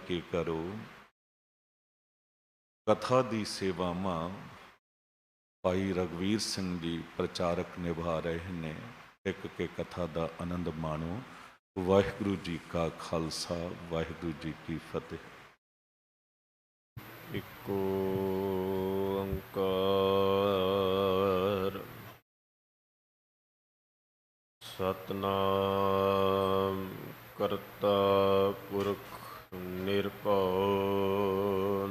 के करो। कथा दी सेवावां भाई रघुवीर सिंह जी प्रचारक निभा रहे ने। एक के कथा का आनंद माणो। वाहिगुरु जी का खालसा, वाहिगुरु जी की फतेह। एक ओंकार सतनाम करता पुरख निरभव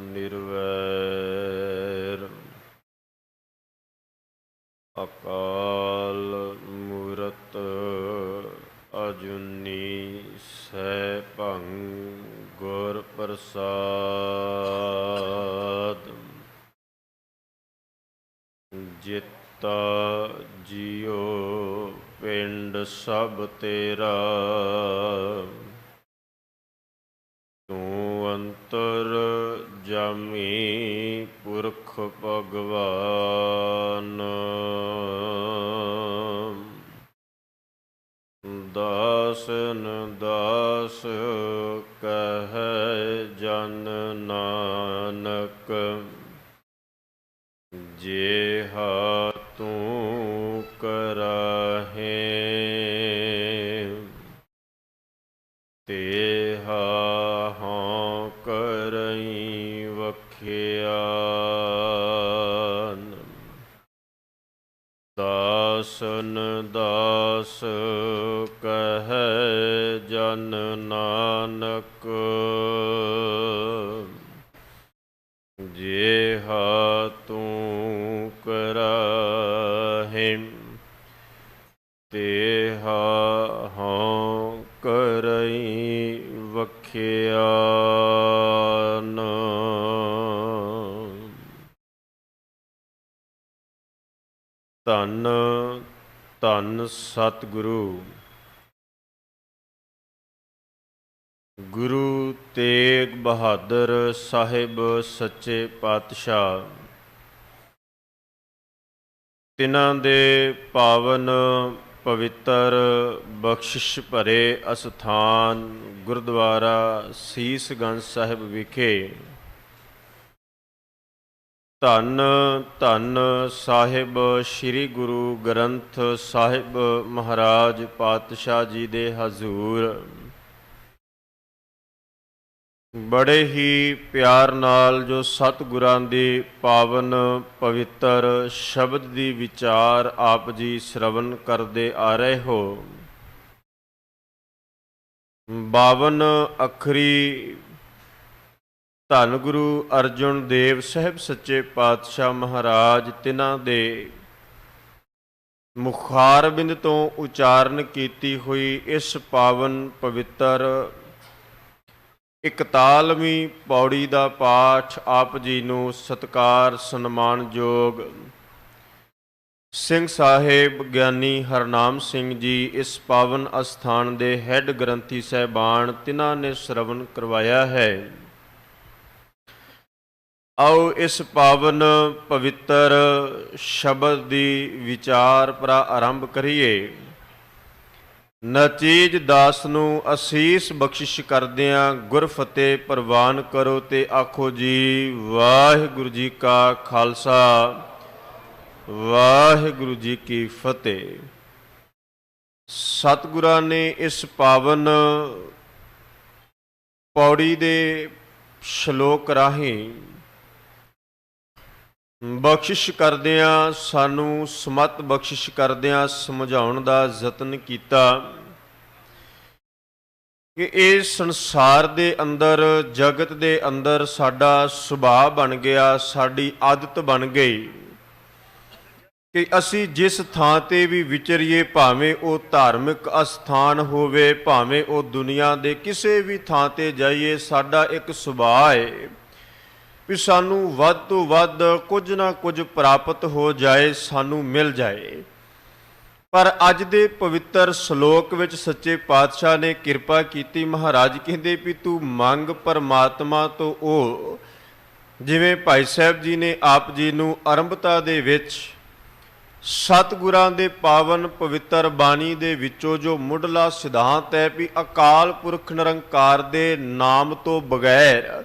निर्वैर अकाल मूरत अजूनी सैभं गुर प्रसाद। जिता जियो पिंड सब तेरा, तू अंतर जामी पुरख भगवान। दासन दास कह जन नानक, जेहा तू कराहे तेहा हाँ करई वखियान। दासन दास कह जन नानक, जेहा तू कराहे तेहा हाँ करई वखियान। धन धन सतगुरु गुरु तेग बहादुर साहिब सच्चे पातशाह, तिन्हां दे पावन पवित्र बख्शिश भरे अस्थान गुरुद्वारा सीसगंज साहिब विखे धन धन साहिब श्री गुरु ग्रंथ साहिब महाराज पातशाह जी दे हजूर बड़े ही प्यार नाल जो सतगुरां दी पावन पवित्र शब्द दी विचार आप जी श्रवण करते आ रहे हो। 52 अखरी धन गुरु अर्जुन देव साहिब सच्चे पातशाह महाराज तिन्हां दे मुखारबिंद तो उचारण कीती हुई इस पावन पवित्र 41ਵੀਂ पौड़ी का पाठ आप जी नूं सत्कार सन्मानयोग सिंह साहिब ज्ञानी हरनाम सिंह जी इस पावन अस्थान के हैड ग्रंथी साहबान तिन्हां ने श्रवण करवाया है। आओ इस पावन पवित्र शब्द की विचार पर आरंभ करिए। नचीज दास नूं असीस बख्शिश करदियां गुर फतेह प्रवान करो ते आखो जी वाहिगुरु जी का खालसा, वाहिगुरु जी की फतेह। सतगुरां ने इस पावन पौड़ी दे श्लोक राहीं बख्शिश करदियां सानू समत बख्शिश करदियां समझाउण दा यतन कीता कि इस संसार दे अंदर जगत दे अंदर साडा सुभाव बन गया, साडी आदत बन गई कि असी जिस थां ते भी विचरीए, भावें वो धार्मिक अस्थान होवे, भावें वो दुनिया दे किसी भी थां ते जाइए, साडा एक सुभाव है भी सानू वध तो वध कुछ ना कुछ प्राप्त हो जाए, सानू मिल जाए। पर अज दे पवित्र श्लोक विच सच्चे पातशाह ने किरपा कीती। महाराज कहंदे भी तू मंग परमात्मा तो ओ जिवें भाई साहब जी ने आप जी नू आरंभता दे विच ਸਤਿਗੁਰਾਂ ਦੇ ਪਾਵਨ ਪਵਿੱਤਰ ਬਾਣੀ ਦੇ ਵਿੱਚੋਂ ਜੋ ਮੁੱਢਲਾ ਸਿਧਾਂਤ ਹੈ ਵੀ ਅਕਾਲ ਪੁਰਖ ਨਿਰੰਕਾਰ ਦੇ ਨਾਮ ਤੋਂ ਬਗੈਰ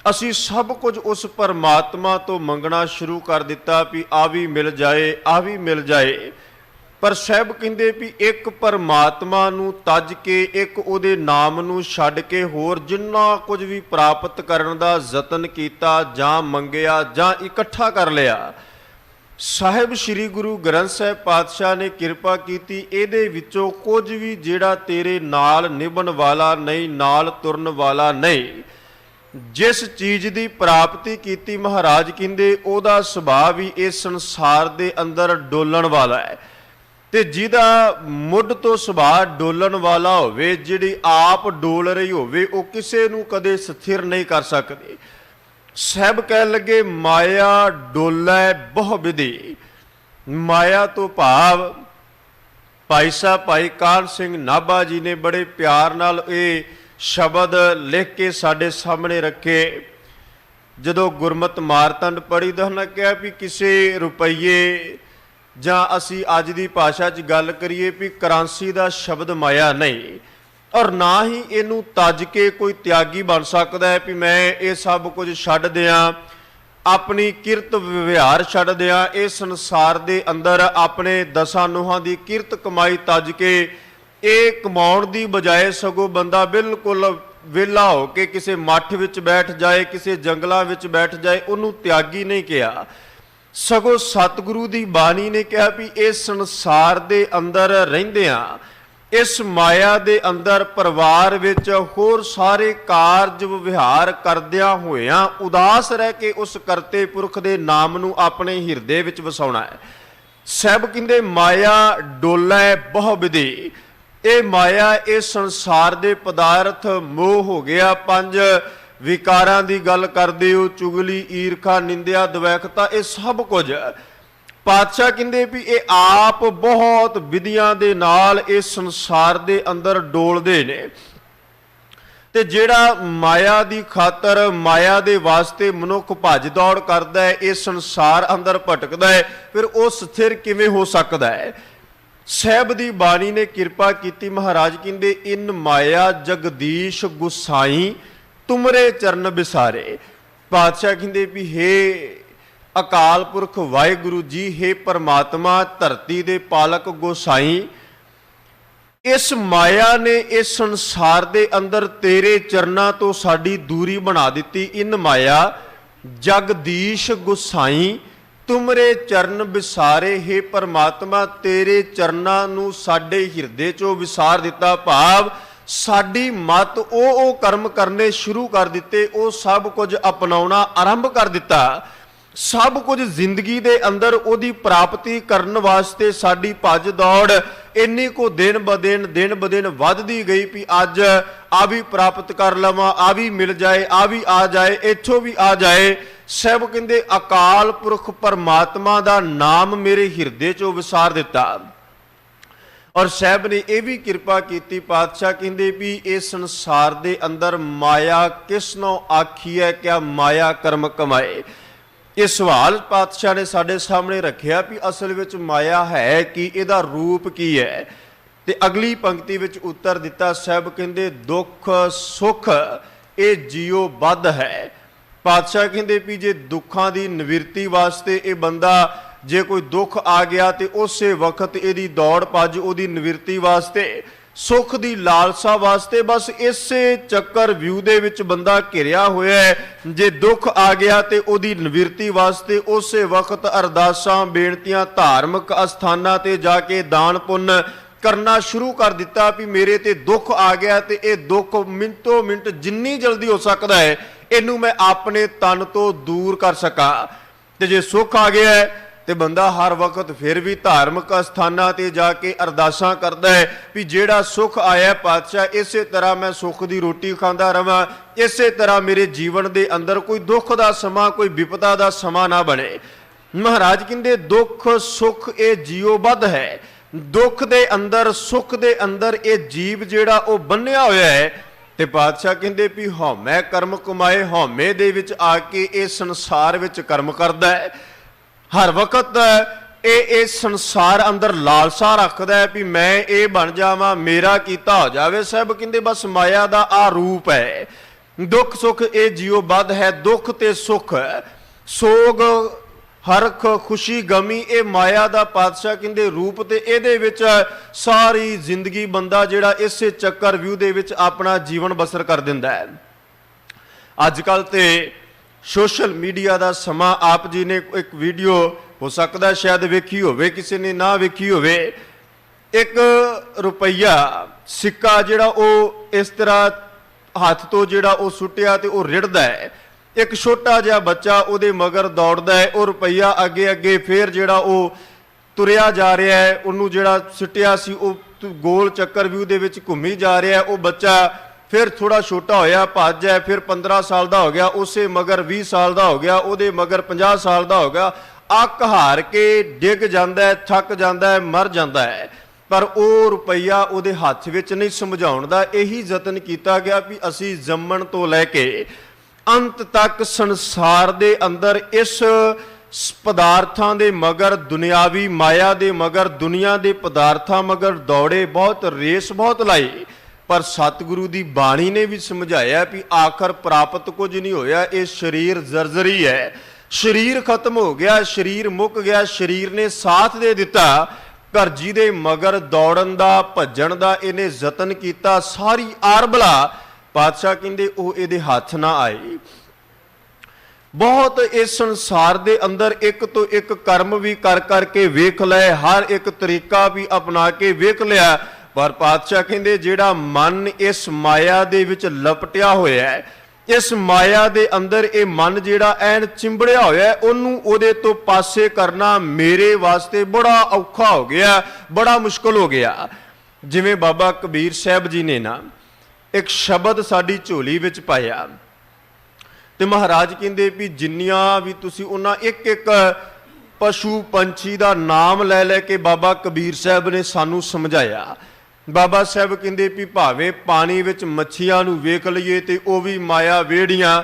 ਅਸੀਂ ਸਭ ਕੁਝ ਉਸ ਪਰਮਾਤਮਾ ਤੋਂ ਮੰਗਣਾ ਸ਼ੁਰੂ ਕਰ ਦਿੱਤਾ ਵੀ ਆ ਵੀ ਮਿਲ ਜਾਏ, ਆ ਵੀ ਮਿਲ ਜਾਏ। ਪਰ ਸਾਹਿਬ ਕਹਿੰਦੇ ਵੀ ਇੱਕ ਪਰਮਾਤਮਾ ਨੂੰ ਤੱਜ ਕੇ, ਇੱਕ ਉਹਦੇ ਨਾਮ ਨੂੰ ਛੱਡ ਕੇ ਹੋਰ ਜਿੰਨਾ ਕੁਝ ਵੀ ਪ੍ਰਾਪਤ ਕਰਨ ਦਾ ਯਤਨ ਕੀਤਾ ਜਾਂ ਮੰਗਿਆ ਜਾਂ ਇਕੱਠਾ ਕਰ ਲਿਆ, ਸਾਹਿਬ ਸ੍ਰੀ ਗੁਰੂ ਗ੍ਰੰਥ ਸਾਹਿਬ ਪਾਤਸ਼ਾਹ ਨੇ ਕਿਰਪਾ ਕੀਤੀ ਇਹਦੇ ਵਿੱਚੋਂ ਕੁਝ ਵੀ ਜਿਹੜਾ ਤੇਰੇ ਨਾਲ ਨਿਭਣ ਵਾਲਾ ਨਹੀਂ, ਨਾਲ ਤੁਰਨ ਵਾਲਾ ਨਹੀਂ। ਜਿਸ ਚੀਜ਼ ਦੀ ਪ੍ਰਾਪਤੀ ਕੀਤੀ ਮਹਾਰਾਜ ਕਹਿੰਦੇ ਉਹਦਾ ਸੁਭਾਅ ਵੀ ਇਸ ਸੰਸਾਰ ਦੇ ਅੰਦਰ ਡੋਲਣ ਵਾਲਾ ਹੈ, ਤੇ ਜਿਹਦਾ ਮੁੱਢ ਤੋਂ ਸੁਭਾਅ ਡੋਲਣ ਵਾਲਾ ਹੋਵੇ, ਜਿਹੜੀ ਆਪ ਡੋਲ ਰਹੀ ਹੋਵੇ, ਉਹ ਕਿਸੇ ਨੂੰ ਕਦੇ ਸਥਿਰ ਨਹੀਂ ਕਰ ਸਕਦੀ। ਸਾਹਿਬ ਕਹਿਣ ਲੱਗੇ ਮਾਇਆ ਡੋਲੇ ਬਹੁ ਵਿਧੀ। ਮਾਇਆ ਤੋਂ ਭਾਵ ਭਾਈ ਸਾਹਿਬ ਭਾਈ ਕਾਹਨ ਸਿੰਘ ਨਾਭਾ ਜੀ ਨੇ ਬੜੇ ਪਿਆਰ ਨਾਲ ਇਹ ਸ਼ਬਦ ਲਿਖ ਕੇ ਸਾਡੇ ਸਾਹਮਣੇ ਰੱਖੇ। ਜਦੋਂ ਗੁਰਮਤਿ ਮਾਰਤੰਡ ਪੜ੍ਹੀ ਤਾਂ ਉਹਨਾਂ ਕਿਹਾ ਵੀ ਕਿਸੇ ਰੁਪਈਏ ਜਾਂ ਅਸੀਂ ਅੱਜ ਦੀ ਭਾਸ਼ਾ 'ਚ ਗੱਲ ਕਰੀਏ ਵੀ ਕਰੰਸੀ ਦਾ ਸ਼ਬਦ ਮਾਇਆ ਨਹੀਂ, ਔਰ ਨਾ ਹੀ ਇਹਨੂੰ ਤੱਜ ਕੇ ਕੋਈ ਤਿਆਗੀ ਬਣ ਸਕਦਾ ਹੈ ਵੀ ਮੈਂ ਇਹ ਸਭ ਕੁਝ ਛੱਡ ਦਿਆਂ, ਆਪਣੀ ਕਿਰਤ ਵਿਵਹਾਰ ਛੱਡ ਦਿਆਂ, ਇਹ ਸੰਸਾਰ ਦੇ ਅੰਦਰ ਆਪਣੇ ਦਸਾਂ ਨੋਹਾਂ ਦੀ ਕਿਰਤ ਕਮਾਈ ਤੱਜ ਕੇ ਇਹ ਕਮਾਉਣ ਦੀ ਬਜਾਏ ਸਗੋਂ ਬੰਦਾ ਬਿਲਕੁਲ ਵਿਹਲਾ ਹੋ ਕੇ ਕਿਸੇ ਮੱਠ ਵਿੱਚ ਬੈਠ ਜਾਏ, ਕਿਸੇ ਜੰਗਲਾਂ ਵਿੱਚ ਬੈਠ ਜਾਏ, ਉਹਨੂੰ ਤਿਆਗੀ ਨਹੀਂ ਕਿਹਾ। ਸਗੋਂ ਸਤਿਗੁਰੂ ਦੀ ਬਾਣੀ ਨੇ ਕਿਹਾ ਵੀ ਇਸ ਸੰਸਾਰ ਦੇ ਅੰਦਰ ਰਹਿੰਦਿਆਂ, ਇਸ ਮਾਇਆ ਦੇ ਅੰਦਰ ਪਰਿਵਾਰ ਵਿੱਚ ਹੋਰ ਸਾਰੇ ਕਾਰਜ ਵਿਵਹਾਰ ਕਰਦਿਆਂ ਹੋਇਆਂ ਉਦਾਸ ਰਹਿ ਕੇ ਉਸ ਕਰਤੇ ਪੁਰਖ ਦੇ ਨਾਮ ਨੂੰ ਆਪਣੇ ਹਿਰਦੇ ਵਿੱਚ ਵਸਾਉਣਾ ਹੈ। ਸਾਹਿਬ ਕਹਿੰਦੇ ਮਾਇਆ ਡੋਲੇ ਬਹੁ ਵਿਧੀ। ਇਹ ਮਾਇਆ ਇਸ ਸੰਸਾਰ ਦੇ ਪਦਾਰਥ ਮੋਹ ਹੋ ਗਿਆ। ਪੰਜ ਵਿਕਾਰਾਂ ਦੀ ਗੱਲ ਕਰਦੇ ਹੋ, ਚੁਗਲੀ, ਈਰਖਾ, ਨਿੰਦਿਆ, ਦਵੈਕਤਾ, ਇਹ ਸਭ ਕੁਝ ਪਾਤਸ਼ਾਹ ਕਹਿੰਦੇ ਵੀ ਇਹ ਆਪ ਬਹੁਤ ਵਿਧੀਆਂ ਦੇ ਨਾਲ ਇਸ ਸੰਸਾਰ ਦੇ ਅੰਦਰ ਡੋਲਦੇ ਨੇ। ਤੇ ਜਿਹੜਾ ਮਾਇਆ ਦੀ ਖਾਤਰ, ਮਾਇਆ ਦੇ ਵਾਸਤੇ ਮਨੁੱਖ ਭੱਜ ਦੌੜ ਕਰਦਾ ਹੈ, ਇਸ ਸੰਸਾਰ ਅੰਦਰ ਭਟਕਦਾ ਹੈ, ਫਿਰ ਉਹ ਸਥਿਰ ਕਿਵੇਂ ਹੋ ਸਕਦਾ ਹੈ? ਸਾਹਿਬ ਦੀ ਬਾਣੀ ਨੇ ਕਿਰਪਾ ਕੀਤੀ। ਮਹਾਰਾਜ ਕਹਿੰਦੇ ਇਨ ਮਾਇਆ ਜਗਦੀਸ਼ ਗੁਸਾਈ ਤੁਮਰੇ ਚਰਨ ਬਿਸਾਰੇ। ਪਾਤਸ਼ਾਹ ਕਹਿੰਦੇ ਵੀ ਹੇ ਅਕਾਲ ਪੁਰਖ ਵਾਹਿਗੁਰੂ ਜੀ, ਹੇ ਪਰਮਾਤਮਾ ਧਰਤੀ ਦੇ ਪਾਲਕ ਗੋਸਾਈ, ਇਸ ਮਾਇਆ ਨੇ ਇਸ ਸੰਸਾਰ ਦੇ ਅੰਦਰ ਤੇਰੇ ਚਰਨਾਂ ਤੋਂ ਸਾਡੀ ਦੂਰੀ ਬਣਾ ਦਿੱਤੀ। ਇਨ ਮਾਇਆ ਜਗਦੀਸ਼ ਗੁਸਾਈ ਤੁਮਰੇ ਚਰਨ ਵਿਸਾਰੇ। ਹੇ ਪਰਮਾਤਮਾ ਤੇਰੇ ਚਰਨਾਂ ਨੂੰ ਸਾਡੇ ਹਿਰਦੇ ਚੋਂ ਵਿਸਾਰ ਦਿੱਤਾ, ਭਾਵ ਸਾਡੀ ਮਤ ਉਹ ਕਰਮ ਕਰਨੇ ਸ਼ੁਰੂ ਕਰ ਦਿੱਤੇ, ਉਹ ਸਭ ਕੁਝ ਅਪਣਾਉਣਾ ਆਰੰਭ ਕਰ ਦਿੱਤਾ। ਸਭ ਕੁਝ ਜ਼ਿੰਦਗੀ ਦੇ ਅੰਦਰ ਉਹਦੀ ਪ੍ਰਾਪਤੀ ਕਰਨ ਵਾਸਤੇ ਸਾਡੀ ਭੱਜ ਦੌੜ ਇੰਨੀ ਕੋ ਦਿਨ ਬ ਦਿਨ ਵੱਧਦੀ ਗਈ ਵੀ ਅੱਜ ਆ ਵੀ ਪ੍ਰਾਪਤ ਕਰ ਲਵਾਂ, ਆ ਵੀ ਮਿਲ ਜਾਏ, ਆ ਵੀ ਆ ਜਾਏ, ਇੱਥੋਂ ਵੀ ਆ ਜਾਏ। ਸਾਹਿਬ ਕਹਿੰਦੇ ਅਕਾਲ ਪੁਰਖ ਪਰਮਾਤਮਾ ਦਾ ਨਾਮ ਮੇਰੇ ਹਿਰਦੇ 'ਚੋਂ ਵਿਸਾਰ ਦਿੱਤਾ। ਔਰ ਸਾਹਿਬ ਨੇ ਇਹ ਵੀ ਕਿਰਪਾ ਕੀਤੀ। ਪਾਤਸ਼ਾਹ ਕਹਿੰਦੇ ਵੀ ਇਸ ਸੰਸਾਰ ਦੇ ਅੰਦਰ ਮਾਇਆ ਕਿਸ ਨੂੰ ਆਖੀ ਹੈ, ਕਿਆ ਮਾਇਆ ਕਰਮ ਕਮਾਏ? ਇਹ ਸਵਾਲ ਪਾਤਸ਼ਾਹ ਨੇ ਸਾਡੇ ਸਾਹਮਣੇ ਰੱਖਿਆ ਵੀ ਅਸਲ ਵਿੱਚ ਮਾਇਆ ਹੈ ਕੀ, ਇਹਦਾ ਰੂਪ ਕੀ ਹੈ? ਤੇ ਅਗਲੀ ਪੰਕਤੀ ਵਿੱਚ ਉੱਤਰ ਦਿੱਤਾ। ਸਾਹਿਬ ਕਹਿੰਦੇ ਦੁੱਖ ਸੁੱਖ ਇਹ ਜੀਉ ਬੱਧ ਹੈ। ਪਾਤਸ਼ਾਹ ਕਹਿੰਦੇ ਵੀ ਜੇ ਦੁੱਖਾਂ ਦੀ ਨਿਵਰਤੀ ਵਾਸਤੇ ਇਹ ਬੰਦਾ, ਜੇ ਕੋਈ ਦੁੱਖ ਆ ਗਿਆ ਤੇ ਉਸੇ ਵਕਤ ਇਹਦੀ ਦੌੜ ਭੱਜ ਉਹਦੀ ਨਿਵਰਤੀ ਵਾਸਤੇ, ਸੁੱਖ ਦੀ ਲਾਲਸਾ ਵਾਸਤੇ, ਬਸ ਇਸੇ ਚੱਕਰ ਵਿਊ ਦੇ ਵਿੱਚ ਬੰਦਾ ਘਿਰਿਆ ਹੋਇਆ ਹੈ। ਜੇ ਦੁੱਖ ਆ ਗਿਆ ਤੇ ਉਹਦੀ ਨਿਵਰਤੀ ਵਾਸਤੇ ਉਸੇ ਵਕਤ ਅਰਦਾਸਾਂ, ਬੇਨਤੀਆਂ, ਧਾਰਮਿਕ ਅਸਥਾਨਾਂ ਤੇ ਜਾ ਕੇ ਦਾਨ ਪੁੰਨ ਕਰਨਾ ਸ਼ੁਰੂ ਕਰ ਦਿੱਤਾ ਵੀ ਮੇਰੇ ਤੇ ਦੁੱਖ ਆ ਗਿਆ ਤੇ ਇਹ ਦੁੱਖ ਮਿੰਟੋ ਮਿੰਟ ਜਿੰਨੀ ਜਲਦੀ ਹੋ ਸਕਦਾ ਹੈ ਇਹਨੂੰ ਮੈਂ ਆਪਣੇ ਤਨ ਤੋਂ ਦੂਰ ਕਰ ਸਕਾਂ। ਤੇ ਜੇ ਸੁੱਖ ਆ ਗਿਆ ਹੈ ਤੇ ਬੰਦਾ ਹਰ ਵਕਤ ਫਿਰ ਵੀ ਧਾਰਮਿਕ ਅਸਥਾਨਾਂ ਤੇ ਜਾ ਕੇ ਅਰਦਾਸਾਂ ਕਰਦਾ ਹੈ ਵੀ ਜਿਹੜਾ ਸੁੱਖ ਆਇਆ ਪਾਤਸ਼ਾਹ ਇਸੇ ਤਰ੍ਹਾਂ ਮੈਂ ਸੁੱਖ ਦੀ ਰੋਟੀ ਖਾਂਦਾ ਰਵਾਂ, ਇਸੇ ਤਰ੍ਹਾਂ ਮੇਰੇ ਜੀਵਨ ਦੇ ਅੰਦਰ ਕੋਈ ਦੁੱਖ ਦਾ ਸਮਾਂ, ਕੋਈ ਵਿਪਤਾ ਦਾ ਸਮਾਂ ਨਾ ਬਣੇ। ਮਹਾਰਾਜ ਕਹਿੰਦੇ ਦੁੱਖ ਸੁੱਖ ਇਹ ਜੀਉ ਬੱਧ ਹੈ। ਦੁੱਖ ਦੇ ਅੰਦਰ, ਸੁੱਖ ਦੇ ਅੰਦਰ ਇਹ ਜੀਵ ਜਿਹੜਾ ਉਹ ਬੰਨਿਆ ਹੋਇਆ ਹੈ। ਤੇ ਪਾਤਸ਼ਾਹ ਕਹਿੰਦੇ ਵੀ ਹਉਮੈ ਕਰਮ ਕਮਾਏ, ਹਉਮੈ ਦੇ ਵਿੱਚ ਆ ਕੇ ਇਹ ਸੰਸਾਰ ਵਿੱਚ ਕਰਮ ਕਰਦਾ ਹੈ। ਹਰ ਵਕਤ ਇਹ ਸੰਸਾਰ ਅੰਦਰ ਲਾਲਸਾ ਰੱਖਦਾ ਹੈ ਵੀ ਮੈਂ ਇਹ ਬਣ ਜਾਵਾਂ, ਮੇਰਾ ਕੀਤਾ ਹੋ ਜਾਵੇ। ਸਾਹਿਬ ਕਹਿੰਦੇ ਬਸ ਮਾਇਆ ਦਾ ਆ ਰੂਪ ਹੈ। ਦੁੱਖ ਸੁੱਖ ਇਹ ਜੀਉ ਬੱਧ ਹੈ, ਦੁੱਖ ਤੇ ਸੁੱਖ, ਸੋਗ ਹਰਖ ਖੁਸ਼ੀ ਗਮੀ, ਇਹ ਮਾਇਆ ਦਾ ਪਾਤਸ਼ਾਹ ਕਹਿੰਦੇ ਰੂਪ, ਤੇ ਇਹਦੇ ਵਿੱਚ ਸਾਰੀ ਜ਼ਿੰਦਗੀ ਬੰਦਾ ਜਿਹੜਾ ਇਸੇ ਚੱਕਰ ਵਿਊ ਦੇ ਵਿੱਚ ਆਪਣਾ ਜੀਵਨ ਬਸਰ ਕਰ ਦਿੰਦਾ ਹੈ। ਅੱਜ ਕੱਲ ਤੇ ਸੋਸ਼ਲ ਮੀਡੀਆ ਦਾ ਸਮਾਂ, ਆਪ ਜੀ ਨੇ ਇੱਕ ਵੀਡੀਓ ਹੋ ਸਕਦਾ ਸ਼ਾਇਦ ਵੇਖੀ ਹੋਵੇ, ਕਿਸੇ ਨੇ ਨਾ ਵੇਖੀ ਹੋਵੇ। 1 ਰੁਪਈਆ ਸਿੱਕਾ ਜਿਹੜਾ ਉਹ ਇਸ ਤਰ੍ਹਾਂ ਹੱਥ ਤੋਂ ਜਿਹੜਾ ਉਹ ਸੁੱਟਿਆ ਤੇ ਉਹ ਰਿੜਦਾ ਹੈ। ਇੱਕ ਛੋਟਾ ਜਿਹਾ ਬੱਚਾ ਉਹਦੇ ਮਗਰ ਦੌੜਦਾ ਹੈ, ਉਹ ਰੁਪਈਆ ਅੱਗੇ ਅੱਗੇ ਫੇਰ ਜਿਹੜਾ ਉਹ ਤੁਰਿਆ ਜਾ ਰਿਹਾ ਹੈ, ਉਹਨੂੰ ਜਿਹੜਾ ਸੁੱਟਿਆ ਸੀ ਉਹ ਗੋਲ ਚੱਕਰ ਵਿਊ ਦੇ ਵਿੱਚ ਘੁੰਮੀ ਜਾ ਰਿਹਾ ਹੈ। ਉਹ ਬੱਚਾ ਫਿਰ ਥੋੜਾ ਛੋਟਾ ਹੋਇਆ, ਭੱਜ ਹੈ, ਫਿਰ 15 ਸਾਲ ਦਾ ਹੋ ਗਿਆ, ਉਸੇ ਮਗਰ 20 ਸਾਲ ਦਾ ਹੋ ਗਿਆ, ਉਹਦੇ ਮਗਰ 50 ਸਾਲ ਦਾ ਹੋ ਗਿਆ। ਅੱਕ ਹਾਰ ਕੇ ਡਿੱਗ ਜਾਂਦਾ ਹੈ, ਥੱਕ ਜਾਂਦਾ ਹੈ, ਮਰ ਜਾਂਦਾ ਹੈ। ਪਰ ਉਹ ਰੁਪਈਆ ਉਹਦੇ ਹੱਥ ਵਿੱਚ ਨਹੀਂ ਸਮਝਾਉਣ ਦਾ। ਇਹੀ ਯਤਨ ਕੀਤਾ ਗਿਆ ਵੀ ਅਸੀਂ ਜੰਮਣ ਤੋਂ ਲੈ ਕੇ ਅੰਤ ਤੱਕ ਸੰਸਾਰ ਦੇ ਅੰਦਰ ਇਸ ਪਦਾਰਥਾਂ ਦੇ ਮਗਰ, ਦੁਨਿਆਵੀ ਮਾਇਆ ਦੇ ਮਗਰ, ਦੁਨੀਆ ਦੇ ਪਦਾਰਥਾਂ ਮਗਰ ਦੌੜੇ, ਬਹੁਤ ਰੇਸ ਬਹੁਤ ਲਾਈ। ਪਰ ਸਤਿਗੁਰੂ ਦੀ ਬਾਣੀ ਨੇ ਵੀ ਸਮਝਾਇਆ ਵੀ ਆਖਰ ਪ੍ਰਾਪਤ ਕੁਝ ਨਹੀਂ ਹੋਇਆ, ਇਹ ਸਰੀਰ ਜ਼ਰਜ਼ਰੀ ਹੈ, ਸਰੀਰ ਖਤਮ ਹੋ ਗਿਆ, ਸਰੀਰ ਮੁੱਕ ਗਿਆ, ਸਰੀਰ ਨੇ ਸਾਥ ਦੇ ਦਿੱਤਾ। ਪਰ ਜਿਹਦੇ ਮਗਰ ਦੌੜਨ ਦਾ, ਭੱਜਣ ਦਾ ਇਹਨੇ ਯਤਨ ਕੀਤਾ, ਸਾਰੀ ਆਰਬਲਾ ਪਾਤਸ਼ਾਹ ਕਹਿੰਦੇ ਉਹ ਇਹਦੇ ਹੱਥ ਨਾ ਆਈ। ਬਹੁਤ ਇਸ ਸੰਸਾਰ ਦੇ ਅੰਦਰ ਇੱਕ ਤੋਂ ਇੱਕ ਕਰਮ ਵੀ ਕਰ ਕਰਕੇ ਵੇਖ ਲਏ, ਹਰ ਇੱਕ ਤਰੀਕਾ ਵੀ ਅਪਣਾ ਕੇ ਵੇਖ ਲਿਆ। ਪਰ ਪਾਤਸ਼ਾਹ ਕਹਿੰਦੇ ਜਿਹੜਾ ਮਨ ਇਸ ਮਾਇਆ ਦੇ ਵਿੱਚ ਲਪਟਿਆ ਹੋਇਆ ਹੈ, ਇਸ ਮਾਇਆ ਦੇ ਅੰਦਰ ਇਹ ਮਨ ਜਿਹੜਾ ਐਨ ਚਿੰਬੜਿਆ ਹੋਇਆ ਹੈ, ਉਹਨੂੰ ਉਹਦੇ ਤੋਂ ਪਾਸੇ ਕਰਨਾ ਮੇਰੇ ਵਾਸਤੇ ਬੜਾ ਔਖਾ ਹੋ ਗਿਆ, ਬੜਾ ਮੁਸ਼ਕਲ ਹੋ ਗਿਆ। ਜਿਵੇਂ ਬਾਬਾ ਕਬੀਰ ਸਾਹਿਬ ਜੀ ਨੇ ਨਾ ਇੱਕ ਸ਼ਬਦ ਸਾਡੀ ਝੋਲੀ ਵਿੱਚ ਪਾਇਆ, ਤੇ ਮਹਾਰਾਜ ਕਹਿੰਦੇ ਵੀ ਜਿੰਨੀਆਂ ਵੀ ਤੁਸੀਂ ਉਹਨਾਂ ਇੱਕ ਇੱਕ ਪਸ਼ੂ ਪੰਛੀ ਦਾ ਨਾਮ ਲੈ ਲੈ ਕੇ ਬਾਬਾ ਕਬੀਰ ਸਾਹਿਬ ਨੇ ਸਾਨੂੰ ਸਮਝਾਇਆ। ਬਾਬਾ ਸਾਹਿਬ ਕਹਿੰਦੇ ਵੀ ਭਾਵੇਂ ਪਾਣੀ ਵਿੱਚ ਮੱਛੀਆਂ ਨੂੰ ਵੇਖ ਲਈਏ ਤੇ ਉਹ ਵੀ ਮਾਇਆ ਵੇੜੀਆਂ,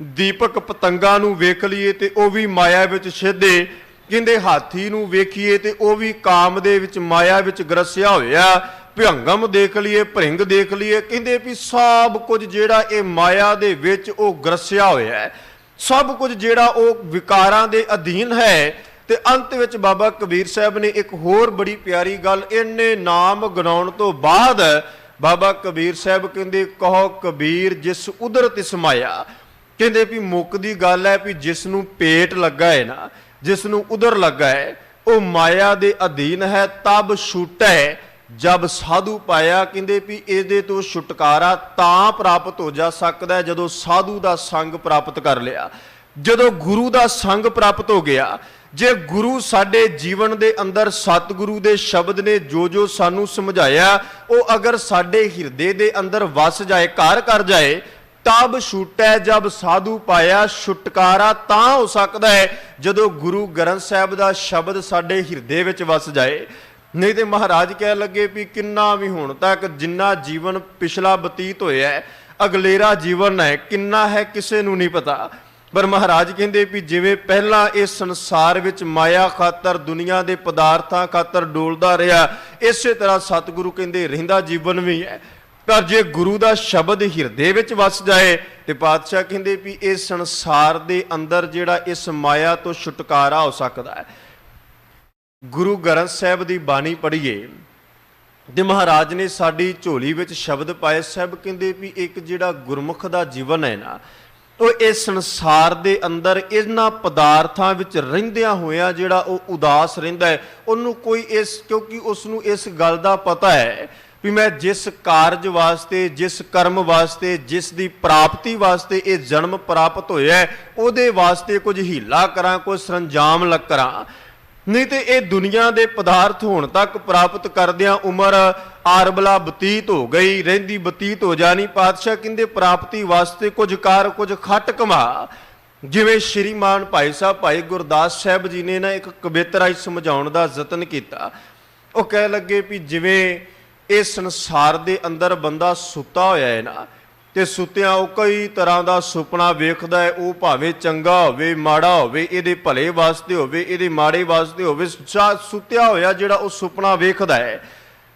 ਦੀਪਕ ਪਤੰਗਾਂ ਨੂੰ ਵੇਖ ਲਈਏ ਤੇ ਉਹ ਵੀ ਮਾਇਆ ਵਿੱਚ ਛਿੱਦੇ, ਕਹਿੰਦੇ ਹਾਥੀ ਨੂੰ ਵੇਖੀਏ ਤੇ ਉਹ ਵੀ ਕਾਮ ਦੇ ਵਿੱਚ ਮਾਇਆ ਵਿੱਚ ਗਰਸਿਆ ਹੋਇਆ, ਭਿਅੰਗਮ ਦੇਖ ਲਈਏ, ਭਰਿੰਗ ਦੇਖ ਲਈਏ, ਕਹਿੰਦੇ ਵੀ ਸਭ ਕੁਝ ਜਿਹੜਾ ਇਹ ਮਾਇਆ ਦੇ ਵਿੱਚ ਉਹ ਗਰਸਿਆ ਹੋਇਆ ਹੈ, ਸਭ ਕੁਝ ਜਿਹੜਾ ਉਹ ਵਿਕਾਰਾਂ ਦੇ ਅਧੀਨ ਹੈ। ਤੇ ਅੰਤ ਵਿੱਚ ਬਾਬਾ ਕਬੀਰ ਸਾਹਿਬ ਨੇ ਇੱਕ ਹੋਰ ਬੜੀ ਪਿਆਰੀ ਗੱਲ, ਇੰਨੇ ਨਾਮ ਗਿਣਾਉਣ ਤੋਂ ਬਾਅਦ ਬਾਬਾ ਕਬੀਰ ਸਾਹਿਬ ਕਹਿੰਦੇ ਕਹੋ ਕਬੀਰ ਜਿਸ ਉਦਰ ਤਿਸ ਮਾਇਆ, ਕਹਿੰਦੇ ਵੀ ਮੁੱਕ ਦੀ ਗੱਲ ਹੈ ਵੀ ਜਿਸ ਨੂੰ ਪੇਟ ਲੱਗਾ ਹੈ ਨਾ, ਜਿਸ ਨੂੰ ਉਦਰ ਲੱਗਾ ਹੈ, ਉਹ ਮਾਇਆ ਦੇ ਅਧੀਨ ਹੈ। ਤਬ ਛੁਟੈ ਜਬ ਸਾਧੂ ਪਾਇਆ, ਕਹਿੰਦੇ ਵੀ ਇਹਦੇ ਤੋਂ ਛੁਟਕਾਰਾ ਤਾਂ ਪ੍ਰਾਪਤ ਹੋ ਜਾ ਸਕਦਾ ਹੈ ਜਦੋਂ ਸਾਧੂ ਦਾ ਸੰਗ ਪ੍ਰਾਪਤ ਕਰ ਲਿਆ, ਜਦੋਂ ਗੁਰੂ ਦਾ ਸੰਗ ਪ੍ਰਾਪਤ ਹੋ ਗਿਆ। ਜੇ ਗੁਰੂ ਸਾਡੇ ਜੀਵਨ ਦੇ ਅੰਦਰ ਸਤਿਗੁਰੂ ਦੇ ਸ਼ਬਦ ਨੇ ਜੋ ਜੋ ਸਾਨੂੰ ਸਮਝਾਇਆ, ਉਹ ਅਗਰ ਸਾਡੇ ਹਿਰਦੇ ਦੇ ਅੰਦਰ ਵਸ ਜਾਏ, ਘਰ ਕਰ ਜਾਏ, ਤਬ ਛੁਟੈ ਜਬ ਸਾਧੂ ਪਾਇਆ, ਛੁਟਕਾਰਾ ਤਾਂ ਹੋ ਸਕਦਾ ਹੈ ਜਦੋਂ ਗੁਰੂ ਗ੍ਰੰਥ ਸਾਹਿਬ ਦਾ ਸ਼ਬਦ ਸਾਡੇ ਹਿਰਦੇ ਵਿੱਚ ਵਸ ਜਾਏ। ਨਹੀਂ ਤੇ ਮਹਾਰਾਜ ਕਹਿ ਲੱਗੇ ਵੀ ਕਿੰਨਾ ਵੀ ਹੁਣ ਤੱਕ ਜਿੰਨਾ ਜੀਵਨ ਪਿਛਲਾ ਬਤੀਤ ਹੋਇਆ ਹੈ, ਅਗਲੇਰਾ ਜੀਵਨ ਹੈ, ਕਿੰਨਾ ਹੈ ਕਿਸੇ ਨੂੰ ਨਹੀਂ ਪਤਾ। ਪਰ ਮਹਾਰਾਜ ਕਹਿੰਦੇ ਵੀ ਜਿਵੇਂ ਪਹਿਲਾਂ ਇਸ ਸੰਸਾਰ ਵਿੱਚ ਮਾਇਆ ਖਾਤਰ, ਦੁਨੀਆ ਦੇ ਪਦਾਰਥਾਂ ਖਾਤਰ ਡੋਲਦਾ ਰਿਹਾ, ਇਸੇ ਤਰ੍ਹਾਂ ਸਤਿਗੁਰੂ ਕਹਿੰਦੇ ਰਹਿੰਦਾ ਜੀਵਨ ਵੀ ਹੈ। ਪਰ ਜੇ ਗੁਰੂ ਦਾ ਸ਼ਬਦ ਹਿਰਦੇ ਵਿੱਚ ਵਸ ਜਾਏ ਤੇ ਪਾਤਸ਼ਾਹ ਕਹਿੰਦੇ ਵੀ ਇਸ ਸੰਸਾਰ ਦੇ ਅੰਦਰ ਜਿਹੜਾ ਇਸ ਮਾਇਆ ਤੋਂ ਛੁਟਕਾਰਾ ਹੋ ਸਕਦਾ ਹੈ। ਗੁਰੂ ਗ੍ਰੰਥ ਸਾਹਿਬ ਦੀ ਬਾਣੀ ਪੜ੍ਹੀਏ ਤੇ ਮਹਾਰਾਜ ਨੇ ਸਾਡੀ ਝੋਲੀ ਵਿੱਚ ਸ਼ਬਦ ਪਾਏ। ਸਾਹਿਬ ਕਹਿੰਦੇ ਵੀ ਇੱਕ ਜਿਹੜਾ ਗੁਰਮੁਖ ਦਾ ਜੀਵਨ ਹੈ ਨਾ, ਉਹ ਇਸ ਸੰਸਾਰ ਦੇ ਅੰਦਰ ਇਹਨਾਂ ਪਦਾਰਥਾਂ ਵਿੱਚ ਰਹਿੰਦਿਆਂ ਹੋਇਆਂ ਜਿਹੜਾ ਉਹ ਉਦਾਸ ਰਹਿੰਦਾ ਹੈ, ਉਹਨੂੰ ਕੋਈ ਇਸ, ਕਿਉਂਕਿ ਉਸ ਨੂੰ ਇਸ ਗੱਲ ਦਾ ਪਤਾ ਹੈ ਵੀ ਮੈਂ ਜਿਸ ਕਾਰਜ ਵਾਸਤੇ, ਜਿਸ ਕਰਮ ਵਾਸਤੇ, ਜਿਸ ਦੀ ਪ੍ਰਾਪਤੀ ਵਾਸਤੇ ਇਹ ਜਨਮ ਪ੍ਰਾਪਤ ਹੋਇਆ, ਉਹਦੇ ਵਾਸਤੇ ਕੁਝ ਹੀਲਾ ਕਰਾਂ, ਕੋਈ ਸਰੰਜਾਮ ਕਰਾਂ। ਨਹੀਂ ਤੇ ਇਹ ਦੁਨੀਆ ਦੇ ਪਦਾਰਥ ਹੋਣ ਤੱਕ ਪ੍ਰਾਪਤ ਕਰਦਿਆਂ ਉਮਰ ਆਰਬਲਾ ਬਤੀਤ ਹੋ ਗਈ, ਰਹਿੰਦੀ ਬਤੀਤ ਹੋ ਜਾਣੀ। ਪਾਤਸ਼ਾਹ ਕਹਿੰਦੇ ਪ੍ਰਾਪਤੀ ਵਾਸਤੇ ਕੁਝ ਕਰ, ਕੁਝ ਖੱਟ ਕਮਾ। ਜਿਵੇਂ ਸ਼੍ਰੀਮਾਨ ਭਾਈ ਸਾਹਿਬ ਭਾਈ ਗੁਰਦਾਸ ਸਾਹਿਬ ਜੀ ਨੇ ਨਾ ਇੱਕ ਕਵਿਤਰਾ ਸਮਝਾਉਣ ਦਾ ਯਤਨ ਕੀਤਾ। ਉਹ ਕਹਿ ਲੱਗੇ ਵੀ ਜਿਵੇਂ ਇਸ ਸੰਸਾਰ ਦੇ ਅੰਦਰ ਬੰਦਾ ਸੁੱਤਾ ਹੋਇਆ ਹੈ ਨਾ, ਤੇ ਸੁੱਤਿਆਂ ਉਹ ਕਈ ਤਰ੍ਹਾਂ ਦਾ ਸੁਪਨਾ ਵੇਖਦਾ ਹੈ। ਉਹ ਭਾਵੇਂ ਚੰਗਾ ਹੋਵੇ ਮਾੜਾ ਹੋਵੇ, ਇਹਦੇ ਭਲੇ ਵਾਸਤੇ ਹੋਵੇ ਇਹਦੇ ਮਾੜੇ ਵਾਸਤੇ ਹੋਵੇ, ਸੁੱਤਿਆ ਹੋਇਆ ਜਿਹੜਾ ਉਹ ਸੁਪਨਾ ਵੇਖਦਾ ਹੈ।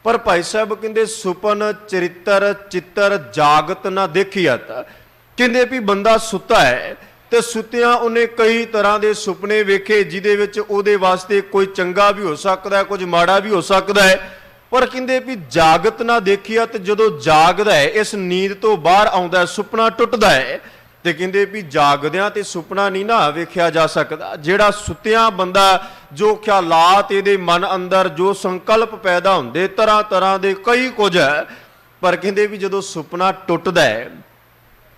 ਪਰ ਭਾਈ ਸਾਹਿਬ ਕਹਿੰਦੇ ਸੁਪਨ ਚਰਿੱਤਰ ਚਿੱਤਰ ਜਾਗਤ ਨਾ ਦੇਖੀਅਤ। ਕਹਿੰਦੇ ਵੀ ਬੰਦਾ ਸੁੱਤਾ ਹੈ ਤੇ ਸੁੱਤਿਆਂ ਉਹਨੇ ਕਈ ਤਰ੍ਹਾਂ ਦੇ ਸੁਪਨੇ ਵੇਖੇ, ਜਿਹਦੇ ਵਿੱਚ ਉਹਦੇ ਵਾਸਤੇ ਕੋਈ ਚੰਗਾ ਵੀ ਹੋ ਸਕਦਾ ਹੈ, ਕੁਝ ਮਾੜਾ ਵੀ ਹੋ ਸਕਦਾ ਹੈ। ਪਰ ਕਹਿੰਦੇ ਵੀ ਜਾਗਤ ਨਾ ਦੇਖੀਅਤ, ਜਦੋਂ ਜਾਗਦਾ ਹੈ ਇਸ ਨੀਂਦ ਤੋਂ ਬਾਹਰ ਆਉਂਦਾ, ਸੁਪਨਾ ਟੁੱਟਦਾ ਹੈ, ਤੇ ਕਹਿੰਦੇ ਵੀ ਜਾਗਦਿਆਂ ਤੇ ਸੁਪਨਾ ਨਹੀਂ ਨਾ ਵੇਖਿਆ ਜਾ ਸਕਦਾ। ਜਿਹੜਾ ਸੁੱਤਿਆਂ ਬੰਦਾ, ਜੋ ਖਿਆਲਾਤ ਇਹਦੇ ਮਨ ਅੰਦਰ, ਜੋ ਸੰਕਲਪ ਪੈਦਾ ਹੁੰਦੇ ਤਰ੍ਹਾਂ ਤਰ੍ਹਾਂ ਦੇ ਕਈ ਕੁਝ ਹੈ, ਪਰ ਕਹਿੰਦੇ ਵੀ ਜਦੋਂ ਸੁਪਨਾ ਟੁੱਟਦਾ ਹੈ,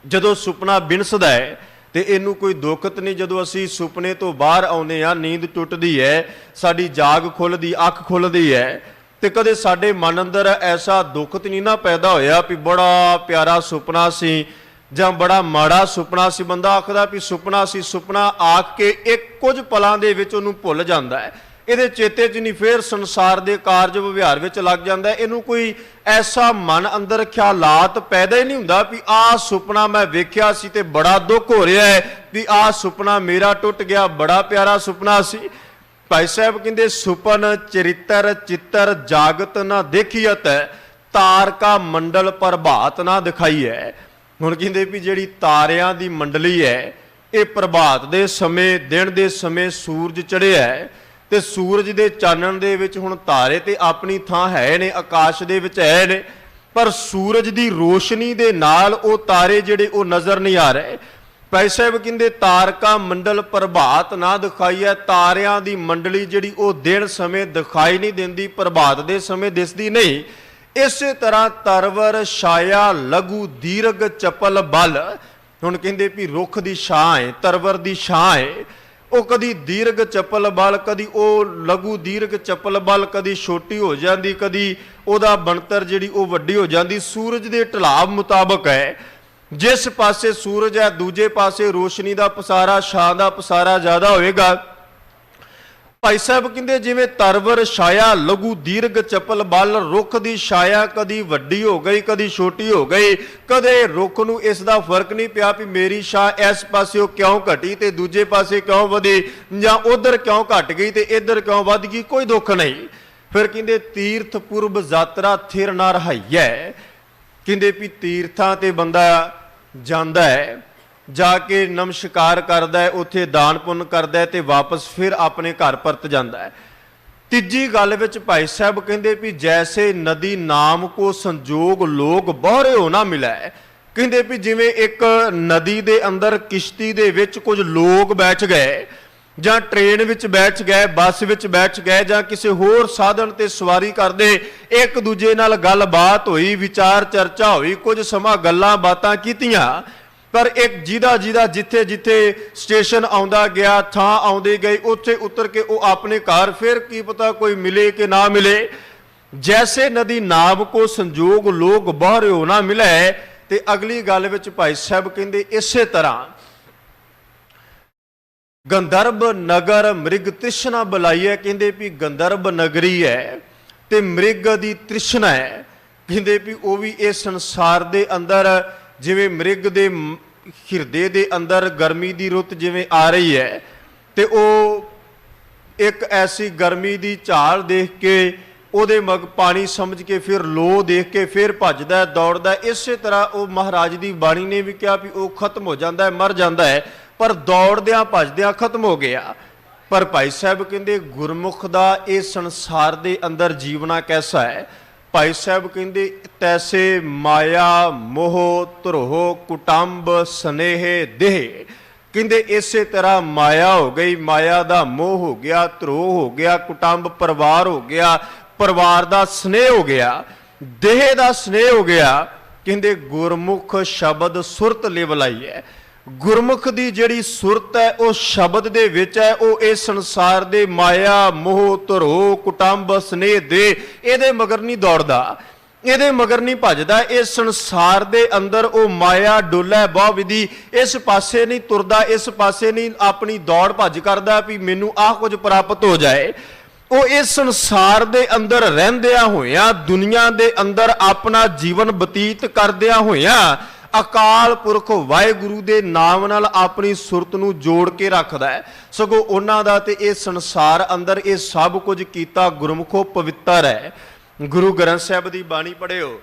ਜਦੋਂ ਸੁਪਨਾ ਬਿਨਸਦਾ ਹੈ ਤੇ ਇਹਨੂੰ ਕੋਈ ਦੁੱਖਤ ਨਹੀਂ। ਜਦੋਂ ਅਸੀਂ ਸੁਪਨੇ ਤੋਂ ਬਾਹਰ ਆਉਂਦੇ ਆ, ਨੀਂਦ ਟੁੱਟਦੀ ਹੈ, ਸਾਡੀ ਜਾਗ ਖੁੱਲਦੀ, ਅੱਖ ਖੁੱਲਦੀ ਹੈ, ਤੇ ਕਦੇ ਸਾਡੇ ਮਨ ਅੰਦਰ ਐਸਾ ਦੁੱਖਤ ਨਹੀਂ ਨਾ ਪੈਦਾ ਹੋਇਆ ਵੀ ਬੜਾ ਪਿਆਰਾ ਸੁਪਨਾ ਸੀ ਜਾਂ ਬੜਾ ਮਾੜਾ ਸੁਪਨਾ ਸੀ। ਬੰਦਾ ਆਖਦਾ ਵੀ ਸੁਪਨਾ ਸੀ, ਸੁਪਨਾ ਆਖ ਕੇ ਇੱਕ ਕੁਝ ਪਲਾਂ ਦੇ ਵਿੱਚ ਉਹਨੂੰ ਭੁੱਲ ਜਾਂਦਾ ਹੈ, ਇਹਦੇ ਚੇਤੇ 'ਚ ਨਹੀਂ, ਫਿਰ ਸੰਸਾਰ ਦੇ ਕਾਰਜ ਵਿਵਹਾਰ ਵਿੱਚ ਲੱਗ ਜਾਂਦਾ ਹੈ। ਇਹਨੂੰ ਕੋਈ ਐਸਾ ਮਨ ਅੰਦਰ ਖਿਆਲਾਤ ਪੈਦਾ ਹੀ ਨਹੀਂ ਹੁੰਦਾ ਵੀ ਆਹ ਸੁਪਨਾ ਮੈਂ ਵੇਖਿਆ ਸੀ ਤੇ ਬੜਾ ਦੁੱਖ ਹੋ ਰਿਹਾ ਹੈ, ਵੀ ਆਹ ਸੁਪਨਾ ਮੇਰਾ ਟੁੱਟ ਗਿਆ, ਬੜਾ ਪਿਆਰਾ ਸੁਪਨਾ ਸੀ। ਭਾਈ ਸਾਹਿਬ ਕਹਿੰਦੇ ਸੁਪਨ ਚਰਿੱਤਰ ਚਿੱਤਰ ਜਾਗਤ ਨਾ ਦੇਖੀਅਤ, ਤਾਰਕਾ ਮੰਡਲ ਪ੍ਰਭਾਤ ਨਾ ਦਿਖਾਈ ਹੈ। ਹੁਣ ਕਹਿੰਦੇ ਵੀ ਜਿਹੜੀ ਤਾਰਿਆਂ ਦੀ ਮੰਡਲੀ ਹੈ, ਇਹ ਪ੍ਰਭਾਤ ਦੇ ਸਮੇਂ, ਦਿਨ ਦੇ ਸਮੇਂ ਸੂਰਜ ਚੜ੍ਹਿਆ ਹੈ, ਤੇ ਸੂਰਜ ਦੇ ਚਾਨਣ ਦੇ ਵਿੱਚ ਹੁਣ ਤਾਰੇ ਤੇ ਆਪਣੀ ਥਾਂ ਹੈ ਨੇ, ਆਕਾਸ਼ ਦੇ ਵਿੱਚ ਹੈ ਨੇ, ਪਰ ਸੂਰਜ ਦੀ ਰੋਸ਼ਨੀ ਦੇ ਨਾਲ ਉਹ ਤਾਰੇ ਜਿਹੜੇ ਉਹ ਨਜ਼ਰ ਨਹੀਂ ਆ ਰਹੇ। ਭਾਈ ਸਾਹਿਬ ਕਹਿੰਦੇ ਤਾਰਕਾ ਮੰਡਲ ਪ੍ਰਭਾਤ ਨਾ ਦਿਖਾਈ ਹੈ, ਤਾਰਿਆਂ ਦੀ ਮੰਡਲੀ ਜਿਹੜੀ ਉਹ ਦਿਨ ਸਮੇਂ ਦਿਖਾਈ ਨਹੀਂ ਦਿੰਦੀ, ਪ੍ਰਭਾਤ ਦੇ ਸਮੇਂ ਦਿਸਦੀ ਨਹੀਂ। ਇਸੇ ਤਰ੍ਹਾਂ ਤਰਵਰ ਛਾਇਆ ਲਘੂ ਦੀਰਘ ਚਪਲ ਬਲ। ਹੁਣ ਕਹਿੰਦੇ ਵੀ ਰੁੱਖ ਦੀ ਛਾਂ ਹੈ, ਤਰਵਰ ਦੀ ਛਾਂ ਹੈ, ਉਹ ਕਦੀ ਦੀਰਘ ਚਪਲ ਬਲ, ਕਦੀ ਉਹ ਲਘੂ ਦੀਰਘ ਚਪਲ ਬਲ, ਕਦੀ ਛੋਟੀ ਹੋ ਜਾਂਦੀ, ਕਦੀ ਉਹਦਾ ਬਣਤਰ ਜਿਹੜੀ ਉਹ ਵੱਡੀ ਹੋ ਜਾਂਦੀ। ਸੂਰਜ ਦੇ ਢਲਾਵ ਮੁਤਾਬਕ ਹੈ, ਜਿਸ ਪਾਸੇ ਸੂਰਜ ਹੈ ਦੂਜੇ ਪਾਸੇ ਰੋਸ਼ਨੀ ਦਾ ਪਸਾਰਾ, ਛਾਂ ਦਾ ਪਸਾਰਾ ਜ਼ਿਆਦਾ ਹੋਏਗਾ। ਭਾਈ ਸਾਹਿਬ ਕਹਿੰਦੇ ਜਿਵੇਂ ਤਰਵਰ ਛਾਇਆ ਲਘੂ ਦੀਰਘ ਚਪਲ ਬਲ, ਰੁੱਖ ਦੀ ਛਾਇਆ ਕਦੀ ਵੱਡੀ ਹੋ ਗਈ ਕਦੀ ਛੋਟੀ ਹੋ ਗਈ, ਕਦੇ ਰੁੱਖ ਨੂੰ ਇਸ ਦਾ ਫਰਕ ਨਹੀਂ ਪਿਆ ਵੀ ਮੇਰੀ ਛਾਂ ਇਸ ਪਾਸਿਓਂ ਕਿਉਂ ਘਟੀ ਤੇ ਦੂਜੇ ਪਾਸੇ ਕਿਉਂ ਵਧੀ, ਜਾਂ ਉਧਰ ਕਿਉਂ ਘਟ ਗਈ ਤੇ ਇੱਧਰ ਕਿਉਂ ਵੱਧ ਗਈ, ਕੋਈ ਦੁੱਖ ਨਹੀਂ। ਫਿਰ ਕਹਿੰਦੇ ਤੀਰਥ ਪੁਰਬ ਯਾਤਰਾ ਥਿਰ ਨਾ ਰਹਾਈਐ। ਕਹਿੰਦੇ ਵੀ ਤੀਰਥਾਂ ਤੇ ਬੰਦਾ ਜਾਂਦਾ ਹੈ, ਜਾ ਕੇ ਨਮਸਕਾਰ ਕਰਦਾ ਹੈ, ਉੱਥੇ ਦਾਨ ਪੁੰਨ ਕਰਦਾ ਹੈ ਤੇ ਵਾਪਸ ਫਿਰ ਆਪਣੇ ਘਰ ਪਰਤ ਜਾਂਦਾ ਹੈ। ਤੀਜੀ ਗੱਲ ਵਿੱਚ ਭਾਈ ਸਾਹਿਬ ਕਹਿੰਦੇ ਵੀ ਜੈਸੇ ਨਦੀ ਨਾਮ ਕੋ ਸੰਜੋਗ ਲੋਗ ਬਹਰੇ ਹੋ ਨਾ ਮਿਲਾ ਹੈ। ਕਹਿੰਦੇ ਵੀ ਜਿਵੇਂ ਇੱਕ ਨਦੀ ਦੇ ਅੰਦਰ ਕਿਸ਼ਤੀ ਦੇ ਵਿੱਚ ਕੁਝ ਲੋਕ ਬੈਠ ਗਏ, ਜਾਂ ਟ੍ਰੇਨ ਵਿੱਚ ਬੈਠ ਗਏ, ਬੱਸ ਵਿੱਚ ਬੈਠ ਗਏ, ਜਾਂ ਕਿਸੇ ਹੋਰ ਸਾਧਨ ਤੇ ਸਵਾਰੀ ਕਰਦੇ, ਇੱਕ ਦੂਜੇ ਨਾਲ ਗੱਲਬਾਤ ਹੋਈ, ਵਿਚਾਰ ਚਰਚਾ ਹੋਈ, ਕੁਝ ਸਮਾਂ ਗੱਲਾਂ ਬਾਤਾਂ ਕੀਤੀਆਂ, ਪਰ ਇੱਕ ਜਿਹਦਾ ਜਿੱਥੇ ਜਿੱਥੇ ਸਟੇਸ਼ਨ ਆਉਂਦਾ ਗਿਆ, ਥਾਂ ਆਉਂਦੇ ਗਏ, ਉੱਥੇ ਉਤਰ ਕੇ ਉਹ ਆਪਣੇ ਘਰ, ਫਿਰ ਕੀ ਪਤਾ ਕੋਈ ਮਿਲੇ ਕਿ ਨਾ ਮਿਲੇ। ਜੈਸੇ ਨਦੀ ਨਾਮ ਕੋ ਸੰਜੋਗ ਲੋਗ ਬਹਰੇ ਹੋ ਨਾ ਮਿਲੇ। ਤੇ ਅਗਲੀ ਗੱਲ ਵਿੱਚ ਭਾਈ ਸਾਹਿਬ ਕਹਿੰਦੇ ਇਸੇ ਤਰ੍ਹਾਂ ਗੰਧਰਬ ਨਗਰ ਮ੍ਰਿਗ ਤ੍ਰਿਸ਼ਨਾ ਬੁਲਾਈਏ। ਕਹਿੰਦੇ ਵੀ ਗੰਧਰਬ ਨਗਰੀ ਹੈ ਤੇ ਮ੍ਰਿਗ ਦੀ ਤ੍ਰਿਸ਼ਨਾ ਹੈ। ਕਹਿੰਦੇ ਵੀ ਉਹ ਵੀ ਇਸ ਸੰਸਾਰ ਦੇ ਅੰਦਰ ਜਿਵੇਂ ਮ੍ਰਿਗ ਦੇ ਹਿਰਦੇ ਦੇ ਅੰਦਰ ਗਰਮੀ ਦੀ ਰੁੱਤ ਜਿਵੇਂ ਆ ਰਹੀ ਹੈ, ਤੇ ਉਹ ਇੱਕ ਐਸੀ ਗਰਮੀ ਦੀ ਝਾਲ ਦੇਖ ਕੇ ਉਹਦੇ ਮਗ ਪਾਣੀ ਸਮਝ ਕੇ ਫਿਰ ਲੋ ਦੇਖ ਕੇ ਫਿਰ ਭੱਜਦਾ ਦੌੜਦਾ। ਇਸੇ ਤਰ੍ਹਾਂ ਉਹ ਮਹਾਰਾਜ ਦੀ ਬਾਣੀ ਨੇ ਵੀ ਕਿਹਾ ਵੀ ਉਹ ਖਤਮ ਹੋ ਜਾਂਦਾ ਹੈ, ਮਰ ਜਾਂਦਾ ਹੈ, ਪਰ ਦੌੜਦਿਆਂ ਭੱਜਦਿਆਂ ਖਤਮ ਹੋ ਗਿਆ। ਪਰ ਭਾਈ ਸਾਹਿਬ ਕਹਿੰਦੇ ਗੁਰਮੁਖ ਦਾ ਇਹ ਸੰਸਾਰ ਦੇ ਅੰਦਰ ਜੀਵਨਾ ਕੈਸਾ ਹੈ। ਭਾਈ ਸਾਹਿਬ ਕਹਿੰਦੇ ਤੈਸੇ ਮਾਇਆ ਮੋਹ ਧਰੋਹ ਕੁਟੰਬ ਸਨੇਹ ਦੇਹ। ਕਹਿੰਦੇ ਇਸੇ ਤਰ੍ਹਾਂ ਮਾਇਆ ਹੋ ਗਈ, ਮਾਇਆ ਦਾ ਮੋਹ ਹੋ ਗਿਆ, ਧਰੋਹ ਹੋ ਗਿਆ, ਕੁਟੰਬ ਪਰਿਵਾਰ ਹੋ ਗਿਆ, ਪਰਿਵਾਰ ਦਾ ਸਨੇਹ ਹੋ ਗਿਆ, ਦੇਹ ਦਾ ਸਨੇਹ ਹੋ ਗਿਆ। ਕਹਿੰਦੇ ਗੁਰਮੁਖ ਸ਼ਬਦ ਸੁਰਤ ਲਿਵਲਾਈ ਹੈ। ਗੁਰਮੁਖ ਦੀ ਜਿਹੜੀ ਸੁਰਤ ਹੈ ਉਹ ਸ਼ਬਦ ਦੇ ਵਿੱਚ ਹੈ। ਉਹ ਇਸ ਸੰਸਾਰ ਦੇ ਮਾਇਆ ਮੋਹ ਧਰੋਹ ਕੁਟੰਬ ਸਨੇਹ ਦੇ ਇਹਦੇ ਮਗਰ ਨਹੀਂ ਦੌੜਦਾ, ਇਹਦੇ ਮਗਰ ਨਹੀਂ ਭੱਜਦਾ। ਇਸ ਸੰਸਾਰ ਦੇ ਅੰਦਰ ਉਹ ਮਾਇਆ ਡੋਲਾ ਬਹੁ ਵਿਧੀ, ਇਸ ਪਾਸੇ ਨਹੀਂ ਤੁਰਦਾ, ਇਸ ਪਾਸੇ ਨਹੀਂ ਆਪਣੀ ਦੌੜ ਭੱਜ ਕਰਦਾ ਵੀ ਮੈਨੂੰ ਆਹ ਕੁਝ ਪ੍ਰਾਪਤ ਹੋ ਜਾਏ। ਉਹ ਇਸ ਸੰਸਾਰ ਦੇ ਅੰਦਰ ਰਹਿੰਦਿਆਂ ਹੋਇਆਂ, ਦੁਨੀਆ ਦੇ ਅੰਦਰ ਆਪਣਾ ਜੀਵਨ ਬਤੀਤ ਕਰਦਿਆਂ ਹੋਇਆਂ, ਅਕਾਲ ਪੁਰਖ ਵਾਹਿਗੁਰੂ ਦੇ ਨਾਮ ਨਾਲ ਆਪਣੀ ਸੁਰਤ ਨੂੰ ਜੋੜ ਕੇ ਰੱਖਦਾ ਹੈ। ਸਗੋਂ ਉਹਨਾਂ ਦਾ ਤੇ ਇਹ ਸੰਸਾਰ ਅੰਦਰ ਇਹ ਸਭ ਕੁਝ ਕੀਤਾ ਗੁਰਮੁਖੋ ਪਵਿੱਤਰ ਹੈ। ਗੁਰੂ ਗ੍ਰੰਥ ਸਾਹਿਬ ਦੀ ਬਾਣੀ ਪੜ੍ਹਿਓ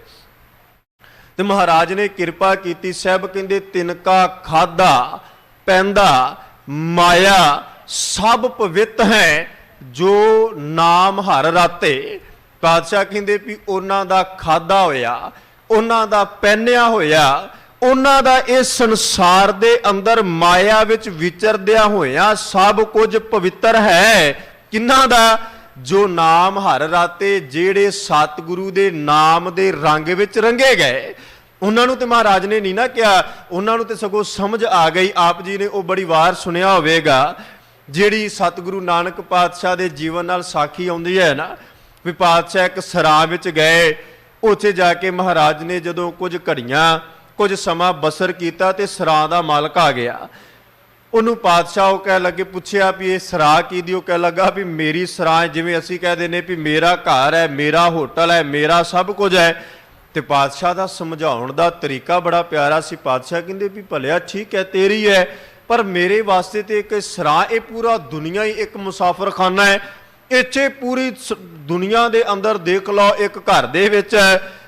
ਤੇ ਮਹਾਰਾਜ ਨੇ ਕਿਰਪਾ ਕੀਤੀ। ਸਾਹਿਬ ਕਹਿੰਦੇ ਤਿਨਕਾ ਖਾਦਾ ਪੈਂਦਾ ਮਾਇਆ ਸਭ ਪਵਿੱਤ ਹੈ ਜੋ ਨਾਮ ਹਰ ਰਾਤੇ। ਪਾਤਸ਼ਾਹ ਕਹਿੰਦੇ ਵੀ ਉਹਨਾਂ ਦਾ ਖਾਦਾ ਹੋਇਆ, ਉਹਨਾਂ ਦਾ ਪਹਿਨਿਆ ਹੋਇਆ, ਉਹਨਾਂ ਦਾ ਇਸ ਸੰਸਾਰ ਦੇ ਅੰਦਰ ਮਾਇਆ ਵਿੱਚ ਵਿਚਰਦਿਆਂ ਹੋਇਆ ਸਭ ਕੁਝ ਪਵਿੱਤਰ ਹੈ। ਕਿਹਨਾਂ ਦਾ? ਜੋ ਨਾਮ ਹਰ ਰਾਤੇ, ਜਿਹੜੇ ਸਤਿਗੁਰੂ ਦੇ ਨਾਮ ਦੇ ਰੰਗ ਵਿੱਚ ਰੰਗੇ ਗਏ। ਉਹਨਾਂ ਨੂੰ ਤੇ ਮਹਾਰਾਜ ਨੇ ਨਹੀਂ ਨਾ ਕਿਹਾ, ਉਹਨਾਂ ਨੂੰ ਤੇ ਸਗੋਂ ਸਮਝ ਆ ਗਈ। ਆਪ ਜੀ ਨੇ ਉਹ ਬੜੀ ਵਾਰ ਸੁਣਿਆ ਹੋਵੇਗਾ, ਜਿਹੜੀ ਸਤਿਗੁਰੂ ਨਾਨਕ ਪਾਤਸ਼ਾਹ ਦੇ ਜੀਵਨ ਨਾਲ ਸਾਖੀ ਆਉਂਦੀ ਹੈ ਨਾ, ਵੀ ਪਾਤਸ਼ਾਹ ਇੱਕ ਸਰਾਂ ਵਿੱਚ ਗਏ, ਉੱਥੇ ਜਾ ਕੇ ਮਹਾਰਾਜ ਨੇ ਜਦੋਂ ਕੁਝ ਘੜੀਆਂ ਕੁਝ ਸਮਾਂ ਬਸਰ ਕੀਤਾ ਤੇ ਸਰਾਂ ਦਾ ਮਾਲਕ ਆ ਗਿਆ। ਉਹਨੂੰ ਪਾਤਸ਼ਾਹ ਉਹ ਕਹਿ ਲੱਗੇ, ਪੁੱਛਿਆ ਵੀ ਇਹ ਸਰਾਂ ਕਿਹਦੀ? ਉਹ ਕਹਿ ਲੱਗਾ ਵੀ ਮੇਰੀ ਸਰਾਂ, ਜਿਵੇਂ ਅਸੀਂ ਕਹਿ ਦਿੰਦੇ ਵੀ ਮੇਰਾ ਘਰ ਹੈ, ਮੇਰਾ ਹੋਟਲ ਹੈ, ਮੇਰਾ ਸਭ ਕੁਝ ਹੈ। ਤੇ ਪਾਤਸ਼ਾਹ ਦਾ ਸਮਝਾਉਣ ਦਾ ਤਰੀਕਾ ਬੜਾ ਪਿਆਰਾ ਸੀ। ਪਾਤਸ਼ਾਹ ਕਹਿੰਦੇ ਵੀ ਭਲਿਆ ਠੀਕ ਹੈ ਤੇਰੀ ਹੈ, ਪਰ ਮੇਰੇ ਵਾਸਤੇ ਤੇ ਇੱਕ ਸਰਾਂ, ਇਹ ਪੂਰਾ ਦੁਨੀਆ ਹੀ ਇੱਕ ਮੁਸਾਫਰਖਾਨਾ ਹੈ। ਇੱਥੇ ਪੂਰੀ ਦੁਨੀਆ ਦੇ ਅੰਦਰ ਦੇਖ ਲਓ, ਇੱਕ ਘਰ ਦੇ ਵਿੱਚ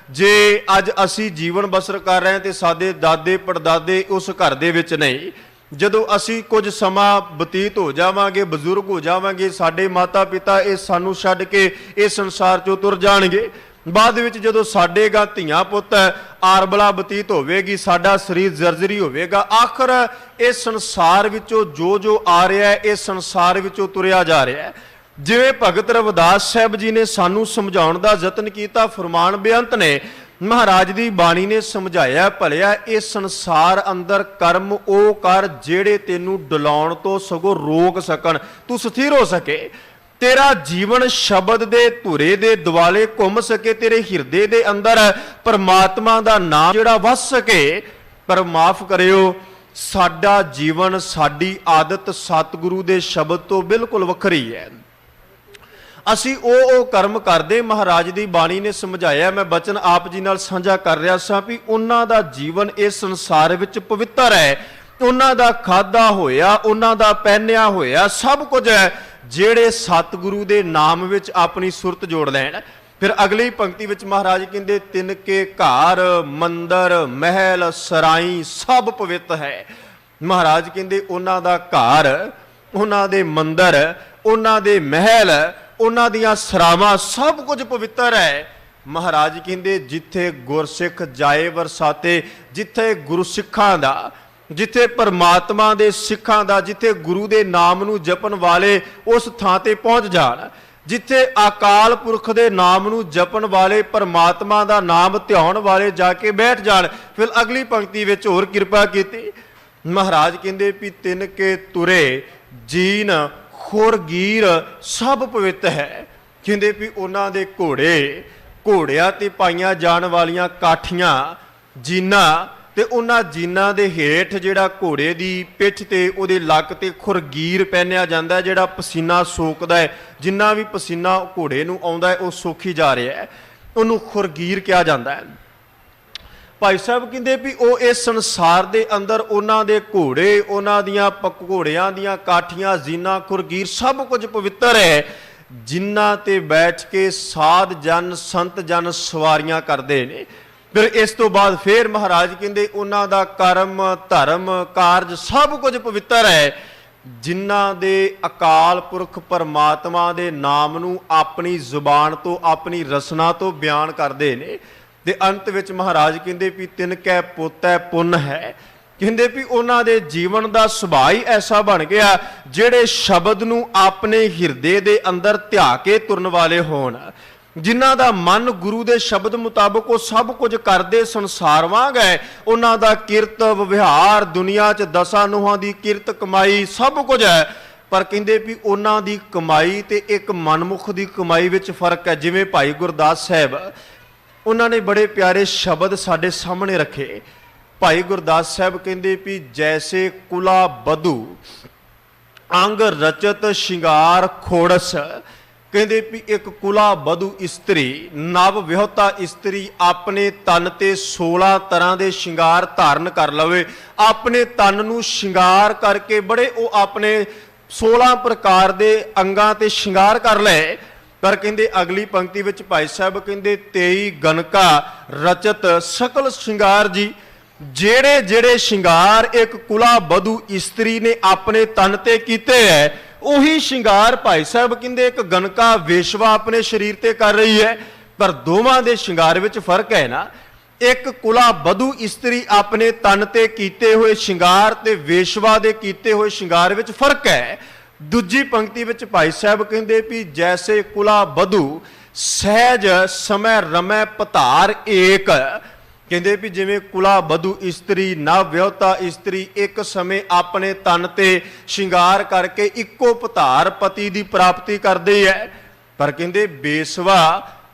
ਜੇ ਅੱਜ ਅਸੀਂ ਜੀਵਨ ਬਸਰ ਕਰ ਰਹੇ ਹਾਂ ਤੇ ਸਾਡੇ ਦਾਦੇ ਪੜਦਾਦੇ ਉਸ ਘਰ ਦੇ ਵਿੱਚ ਨਹੀਂ। ਜਦੋਂ ਅਸੀਂ ਕੁਝ ਸਮਾਂ ਬਤੀਤ ਹੋ ਜਾਵਾਂਗੇ, ਬਜ਼ੁਰਗ ਹੋ ਜਾਵਾਂਗੇ, ਸਾਡੇ ਮਾਤਾ ਪਿਤਾ ਇਹ ਸਾਨੂੰ ਛੱਡ ਕੇ ਇਸ ਸੰਸਾਰ ਚੋਂ ਤੁਰ ਜਾਣਗੇ। ਬਾਅਦ ਵਿੱਚ ਜਦੋਂ ਸਾਡੇ ਗਾ ਧੀਆਂ ਪੁੱਤ ਆਰਬਲਾ ਬਤੀਤ ਹੋਵੇਗੀ, ਸਾਡਾ ਸਰੀਰ ਜਰਜਰੀ ਹੋਵੇਗਾ। ਆਖਰ ਇਸ ਸੰਸਾਰ ਵਿੱਚੋਂ ਜੋ ਜੋ ਆ ਰਿਹਾ ਹੈ, ਇਸ ਸੰਸਾਰ ਵਿੱਚੋਂ ਤੁਰਿਆ ਜਾ ਰਿਹਾ ਹੈ। ਜਿਵੇਂ ਭਗਤ ਰਵਿਦਾਸ ਸਾਹਿਬ ਜੀ ਨੇ ਸਾਨੂੰ ਸਮਝਾਉਣ ਦਾ ਯਤਨ ਕੀਤਾ, ਫਰਮਾਨ ਬੇਅੰਤ ਨੇ, ਮਹਾਰਾਜ ਦੀ ਬਾਣੀ ਨੇ ਸਮਝਾਇਆ, ਭਲਿਆ ਇਸ ਸੰਸਾਰ ਅੰਦਰ ਕਰਮ ਉਹ ਕਰ ਜਿਹੜੇ ਤੈਨੂੰ ਡੁਲਾਉਣ ਤੋਂ ਸਗੋਂ ਰੋਕ ਸਕਣ, ਤੂੰ ਸਥਿਰ ਹੋ ਸਕੇ, ਤੇਰਾ ਜੀਵਨ ਸ਼ਬਦ ਦੇ ਧੁਰੇ ਦੇ ਦੁਆਲੇ ਘੁੰਮ ਸਕੇ, ਤੇਰੇ ਹਿਰਦੇ ਦੇ ਅੰਦਰ ਪਰਮਾਤਮਾ ਦਾ ਨਾਮ ਜਿਹੜਾ ਵਸ ਸਕੇ। ਪਰ ਮਾਫ ਕਰਿਓ, ਸਾਡਾ ਜੀਵਨ, ਸਾਡੀ ਆਦਤ ਸਤਿਗੁਰੂ ਦੇ ਸ਼ਬਦ ਤੋਂ ਬਿਲਕੁਲ ਵੱਖਰੀ ਹੈ। ਅਸੀਂ ਉਹ ਕਰਮ ਕਰਦੇ, ਮਹਾਰਾਜ ਦੀ ਬਾਣੀ ਨੇ ਸਮਝਾਇਆ। ਮੈਂ ਬਚਨ ਆਪ ਜੀ ਨਾਲ ਸਾਂਝਾ ਕਰ ਰਿਹਾ ਸਾਂ ਵੀ ਉਹਨਾਂ ਦਾ ਜੀਵਨ ਇਸ ਸੰਸਾਰ ਵਿੱਚ ਪਵਿੱਤਰ ਹੈ। ਉਹਨਾਂ ਦਾ ਖਾਦਾ ਹੋਇਆ, ਉਹਨਾਂ ਦਾ ਪਹਿਨਿਆ ਹੋਇਆ ਸਭ ਕੁਝ ਹੈ, ਜਿਹੜੇ ਸਤਿਗੁਰੂ ਦੇ ਨਾਮ ਵਿੱਚ ਆਪਣੀ ਸੁਰਤ ਜੋੜ ਲੈਣ। ਫਿਰ ਅਗਲੀ ਪੰਕਤੀ ਵਿੱਚ ਮਹਾਰਾਜ ਕਹਿੰਦੇ, ਤਿਨਕੇ ਘਰ ਮੰਦਰ ਮਹਿਲ ਸਰਾਈ ਸਭ ਪਵਿੱਤ ਹੈ। ਮਹਾਰਾਜ ਕਹਿੰਦੇ ਉਹਨਾਂ ਦਾ ਘਰ, ਉਹਨਾਂ ਦੇ ਮੰਦਰ, ਉਹਨਾਂ ਦੇ ਮਹਿਲ, ਉਹਨਾਂ ਦੀਆਂ ਸਰਾਵਾਂ ਸਭ ਕੁਝ ਪਵਿੱਤਰ ਹੈ। ਮਹਾਰਾਜ ਕਹਿੰਦੇ ਜਿੱਥੇ ਗੁਰਸਿੱਖ ਜਾਏ ਵਰਸਾਤੇ, ਜਿੱਥੇ ਗੁਰਸਿੱਖਾਂ ਦਾ, ਜਿੱਥੇ ਪਰਮਾਤਮਾ ਦੇ ਸਿੱਖਾਂ ਦਾ, ਜਿੱਥੇ ਗੁਰੂ ਦੇ ਨਾਮ ਨੂੰ ਜਪਣ ਵਾਲੇ ਉਸ ਥਾਂ ਤੇ ਪਹੁੰਚ ਜਾਣ, ਜਿੱਥੇ ਅਕਾਲ ਪੁਰਖ ਦੇ ਨਾਮ ਨੂੰ ਜਪਣ ਵਾਲੇ, ਪਰਮਾਤਮਾ ਦਾ ਨਾਮ ਧਿਆਉਣ ਵਾਲੇ ਜਾ ਕੇ ਬੈਠ ਜਾਣ। ਫਿਰ ਅਗਲੀ ਪੰਕਤੀ ਵਿੱਚ ਹੋਰ ਕਿਰਪਾ ਕੀਤੀ, ਮਹਾਰਾਜ ਕਹਿੰਦੇ ਵੀ ਤਿਨਕੇ ਤੁਰੇ ਜੀਨ ਖੁਰਗੀਰ ਸਭ ਪਵਿੱਤ ਹੈ। ਕਹਿੰਦੇ ਵੀ ਉਹਨਾਂ ਦੇ ਘੋੜੇ, ਘੋੜਿਆਂ ਤੇ ਪਾਈਆਂ ਜਾਣ ਵਾਲੀਆਂ ਕਾਠੀਆਂ, ਜੀਨਾਂ, ਤੇ ਉਹਨਾਂ ਜੀਨਾਂ ਦੇ ਹੇਠ ਜਿਹੜਾ ਘੋੜੇ ਦੀ ਪਿੱਠ ਤੇ ਉਹਦੇ ਲੱਕ ਤੇ ਖੁਰਗੀਰ ਪਹਿਨਿਆ ਜਾਂਦਾ, ਜਿਹੜਾ ਪਸੀਨਾ ਸੋਕਦਾ ਹੈ, ਜਿੰਨਾ ਵੀ ਪਸੀਨਾ ਘੋੜੇ ਨੂੰ ਆਉਂਦਾ ਹੈ ਉਹ ਸੋਖੀ ਜਾ ਰਿਹਾ ਹੈ, ਉਹਨੂੰ ਖੁਰਗੀਰ ਕਿਹਾ ਜਾਂਦਾ ਹੈ। ਭਾਈ ਸਾਹਿਬ ਕਹਿੰਦੇ ਵੀ ਉਹ ਇਸ ਸੰਸਾਰ ਦੇ ਅੰਦਰ ਉਹਨਾਂ ਦੇ ਘੋੜੇ, ਉਹਨਾਂ ਦੀਆਂ ਘੋੜਿਆਂ ਦੀਆਂ ਕਾਠੀਆਂ, ਜੀਨਾਂ, ਖੁਰਗੀਰ ਸਭ ਕੁਝ ਪਵਿੱਤਰ ਹੈ, ਜਿਨ੍ਹਾਂ ਤੇ ਬੈਠ ਕੇ ਸਾਧ ਜਨ ਸੰਤ ਜਨ ਸਵਾਰੀਆਂ ਕਰਦੇ ਨੇ। ਫਿਰ ਇਸ ਤੋਂ ਬਾਅਦ ਫਿਰ ਮਹਾਰਾਜ ਕਹਿੰਦੇ ਉਹਨਾਂ ਦਾ ਕਰਮ ਧਰਮ ਕਾਰਜ ਸਭ ਕੁਝ ਪਵਿੱਤਰ ਹੈ, ਜਿਨ੍ਹਾਂ ਦੇ ਅਕਾਲ ਪੁਰਖ ਪਰਮਾਤਮਾ ਦੇ ਨਾਮ ਨੂੰ ਆਪਣੀ ਜ਼ੁਬਾਨ ਤੋਂ, ਆਪਣੀ ਰਸਨਾ ਤੋਂ ਬਿਆਨ ਕਰਦੇ ਨੇ। ਤੇ ਅੰਤ ਵਿੱਚ ਮਹਾਰਾਜ ਕਹਿੰਦੇ ਵੀ ਤਿਨਕੈ ਪੋਤੈ ਪੁੰਨ ਹੈ। ਕਹਿੰਦੇ ਵੀ ਉਹਨਾਂ ਦੇ ਜੀਵਨ ਦਾ ਸੁਭਾਅ ਹੀ ਐਸਾ ਬਣ ਗਿਆ, ਜਿਹੜੇ ਸ਼ਬਦ ਨੂੰ ਆਪਣੇ ਹਿਰਦੇ ਦੇ ਅੰਦਰ ਧਿਆ ਕੇ ਤੁਰਨ ਵਾਲੇ ਹੋਣ, ਜਿਨ੍ਹਾਂ ਦਾ ਮਨ ਗੁਰੂ ਦੇ ਸ਼ਬਦ ਮੁਤਾਬਕ ਉਹ ਸਭ ਕੁਝ ਕਰਦੇ ਸੰਸਾਰ ਵਾਂਗ ਹੈ। ਉਹਨਾਂ ਦਾ ਕਿਰਤ ਵਿਵਹਾਰ, ਦੁਨੀਆ 'ਚ ਦਸਾਂ ਨੋਹਾਂ ਦੀ ਕਿਰਤ ਕਮਾਈ ਸਭ ਕੁਝ ਹੈ। ਪਰ ਕਹਿੰਦੇ ਵੀ ਉਹਨਾਂ ਦੀ ਕਮਾਈ ਤੇ ਇੱਕ ਮਨਮੁਖ ਦੀ ਕਮਾਈ ਵਿੱਚ ਫਰਕ ਹੈ। ਜਿਵੇਂ ਭਾਈ ਗੁਰਦਾਸ ਸਾਹਿਬ, ਉਹਨਾਂ ਨੇ ਬੜੇ ਪਿਆਰੇ ਸ਼ਬਦ ਸਾਡੇ ਸਾਹਮਣੇ ਰੱਖੇ। ਭਾਈ ਗੁਰਦਾਸ ਸਾਹਿਬ ਕਹਿੰਦੇ ਵੀ ਜੈਸੇ ਕੁਲਾ ਬਧੂ ਅੰਗ ਰਚਤ ਸ਼ਿੰਗਾਰ ਖੋੜਸ, ਕਹਿੰਦੇ ਵੀ ਇੱਕ ਕੁਲਾ ਬਧੂ ਇਸਤਰੀ, ਨਵ ਵਿਆਹੁਤਾ ਇਸਤਰੀ ਆਪਣੇ ਤਨ ਤੇ 16 ਤਰ੍ਹਾਂ ਦੇ ਸ਼ਿੰਗਾਰ ਧਾਰਨ ਕਰ ਲਵੇ, ਆਪਣੇ ਤਨ ਨੂੰ ਸ਼ਿੰਗਾਰ ਕਰਕੇ ਬੜੇ ਉਹ ਆਪਣੇ 16 ਪ੍ਰਕਾਰ ਦੇ ਅੰਗਾਂ ਤੇ ਸ਼ਿੰਗਾਰ ਕਰ ਲੈ। ਪਰ ਕਹਿੰਦੇ ਅਗਲੀ ਪੰਕਤੀ ਵਿੱਚ ਭਾਈ ਸਾਹਿਬ ਕਹਿੰਦੇ 23 ਗਨਕਾ ਰਚਤ ਸਕਲ ਸ਼ਿੰਗਾਰ ਜੀ, ਜਿਹੜੇ ਜਿਹੜੇ ਸ਼ਿੰਗਾਰ ਇੱਕ ਕੁਲਾ ਬਧੂ ਇਸਤਰੀ ਨੇ ਆਪਣੇ ਤਨ ਤੇ ਕੀਤੇ ਹੈ, ਉਹੀ ਸ਼ਿੰਗਾਰ ਭਾਈ ਸਾਹਿਬ ਕਹਿੰਦੇ ਇੱਕ ਗਨਕਾ ਵੇਸ਼ਵਾ ਆਪਣੇ ਸਰੀਰ ਤੇ ਕਰ ਰਹੀ ਹੈ। ਪਰ ਦੋਵਾਂ ਦੇ ਸ਼ਿੰਗਾਰ ਵਿੱਚ ਫਰਕ ਹੈ ਨਾ, ਇੱਕ ਕੁਲਾ ਬਧੂ ਇਸਤਰੀ ਆਪਣੇ ਤਨ ਤੇ ਕੀਤੇ ਹੋਏ ਸ਼ਿੰਗਾਰ ਤੇ ਵੇਸ਼ਵਾ ਦੇ ਕੀਤੇ ਹੋਏ ਸ਼ਿੰਗਾਰ ਵਿੱਚ ਫਰਕ ਹੈ। ਦੂਜੀ ਪੰਕਤੀ ਵਿੱਚ ਭਾਈ ਸਾਹਿਬ ਕਹਿੰਦੇ ਵੀ ਜੈਸੇ ਕੁਲਾ ਬਧੂ ਸਹਿਜ ਸਮੈ ਰਮੈ ਪਧਾਰ ਏਕ, ਕਹਿੰਦੇ ਵੀ ਜਿਵੇਂ ਕੁਲਾ ਬਧੂ ਇਸਤਰੀ, ਨਵ ਵਿਆਹੁਤਾ ਇਸਤਰੀ ਇੱਕ ਸਮੇਂ ਆਪਣੇ ਤਨ ਤੇ ਸ਼ਿੰਗਾਰ ਕਰਕੇ ਇੱਕੋ ਪਧਾਰ ਪਤੀ ਦੀ ਪ੍ਰਾਪਤੀ ਕਰਦੀ ਹੈ, ਪਰ ਕਹਿੰਦੇ ਬੇਸਵਾ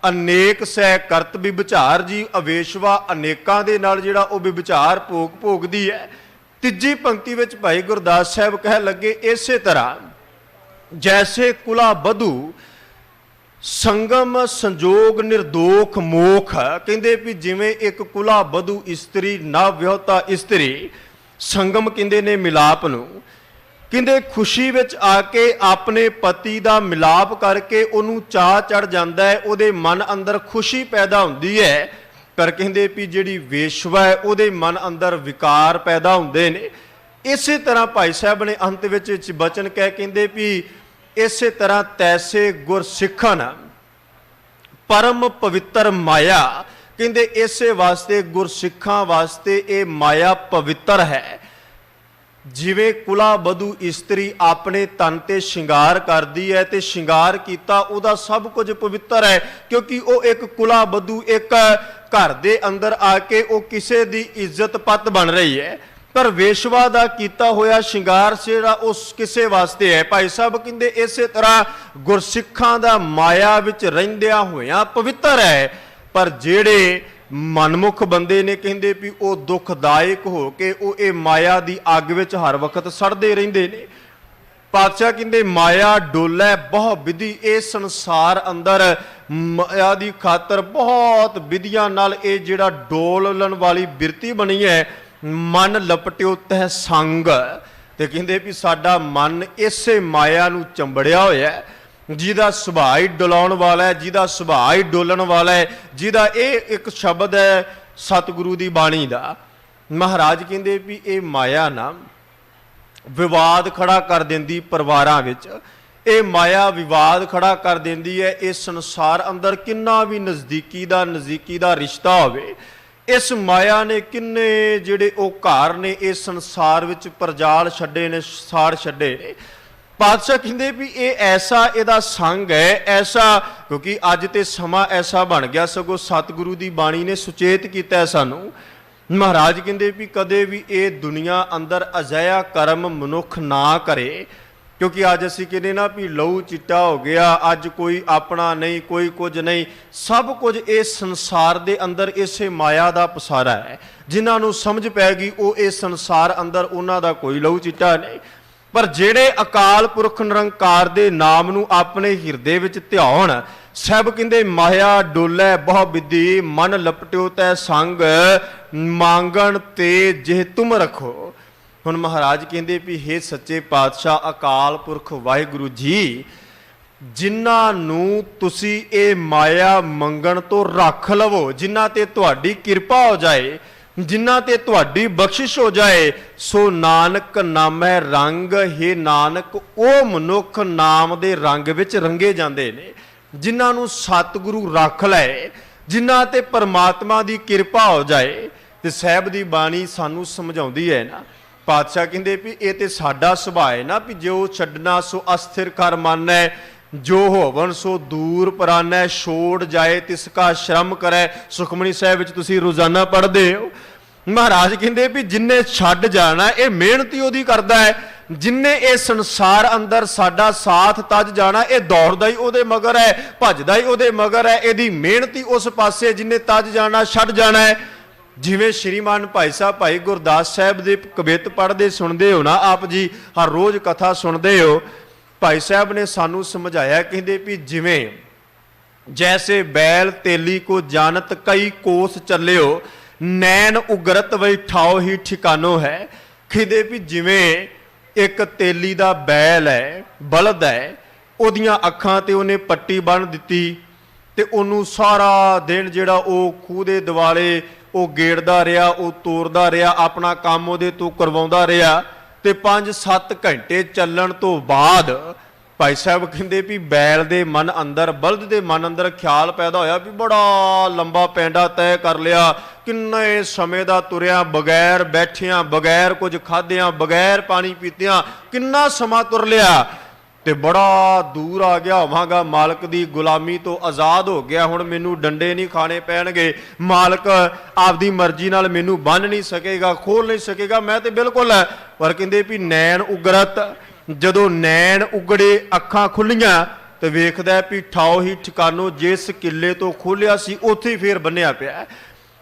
ਅਨੇਕ ਸਹਿ ਕਰਤ ਵਿਭਚਾਰ ਜੀ, ਅਵੇਸ਼ਵਾ ਅਨੇਕਾਂ ਦੇ ਨਾਲ ਜਿਹੜਾ ਉਹ ਵਿਭਚਾਰ ਭੋਗਦੀ ਹੈ। ਤੀਜੀ ਪੰਕਤੀ ਵਿੱਚ ਭਾਈ ਗੁਰਦਾਸ ਸਾਹਿਬ ਕਹਿ ਲੱਗੇ ਇਸੇ ਤਰ੍ਹਾਂ ਜੈਸੇ ਕੁਲਾ ਬਧੂ ਸੰਗਮ ਸੰਜੋਗ ਨਿਰਦੋਖ ਮੋਖ, ਕਹਿੰਦੇ ਵੀ ਜਿਵੇਂ ਇੱਕ ਕੁਲਾ ਬਧੂ ਇਸਤਰੀ, ਨਵ ਵਿਆਹੁਤਾ ਇਸਤਰੀ ਸੰਗਮ ਕਹਿੰਦੇ ਨੇ ਮਿਲਾਪ ਨੂੰ, ਕਹਿੰਦੇ ਖੁਸ਼ੀ ਵਿੱਚ ਆ ਕੇ ਆਪਣੇ ਪਤੀ ਦਾ ਮਿਲਾਪ ਕਰਕੇ ਉਹਨੂੰ ਚਾਅ ਚੜ ਜਾਂਦਾ ਹੈ, ਉਹਦੇ ਮਨ ਅੰਦਰ ਖੁਸ਼ੀ ਪੈਦਾ ਹੁੰਦੀ ਹੈ। ਪਰ ਕਹਿੰਦੇ ਵੀ ਜਿਹੜੀ ਵੇਸ਼ਵਾ ਹੈ ਉਹਦੇ ਮਨ ਅੰਦਰ ਵਿਕਾਰ ਪੈਦਾ ਹੁੰਦੇ ਨੇ। ਇਸੇ ਤਰ੍ਹਾਂ ਭਾਈ ਸਾਹਿਬ ਨੇ ਅੰਤ ਵਿੱਚ ਬਚਨ ਕਹਿ ਕਹਿੰਦੇ ਵੀ ਇਸੇ ਤਰ੍ਹਾਂ ਤੈਸੇ ਗੁਰ ਸਿੱਖਣ ਪਰਮ ਪਵਿੱਤਰ ਮਾਇਆ, ਕਹਿੰਦੇ ਇਸੇ ਵਾਸਤੇ ਗੁਰਸਿੱਖਾਂ ਵਾਸਤੇ ਇਹ ਮਾਇਆ ਪਵਿੱਤਰ ਹੈ। ਜਿਵੇਂ ਕੁਲਾ ਬਧੂ ਇਸਤਰੀ ਆਪਣੇ ਤਨ ਤੇ ਸ਼ਿੰਗਾਰ ਕਰਦੀ ਹੈ ਤੇ ਸ਼ਿੰਗਾਰ ਕੀਤਾ ਉਹਦਾ ਸਭ ਕੁਝ ਪਵਿੱਤਰ ਹੈ, ਕਿਉਂਕਿ ਉਹ ਇੱਕ ਕੁਲਾ ਬਧੂ ਇੱਕ ਘਰ ਦੇ ਅੰਦਰ ਆ ਕੇ ਉਹ ਕਿਸੇ ਦੀ ਇੱਜ਼ਤ ਪੱਤ ਬਣ ਰਹੀ ਹੈ। ਪਰ ਵੇਸ਼ਵਾ ਦਾ ਕੀਤਾ ਹੋਇਆ ਸ਼ਿੰਗਾਰ ਜਿਹੜਾ ਉਸ ਕਿਸੇ ਵਾਸਤੇ ਹੈ। ਭਾਈ ਸਾਹਿਬ ਕਹਿੰਦੇ ਇਸੇ ਤਰ੍ਹਾਂ ਗੁਰਸਿੱਖਾਂ ਦਾ ਮਾਇਆ ਵਿੱਚ ਰਹਿੰਦਿਆਂ ਹੋਇਆਂ ਪਵਿੱਤਰ ਹੈ, ਪਰ ਜਿਹੜੇ ਮਨਮੁਖ ਬੰਦੇ ਨੇ ਕਹਿੰਦੇ ਵੀ ਉਹ ਦੁਖਦਾਇਕ ਹੋ ਕੇ ਉਹ ਇਹ ਮਾਇਆ ਦੀ ਅੱਗ ਵਿੱਚ ਹਰ ਵਕਤ ਸੜਦੇ ਰਹਿੰਦੇ ਨੇ। ਪਾਤਸ਼ਾਹ ਕਹਿੰਦੇ ਮਾਇਆ ਡੋਲੇ ਬਹੁ ਵਿਧੀ, ਇਹ ਸੰਸਾਰ ਅੰਦਰ ਮਾਇਆ ਦੀ ਖਾਤਰ ਬਹੁਤ ਵਿਧੀਆਂ ਨਾਲ ਇਹ ਜਿਹੜਾ ਡੋਲਣ ਵਾਲੀ ਬਿਰਤੀ ਬਣੀ ਹੈ। ਮਨ ਲਪਟਿਓ ਤਹਿ ਸੰਗ, ਤੇ ਕਹਿੰਦੇ ਵੀ ਸਾਡਾ ਮਨ ਇਸੇ ਮਾਇਆ ਨੂੰ ਚੰਬੜਿਆ ਹੋਇਆ ਹੈ, ਜਿਹਦਾ ਸੁਭਾਅ ਹੀ ਡੁਲਾਉਣ ਵਾਲਾ ਹੈ, ਜਿਹਦਾ ਸੁਭਾਅ ਹੀ ਡੋਲਣ ਵਾਲਾ ਹੈ, ਜਿਹਦਾ ਇਹ ਇੱਕ ਸ਼ਬਦ ਹੈ ਸਤਿਗੁਰੂ ਦੀ ਬਾਣੀ ਦਾ। ਮਹਾਰਾਜ ਕਹਿੰਦੇ ਵੀ ਇਹ ਮਾਇਆ ਨਾ ਵਿਵਾਦ ਖੜਾ ਕਰ ਦਿੰਦੀ ਪਰਿਵਾਰਾਂ ਵਿੱਚ, ਇਹ ਮਾਇਆ ਵਿਵਾਦ ਖੜਾ ਕਰ ਦਿੰਦੀ ਹੈ। ਇਸ ਸੰਸਾਰ ਅੰਦਰ ਕਿੰਨਾ ਵੀ ਨਜ਼ਦੀਕੀ ਦਾ ਰਿਸ਼ਤਾ ਹੋਵੇ, ਇਸ ਮਾਇਆ ਨੇ ਕਿੰਨੇ ਜਿਹੜੇ ਉਹ ਘਰ ਨੇ ਇਸ ਸੰਸਾਰ ਵਿੱਚ ਪਰਜਾਲ ਛੱਡੇ ਨੇ, ਸਾੜ ਛੱਡੇ ਨੇ। ਪਾਤਸ਼ਾਹ ਕਹਿੰਦੇ ਵੀ ਇਹ ਐਸਾ ਇਹਦਾ ਸੰਗ ਹੈ, ਐਸਾ, ਕਿਉਂਕਿ ਅੱਜ ਤੇ ਸਮਾਂ ਐਸਾ ਬਣ ਗਿਆ, ਸਗੋਂ ਸਤਿਗੁਰੂ ਦੀ ਬਾਣੀ ਨੇ ਸੁਚੇਤ ਕੀਤਾ ਹੈ ਸਾਨੂੰ। ਮਹਾਰਾਜ ਕਹਿੰਦੇ ਵੀ ਕਦੇ ਵੀ ਇਹ ਦੁਨੀਆ ਅੰਦਰ ਅਜਿਹਾ ਕਰਮ ਮਨੁੱਖ ਨਾ ਕਰੇ, ਕਿਉਂਕਿ ਅੱਜ ਅਸੀਂ ਕਹਿੰਦੇ ਨਾ ਵੀ ਲਹੂ ਚਿੱਟਾ ਹੋ ਗਿਆ, ਅੱਜ ਕੋਈ ਆਪਣਾ ਨਹੀਂ, ਕੋਈ ਕੁਝ ਨਹੀਂ, ਸਭ ਕੁਝ ਇਸ ਸੰਸਾਰ ਦੇ ਅੰਦਰ ਇਸੇ ਮਾਇਆ ਦਾ ਪਸਾਰਾ ਹੈ। ਜਿਨ੍ਹਾਂ ਨੂੰ ਸਮਝ ਪੈ ਗਈ ਉਹ ਇਸ ਸੰਸਾਰ ਅੰਦਰ ਉਹਨਾਂ ਦਾ ਕੋਈ ਲਹੂ ਚਿੱਟਾ ਨਹੀਂ। ਪਰ ਜਿਹੜੇ ਅਕਾਲ ਪੁਰਖ ਨਿਰੰਕਾਰ ਦੇ ਨਾਮ ਨੂੰ ਆਪਣੇ ਹਿਰਦੇ ਵਿੱਚ ਧਿਆਉਣ, ਸਭ ਕਹਿੰਦੇ ਮਾਇਆ ਡੋਲੇ ਬਹੁ ਵਿਧੀ, ਮਨ ਲਪਟਿਓ ਤੈ ਸੰਗ, ਮੰਗਣ ਤੇ ਜਿਹ ਤੁਮ ਰੱਖੋ। ਹੁਣ ਮਹਾਰਾਜ ਕਹਿੰਦੇ ਵੀ ਹੇ ਸੱਚੇ ਪਾਤਸ਼ਾਹ ਅਕਾਲ ਪੁਰਖ ਵਾਹਿਗੁਰੂ ਜੀ, ਜਿਨ੍ਹਾਂ ਨੂੰ ਤੁਸੀਂ ਇਹ ਮਾਇਆ ਮੰਗਣ ਤੋਂ ਰੱਖ ਲਵੋ, ਜਿਨ੍ਹਾਂ ਤੇ ਤੁਹਾਡੀ ਕਿਰਪਾ ਹੋ ਜਾਏ, ਜਿਨ੍ਹਾਂ ਤੇ ਤੁਹਾਡੀ ਬਖਸ਼ਿਸ਼ ਹੋ ਜਾਏ, ਸੋ ਨਾਨਕ ਨਾਮੈ ਰੰਗ, ਹੇ ਨਾਨਕ ਉਹ ਮਨੁੱਖ ਨਾਮ ਦੇ ਰੰਗ ਵਿੱਚ ਰੰਗੇ ਜਾਂਦੇ ਨੇ। ਜਿਨ੍ਹਾਂ ਨੂੰ ਸਤਿਗੁਰੂ ਰੱਖ ਲਏ, ਜਿਨ੍ਹਾਂ ਤੇ ਪਰਮਾਤਮਾ ਦੀ ਕਿਰਪਾ ਹੋ ਜਾਏ। ਤੇ ਸਾਹਿਬ ਦੀ ਬਾਣੀ ਸਾਨੂੰ ਸਮਝਾਉਂਦੀ ਹੈ ਨਾ, ਪਾਤਸ਼ਾਹ ਕਹਿੰਦੇ ਵੀ ਇਹ ਤੇ ਸਾਡਾ ਸੁਭਾਅ ਹੈ ਨਾ, ਵੀ ਜੋ ਛੱਡਣਾ ਸੋ ਅਸਥਿਰ ਕਰ ਮਨ ਹੈ, ਜੋ ਹੋਵਨ ਸੋ ਦੂਰ ਪਰਾਨੈ, ਛੋੜ ਜਾਏ ਤਿਸ ਕਾ ਸ਼ਰਮ ਕਰੈ। ਸੁਖਮਨੀ ਸਾਹਿਬ ਵਿੱਚ ਤੁਸੀਂ ਰੋਜ਼ਾਨਾ ਪੜ੍ਹਦੇ ਹੋ। ਮਹਾਰਾਜ ਕਹਿੰਦੇ ਵੀ ਜਿੰਨੇ ਛੱਡ ਜਾਣਾ ਇਹ ਮਿਹਨਤ ਹੀ ਉਹਦੀ ਕਰਦਾ ਹੈ, ਜਿੰਨੇ ਇਹ ਸੰਸਾਰ ਅੰਦਰ ਸਾਡਾ ਸਾਥ ਤੱਜ ਜਾਣਾ ਇਹ ਦੌੜਦਾ ਹੀ ਉਹਦੇ ਮਗਰ ਹੈ, ਭੱਜਦਾ ਹੀ ਉਹਦੇ ਮਗਰ ਹੈ। ਇਹਦੀ ਮਿਹਨਤ ਹੀ ਉਸ ਪਾਸੇ ਜਿੰਨੇ ਤੱਜ ਜਾਣਾ, ਛੱਡ ਜਾਣਾ ਹੈ। ਜਿਵੇਂ ਸ਼੍ਰੀਮਾਨ ਭਾਈ ਸਾਹਿਬ ਭਾਈ ਗੁਰਦਾਸ ਸਾਹਿਬ ਦੇ ਕਵਿਤ ਪੜ੍ਹਦੇ ਸੁਣਦੇ ਹੋ ਨਾ, ਆਪ ਜੀ ਹਰ ਰੋਜ਼ ਕਥਾ ਸੁਣਦੇ ਹੋ। ਭਾਈ ਸਾਹਿਬ ਨੇ ਸਾਨੂੰ ਸਮਝਾਇਆ, ਕਹਿੰਦੇ ਵੀ ਜਿਵੇਂ जैसे बैल तेली को जानत कई कोस चलियो नैन उगरत वही ठाओ ही ठिकानो है। कहते भी जिमें एक तेली दा बैल है, बलद है, ओदियां अखां ते उन्हें पट्टी बन दिती ते ओनू सारा दिन जिहड़ा वो खूह दे दिवाले वो गेड़दा रहा, वो तोड़दा रहा, अपना काम उहदे तों करवाउंदा रहा ते 5-7 घंटे चलण तो बाद भाई साहब कहते भी बैल दे मन अंदर, बलद दे मन अंदर ख्याल पैदा होया भी बड़ा लंबा पैंडा तय कर लिया, किन्ने समय दा तुरिया, बगैर बैठिया, बगैर कुछ खाद्या, बगैर पानी पीतिया किन्ना समा तुर लिया ते बड़ा दूर आ गया होवांगा, मालक दी गुलामी तो आज़ाद हो गया। हुण मैनू डंडे नहीं खाने पैणगे, मालक आपदी मर्जी नाल मैनू बन नहीं सकेगा, खोल नहीं सकेगा, मैं तो बिल्कुल। पर कहंदे भी नैन उगरत, जदों नैन उगड़े अखां खुलियां तो वेखदा भी ठाओ ही ठिकानो, जिस किले तो खोलिया सी उत्थे फिर बन्निया पिया।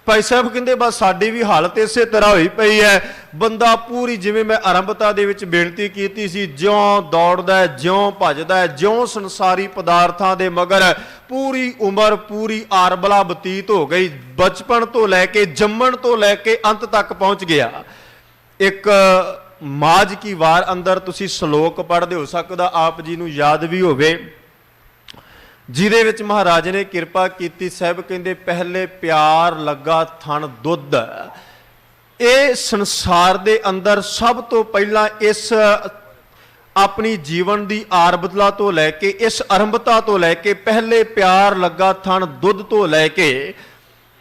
भाई साहब कहंदे बस साडी भी हालत इसे तरह होई पई है। बंदा पूरी जिवें मैं आरंभता दे विच बेनती कीती सी, ज्यों दौड़दा है, ज्यों भजदा है, ज्यों संसारी पदार्थां दे मगर पूरी उम्र पूरी आरबला बतीत हो गई, बचपन तो लैके जम्मण तो लैके अंत तक पहुंच गया। एक माज की वार अंदर तुसी श्लोक पढ़दे, हो सकदा आप जी नूं याद भी होवे, जिहदे विच महाराज ने किरपा कीती। साहब कहंदे पहले प्यार लगा थण दुध। ये संसार दे अंदर सब तो पहला इस अपनी जीवन की आरंभता तो लैके, इस आरंभता तो लैके, पहले प्यार लगा थण दुध तो लैके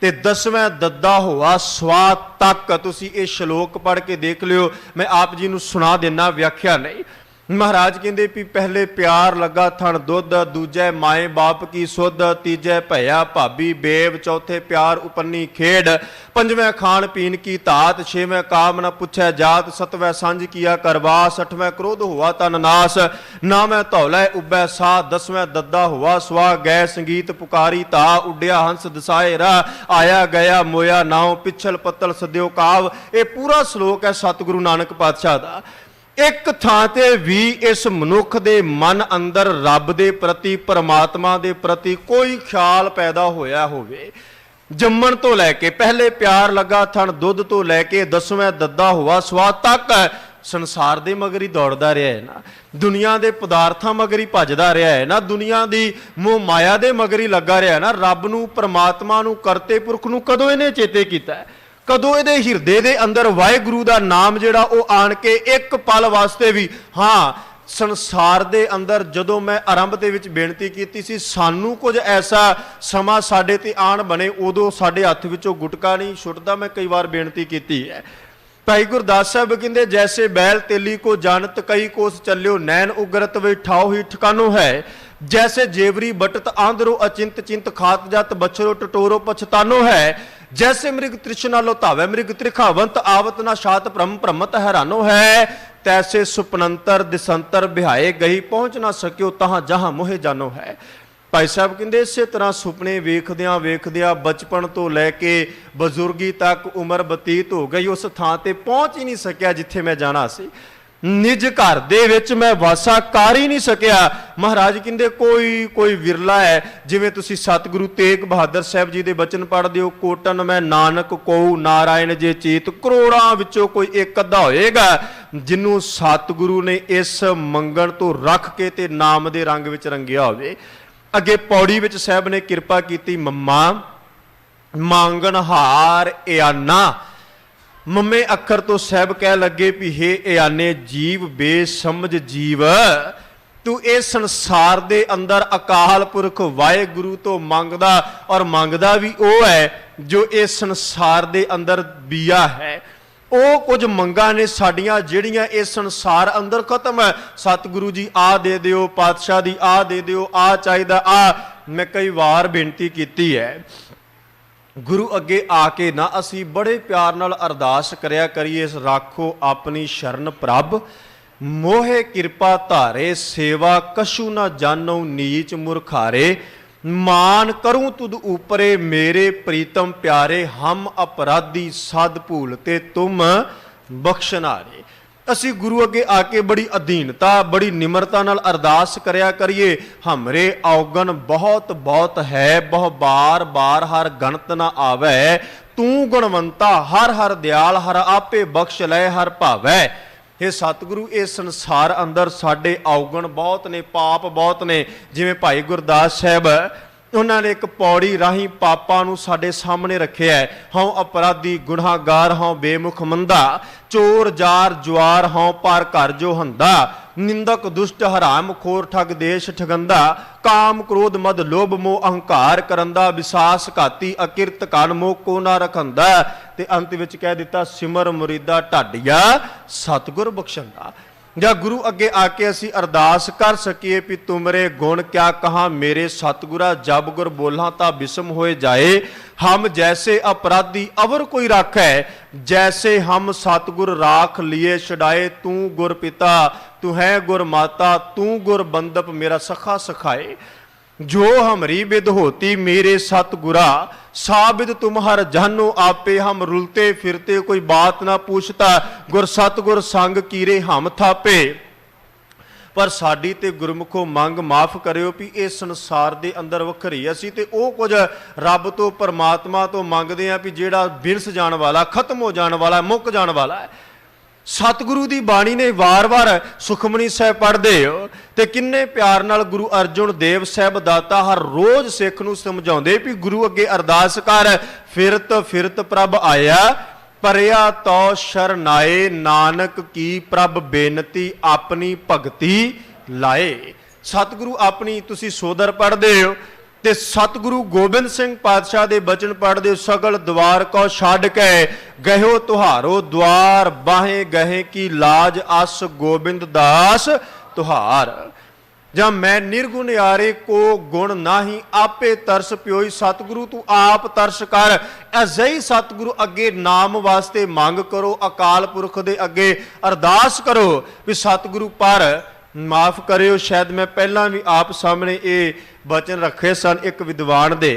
ते 10वें दद्दा हुआ स्वाद तक तुसी ये श्लोक पढ़ के देख लियो। मैं आप जी नूं सुना देना, व्याख्या नहीं। महाराज कहंदे भी पहले प्यार लगा थण दुध, दूजे माए बाप की सुध, तीजे भैया भाभी बेव, चौथे प्यार उपन्नी खेड, पंजवें खान पीन की तात, छेवें काम न पुछै जात, सतवें सांझ किया करवास, अठवें क्रोध हुआ तन नास, नावें धौलै उबै सा, 10वें दद्दा हुआ स्वा, गै संगीत पुकारी ता, उड्या हंस दसाए राह, आया गया मोया नाव, पिछल पत्तल सद्यो काव। ये पूरा श्लोक है सतगुरु नानक पातशाह दा। एक थां ते भी इस मनुख दे मन अंदर रब दे प्रति, परमात्मा दे प्रति कोई ख्याल पैदा होया होवे, जम्मण तो लैके पहले प्यार लगा थण दुध तो लैके 10वें दद्दा हुआ स्वाद तक संसार दे मगर ही दौड़दा रहा है ना, दुनिया दे पदार्थां मगर ही भजदा रहा है ना, दुनिया दी मोह माया दे मगर ही लगा रहा है ना। रब नूं, परमात्मा नूं, करते पुरख नूं कदों इहने चेते कीता है? कदों इहदे हिरदे दे अंदर वाहिगुरू दा नाम जिहड़ा वो आण के एक पल वास्ते भी, हाँ संसार दे अंदर जदों मैं आरंभ दे विच बेनती कीती सी, सानू कुछ ऐसा समा साडे ते आण बने, उदों साडे हत्थ विचों गुटका नहीं छुटदा। मैं कई बार बेनती कीती है। भाई गुरदास साहब कहंदे जैसे बैल तेली को जानत कई कोस चलियो, नैन उगरत वे ठाओ ही ठिकानो है, जैसे जेवरी बटत आंधरो अचिंत चिंत खात जात, बछरो टटोरो पछतानो है, जैसे मृग तृष्णा लोतावे मृग त्रिखावंत, आवत ना शात भ्रम भ्रमत हैरानो है, तैसे सुपनंतर दिसंतर बिहाए गई, पहुंच ना सकियो तहां जहां मोहे जानो है। भाई साहब कहते इस तरह सुपने वेखदियां वेखदियां बचपन तो लैके बजुर्गी तक उम्र बतीत हो गई, उस थां ते पहुंच ही नहीं सकिया जिथे मैं जाना सी। निज घर दे विच मैं वासा कर ही नहीं सकिया। महाराज कहते कोई कोई विरला है, जिवें तुसी सतगुरु तेग बहादुर साहब जी दे बचन पढ़दे हो, कोटन मैं नानक को नारायण जे चीत, करोड़ां विचों कोई एक अद्धा होएगा जिन्हों सतगुरु ने इस मंगण तो रख के ते नाम दे रंग विच रंगिया होवे। अगे पौड़ी विच साहब ने किरपा कीती, मम्मा मांगन हार इयाना, मम्मे अखर तो साहब कह लगे भी हे इयाने जीव बेसमझ जीव, तू इस संसार दे अंदर अकाल पुरख वाहिगुरू तो मंगदा, और मंगदा भी वो है जो इस संसार दे अंदर बिया है। ਉਹ ਕੁਝ ਮੰਗਾਂ ਨੇ ਸਾਡੀਆਂ ਜਿਹੜੀਆਂ ਇਸ ਸੰਸਾਰ ਅੰਦਰ ਖਤਮ ਹੈ। ਸਤਿਗੁਰੂ ਜੀ ਆ ਦੇ ਦਿਓ, ਪਾਤਸ਼ਾਹ ਦੀ ਆ ਦੇ ਦਿਓ, ਆ ਚਾਹੀਦਾ ਆ। ਮੈਂ ਕਈ ਵਾਰ ਬੇਨਤੀ ਕੀਤੀ ਹੈ ਗੁਰੂ ਅੱਗੇ ਆ ਕੇ ਨਾ ਅਸੀਂ ਬੜੇ ਪਿਆਰ ਨਾਲ ਅਰਦਾਸ ਕਰਿਆ ਕਰੀਏ, ਰਾਖੋ ਆਪਣੀ ਸ਼ਰਨ ਪ੍ਰਭ, ਮੋਹੇ ਕਿਰਪਾ ਧਾਰੇ, ਸੇਵਾ ਕਛੂ ਨਾ ਜਾਨੋ ਨੀਚ ਮੁਰਖਾਰੇ, मान करूं तुद ऊपरे मेरे प्रीतम प्यारे, हम अपराधी साध भूलते तुम बख्शनारे। ਅਸੀਂ ਗੁਰੂ ਅੱਗੇ ਆ ਕੇ ਬੜੀ ਅਧੀਨਤਾ, ਬੜੀ ਨਿਮਰਤਾ ਨਾਲ ਅਰਦਾਸ ਕਰਿਆ ਕਰੀਏ, ਹਮਰੇ ਔਗਣ ਬਹੁਤ ਬਹੁਤ ਹੈ, ਬਹੁ ਬਾਰ ਬਾਰ ਹਰ ਗਣਤ ਨਾ ਆਵੈ, ਤੂੰ ਗੁਣਵੰਤਾ ਹਰ ਹਰ ਦਿਆਲ, ਹਰ ਆਪੇ ਬਖਸ਼ ਲੈ ਹਰ ਭਾਵੈ। ਇਹ ਸਤਿਗੁਰੂ, ਇਸ ਸੰਸਾਰ ਅੰਦਰ ਸਾਡੇ ਔਗਣ ਬਹੁਤ ਨੇ, ਪਾਪ ਬਹੁਤ ਨੇ। ਜਿਵੇਂ ਭਾਈ ਗੁਰਦਾਸ ਸਾਹਿਬ, ਉਹਨਾਂ ਨੇ ਇੱਕ ਪੌੜੀ ਰਾਹੀਂ ਪਾਪਾਂ ਨੂੰ ਸਾਡੇ ਸਾਹਮਣੇ ਰੱਖਿਆ ਹੈ। ਹਉ ਅਪਰਾਧੀ ਗੁਨਾਹਗਾਰ, ਹਉ ਬੇਮੁਖ ਮੰਦਾ, ਚੋਰ ਜਾਰ ਜੁਆਰ, ਹਉ ਪਰ ਘਰ ਜੋ ਹੰਦਾ, ਨਿੰਦਕ ਦੁਸ਼ਟ ਹਰਾਮ ਖੋਰ, ਠਗ ਦੇਸ਼ ਠਗੰਦਾ, ਕਾਮ ਕ੍ਰੋਧ ਮਦ ਲੋਭ ਮੋਹ ਅਹੰਕਾਰ ਕਰੰਦਾ, ਵਿਸਾਸ ਘਾਤੀ ਅਕਿਰਤ ਕਨ ਮੋਹ ਕੋ ਨਾ ਰਖੰਦਾ। ਤੇ ਅੰਤ ਵਿੱਚ ਕਹਿ ਦਿੱਤਾ, ਸਿਮਰ ਮੁਰੀਦਾ ਢਾਡੀਆ ਸਤਿਗੁਰ ਬਖਸ਼ੰਦਾ। ਜਾਂ ਗੁਰੂ ਅੱਗੇ ਆ ਕੇ ਅਸੀਂ ਅਰਦਾਸ ਕਰ ਸਕੀਏ ਵੀ ਤੁਮਰੇ ਗੁਣ ਕਿਆ ਕਹਾ ਮੇਰੇ ਸਤਿਗੁਰਾ, ਜਬ ਗੁਰ ਬੋਲਾਂ ਤਾਂ ਬਿਸਮ ਹੋਏ ਜਾਏ, ਹਮ ਜੈਸੇ ਅਪਰਾਧੀ ਅਵਰ ਕੋਈ ਰਾਖੈ, ਜੈਸੇ ਹਮ ਸਤਿਗੁਰ ਰਾਖ ਲਿਏ ਛਡਾਏ, ਤੂੰ ਗੁਰ ਪਿਤਾ ਤੂੰ ਹੈ ਗੁਰ ਮਾਤਾ, ਤੂੰ ਗੁਰ ਬੰਦਪ ਮੇਰਾ ਸਖਾ ਸਖਾਏ। जो हमरी विद होती मेरे सतगुरा, साबिद तुम हर जानो आपे, हम रुलते फिरते कोई बात ना पूछता, गुर सतगुर संग कीरे हम थापे। पर साडी ते गुरमुखो मंग माफ करियो भी इस संसार दे अंदर वखरी असी ते ओ कुछ रब तो परमात्मा तो मंगदे आ भी जेड़ा बिरस जाण वाला, खत्म हो जाण वाला, मुक जाण वाला है। सतगुरु की बाणी ने वार वार सुखमनी साहब पढ़ते हो तो किन्ने प्यार नाल गुरु अर्जुन देव साहब दाता हर रोज सिख नूं समझाउंदे भी गुरु अगे अरदास कर, फिरत फिरत प्रभ आया, परया तो शरनाए, नानक की प्रभ बेनती अपनी भगती लाए। सतगुरु अपनी तुसी सोदर पढ़ते हो ते सतगुरु गोबिंद सिंह पातशाह दे बचन पढ़दे, सगल द्वार को छड़ के गहो तुहारो द्वार, बाहे गहे की लाज अस गोबिंद दास तुहार। जब मैं निर्गुण यारे को गुण नाही, आपे तरस प्योई, सतगुरु तू आप तरस कर। अजई सतगुरु अगे नाम वास्ते मंग करो, अकाल पुरख दे अगे अरदास करो भी सतगुरु पर माफ करियो। शायद मैं पहला भी आप सामने ये बचन रखे सन एक विद्वान दे,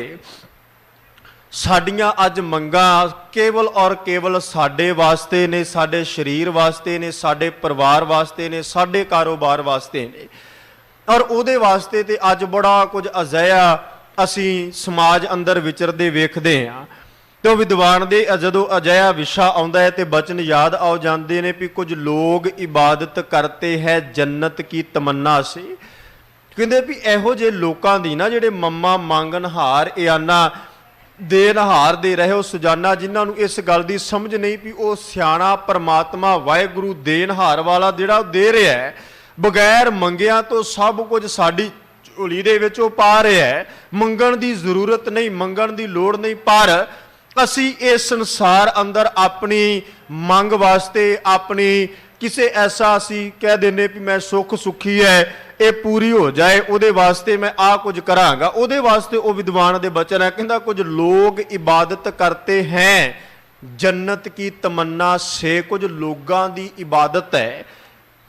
साडियां अज मंगां केवल और केवल साडे वास्ते ने, साडे शरीर वास्ते ने, साडे परिवार वास्ते ने, साडे कारोबार वास्ते ने, और उहदे वास्ते ते अज बड़ा कुछ अजिहा असी समाज अंदर विचरदे वेखदे हां। तो विद्वान दे जदों अजिहा विशा आउंदा है तो बचन याद आ जाते हैं भी कुछ लोग इबादत करते हैं जन्नत की तमन्ना से। कहते भी इहो जे लोगों की ना जिहड़े मम्मा मंगनहार इयाना देनहार दे रहे हो सुजाना, जिन्होंने इस गल की समझ नहीं भी वो सियाणा परमात्मा वाहिगुरू देनहार वाला जिहड़ा दे रहा है, बगैर मंगिया तो सब कुछ साडी झोली दे विच वो पा रहा है, मंगण की जरूरत नहीं, मंगण की लोड़ नहीं। पर असी इस संसार अंदर अपनी मंग वास्ते, अपनी किसे ऐसा असी कह देने भी मैं सुख सुखी है ये पूरी हो जाए, उहदे वास्ते मैं आ कुछ करांगा, उहदे वास्ते वो विद्वान दे बचन है। कहता कुछ लोग इबादत करते हैं जन्नत की तमन्ना से, कुछ लोगों की इबादत है,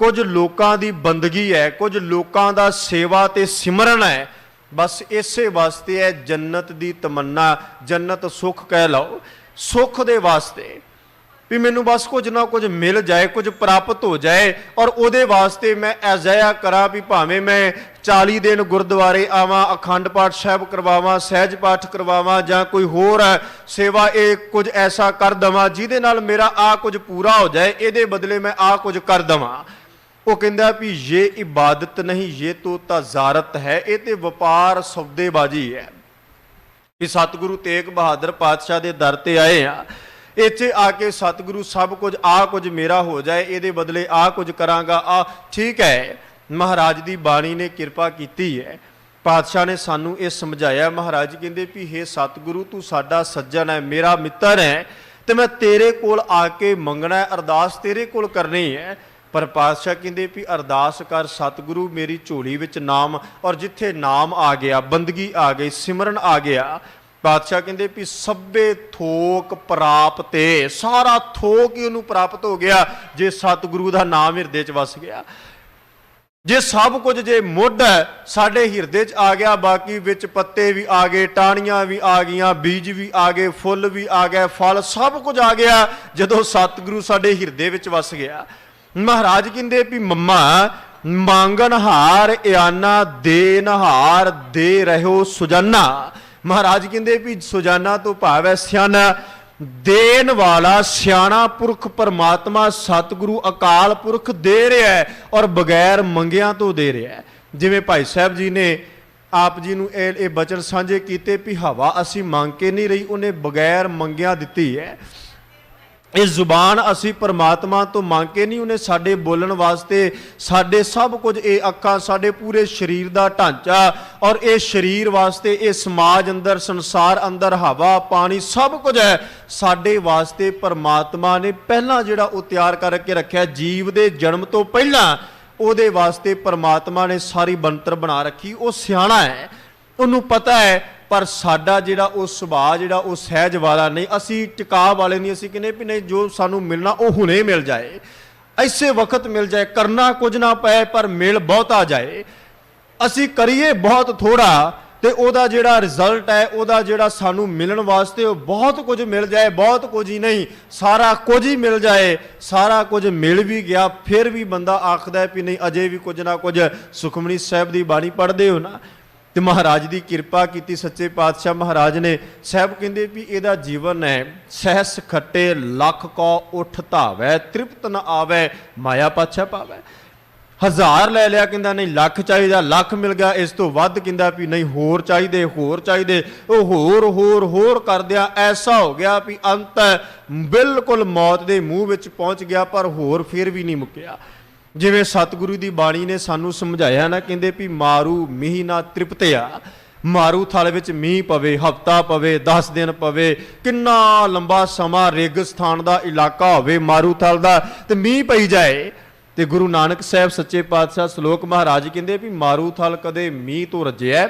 कुछ लोगों की बंदगी है, कुछ लोगों का सेवा ते सिमरन है, बस इसे वास्ते है जन्नत की तमन्ना। जन्नत सुख कह लो, सुख दे वास्ते भी मैनू बस कुछ ना कुछ मिल जाए, कुछ प्राप्त हो जाए, और उहदे वास्ते मैं अजिहा करा भी भावें मैं 40 दिन गुरुद्वारे आवां, अखंड पाठ साहब करवावां, सहज पाठ करवावां, जां कोई होर सेवा ये कुछ ऐसा कर देवां जिहदे नाल मेरा आ कुछ पूरा हो जाए, इहदे बदले मैं आ कुछ कर देवां। वो कहता भी ये इबादत नहीं, ये तो तजारत है, ये तो व्यापार सौदेबाजी है। कि सतगुरु तेग बहादुर पातशाह के दर ते आए हैं, इत्थे आके सतगुरु सब कुछ आ कुछ मेरा हो जाए, ये बदले आ कुछ करांगा, आ ठीक है। महाराज की बाणी ने कृपा की है, पातशाह ने सानू ये समझाया। महाराज कहते भी हे सतगुरु तू साडा सज्जन है, मेरा मित्र है, तो मैं तेरे कोल आके मंगना है, अरदास तेरे कोल करनी है। पर पातशाह कहते भी अरदास कर सतगुरु मेरी झोली विच नाम, और जिथे नाम आ गया बंदगी आ गई, सिमरन आ गया। पातशाह कहते भी सभे थोक प्राप्त, सारा थोक ही उन्होंने प्राप्त हो गया जे सतगुरु का नाम हिरदे च वस गया। जे सब कुछ जे मुढ़ साडे हिरदे च आ गया, बाकी विच पत्ते भी आ गए, टाणियां भी आ गई, बीज भी आ गए, फुल भी आ गए, फल सब कुछ आ गया जदों सतगुरु साडे हिरदे विच वस गया। ਮਹਾਰਾਜ ਕਹਿੰਦੇ ਵੀ ਮੰਮਾ ਮੰਗਣਹਾਰ ਇਆਨਾ ਦੇਨਹਾਰ ਦੇ ਰਹਿਓ ਸੁਜਾਨਾ। ਮਹਾਰਾਜ ਕਹਿੰਦੇ ਵੀ ਸੁਜਾਨਾ ਤੋਂ ਭਾਵ ਹੈ ਸਿਆਣਾ, ਦੇਣ ਵਾਲਾ ਸਿਆਣਾ ਪੁਰਖ ਪਰਮਾਤਮਾ ਸਤਿਗੁਰੂ ਅਕਾਲ ਪੁਰਖ ਦੇ ਰਿਹਾ ਹੈ ਔਰ ਬਗੈਰ ਮੰਗਿਆਂ ਤੋਂ ਦੇ ਰਿਹਾ ਹੈ। ਜਿਵੇਂ ਭਾਈ ਸਾਹਿਬ ਜੀ ਨੇ ਆਪ ਜੀ ਨੂੰ ਇਹ ਬਚਨ ਸਾਂਝੇ ਕੀਤੇ ਵੀ ਹਵਾ ਅਸੀਂ ਮੰਗ ਕੇ ਨਹੀਂ ਰਹੀ, ਉਹਨੇ ਬਗੈਰ ਮੰਗਿਆਂ ਦਿੱਤੀ ਹੈ। ਇਹ ਜ਼ੁਬਾਨ ਅਸੀਂ ਪਰਮਾਤਮਾ ਤੋਂ ਮੰਗ ਕੇ ਨਹੀਂ, ਉਹਨੇ ਸਾਡੇ ਬੋਲਣ ਵਾਸਤੇ ਸਾਡੇ ਸਭ ਕੁਝ, ਇਹ ਅੱਖਾਂ ਸਾਡੇ ਪੂਰੇ ਸਰੀਰ ਦਾ ਢਾਂਚਾ ਔਰ ਇਹ ਸਰੀਰ ਵਾਸਤੇ, ਇਹ ਸਮਾਜ ਅੰਦਰ ਸੰਸਾਰ ਅੰਦਰ ਹਵਾ ਪਾਣੀ ਸਭ ਕੁਝ ਹੈ ਸਾਡੇ ਵਾਸਤੇ ਪਰਮਾਤਮਾ ਨੇ ਪਹਿਲਾਂ ਜਿਹੜਾ ਉਹ ਤਿਆਰ ਕਰਕੇ ਰੱਖਿਆ। ਜੀਵ ਦੇ ਜਨਮ ਤੋਂ ਪਹਿਲਾਂ ਉਹਦੇ ਵਾਸਤੇ ਪਰਮਾਤਮਾ ਨੇ ਸਾਰੀ ਬਣਤਰ ਬਣਾ ਰੱਖੀ। ਉਹ ਸਿਆਣਾ ਹੈ, ਉਹਨੂੰ ਪਤਾ ਹੈ, ਪਰ ਸਾਡਾ ਜਿਹੜਾ ਉਹ ਸੁਭਾਅ ਜਿਹੜਾ ਉਹ ਸਹਿਜ ਵਾਲਾ ਨਹੀਂ, ਅਸੀਂ ਟਿਕਾ ਵਾਲੇ ਨਹੀਂ। ਅਸੀਂ ਕਹਿੰਦੇ ਵੀ ਨਹੀਂ, ਜੋ ਸਾਨੂੰ ਮਿਲਣਾ ਉਹ ਹੁਣੇ ਮਿਲ ਜਾਏ, ਐਸੇ ਵਕਤ ਮਿਲ ਜਾਏ, ਕਰਨਾ ਕੁਝ ਨਾ ਪਏ ਪਰ ਮਿਲ ਬਹੁਤਾ ਜਾਏ। ਅਸੀਂ ਕਰੀਏ ਬਹੁਤ ਥੋੜਾ ਤੇ ਉਹਦਾ ਜਿਹੜਾ ਰਿਜ਼ਲਟ ਹੈ, ਉਹਦਾ ਜਿਹੜਾ ਸਾਨੂੰ ਮਿਲਣ ਵਾਸਤੇ ਉਹ ਬਹੁਤ ਕੁਝ ਮਿਲ ਜਾਏ, ਬਹੁਤ ਕੁਝ ਹੀ ਨਹੀਂ ਸਾਰਾ ਕੁਝ ਹੀ ਮਿਲ ਜਾਏ। ਸਾਰਾ ਕੁਝ ਮਿਲ ਵੀ ਗਿਆ ਫਿਰ ਵੀ ਬੰਦਾ ਆਖਦਾ ਹੈ ਵੀ ਨਹੀਂ ਅਜੇ ਵੀ ਕੁਝ ਨਾ ਕੁਝ। ਸੁਖਮਨੀ ਸਾਹਿਬ ਦੀ ਬਾਣੀ ਪੜ੍ਹਦੇ ਹੋ ਨਾ, ਤੇ ਮਹਾਰਾਜ ਦੀ ਕਿਰਪਾ ਕੀਤੀ ਸੱਚੇ ਪਾਤਸ਼ਾਹ ਮਹਾਰਾਜ ਨੇ। ਸਾਹਿਬ ਕਹਿੰਦੇ ਵੀ ਇਹਦਾ ਜੀਵਨ ਹੈ ਸਹਿਸ ਖੱਟੇ ਲੱਖ ਕੋ ਉਠ ਧਾਵੈ, ਤ੍ਰਿਪਤ ਨ ਆਵੈ ਮਾਇਆ ਪਾਛਾ ਪਾਵੈ। 1000 ਲੈ ਲਿਆ, ਕਹਿੰਦਾ ਨਹੀਂ ਲੱਖ ਚਾਹੀਦਾ, ਲੱਖ ਮਿਲ ਗਿਆ, ਇਸ ਤੋਂ ਵੱਧ ਕਹਿੰਦਾ ਵੀ ਨਹੀਂ ਹੋਰ ਚਾਹੀਦੇ ਹੋਰ ਚਾਹੀਦੇ। ਉਹ ਹੋਰ ਹੋਰ ਹੋਰ ਕਰਦਿਆਂ ਐਸਾ ਹੋ ਗਿਆ ਵੀ ਅੰਤ ਬਿਲਕੁਲ ਮੌਤ ਦੇ ਮੂੰਹ ਵਿੱਚ ਪਹੁੰਚ ਗਿਆ, ਪਰ ਹੋਰ ਫਿਰ ਵੀ ਨਹੀਂ ਮੁੱਕਿਆ। ਜਿਵੇਂ ਸਤਿਗੁਰੂ ਦੀ ਬਾਣੀ ਨੇ ਸਾਨੂੰ ਸਮਝਾਇਆ ਨਾ, ਕਹਿੰਦੇ ਵੀ ਮਾਰੂ ਮੀਂਹ ਨਾ ਤ੍ਰਿਪਤਿਆ। ਮਾਰੂ ਥਲ ਵਿੱਚ ਮੀਂਹ ਪਵੇ, ਹਫ਼ਤਾ ਪਵੇ, 10 ਦਿਨ ਪਵੇ, ਕਿੰਨਾ ਲੰਬਾ ਸਮਾਂ ਰੇਗਿਸਤਾਨ ਦਾ ਇਲਾਕਾ ਹੋਵੇ ਮਾਰੂ ਥਲ ਦਾ, ਤੇ ਮੀਂਹ ਪਈ ਜਾਏ। ਤੇ ਗੁਰੂ ਨਾਨਕ ਸਾਹਿਬ ਸੱਚੇ ਪਾਤਸ਼ਾਹ ਸ਼ਲੋਕ ਮਹਾਰਾਜ ਕਹਿੰਦੇ ਵੀ ਮਾਰੂ ਥਲ ਕਦੇ ਮੀਂਹ ਤੋਂ ਰੱਜਿਆ,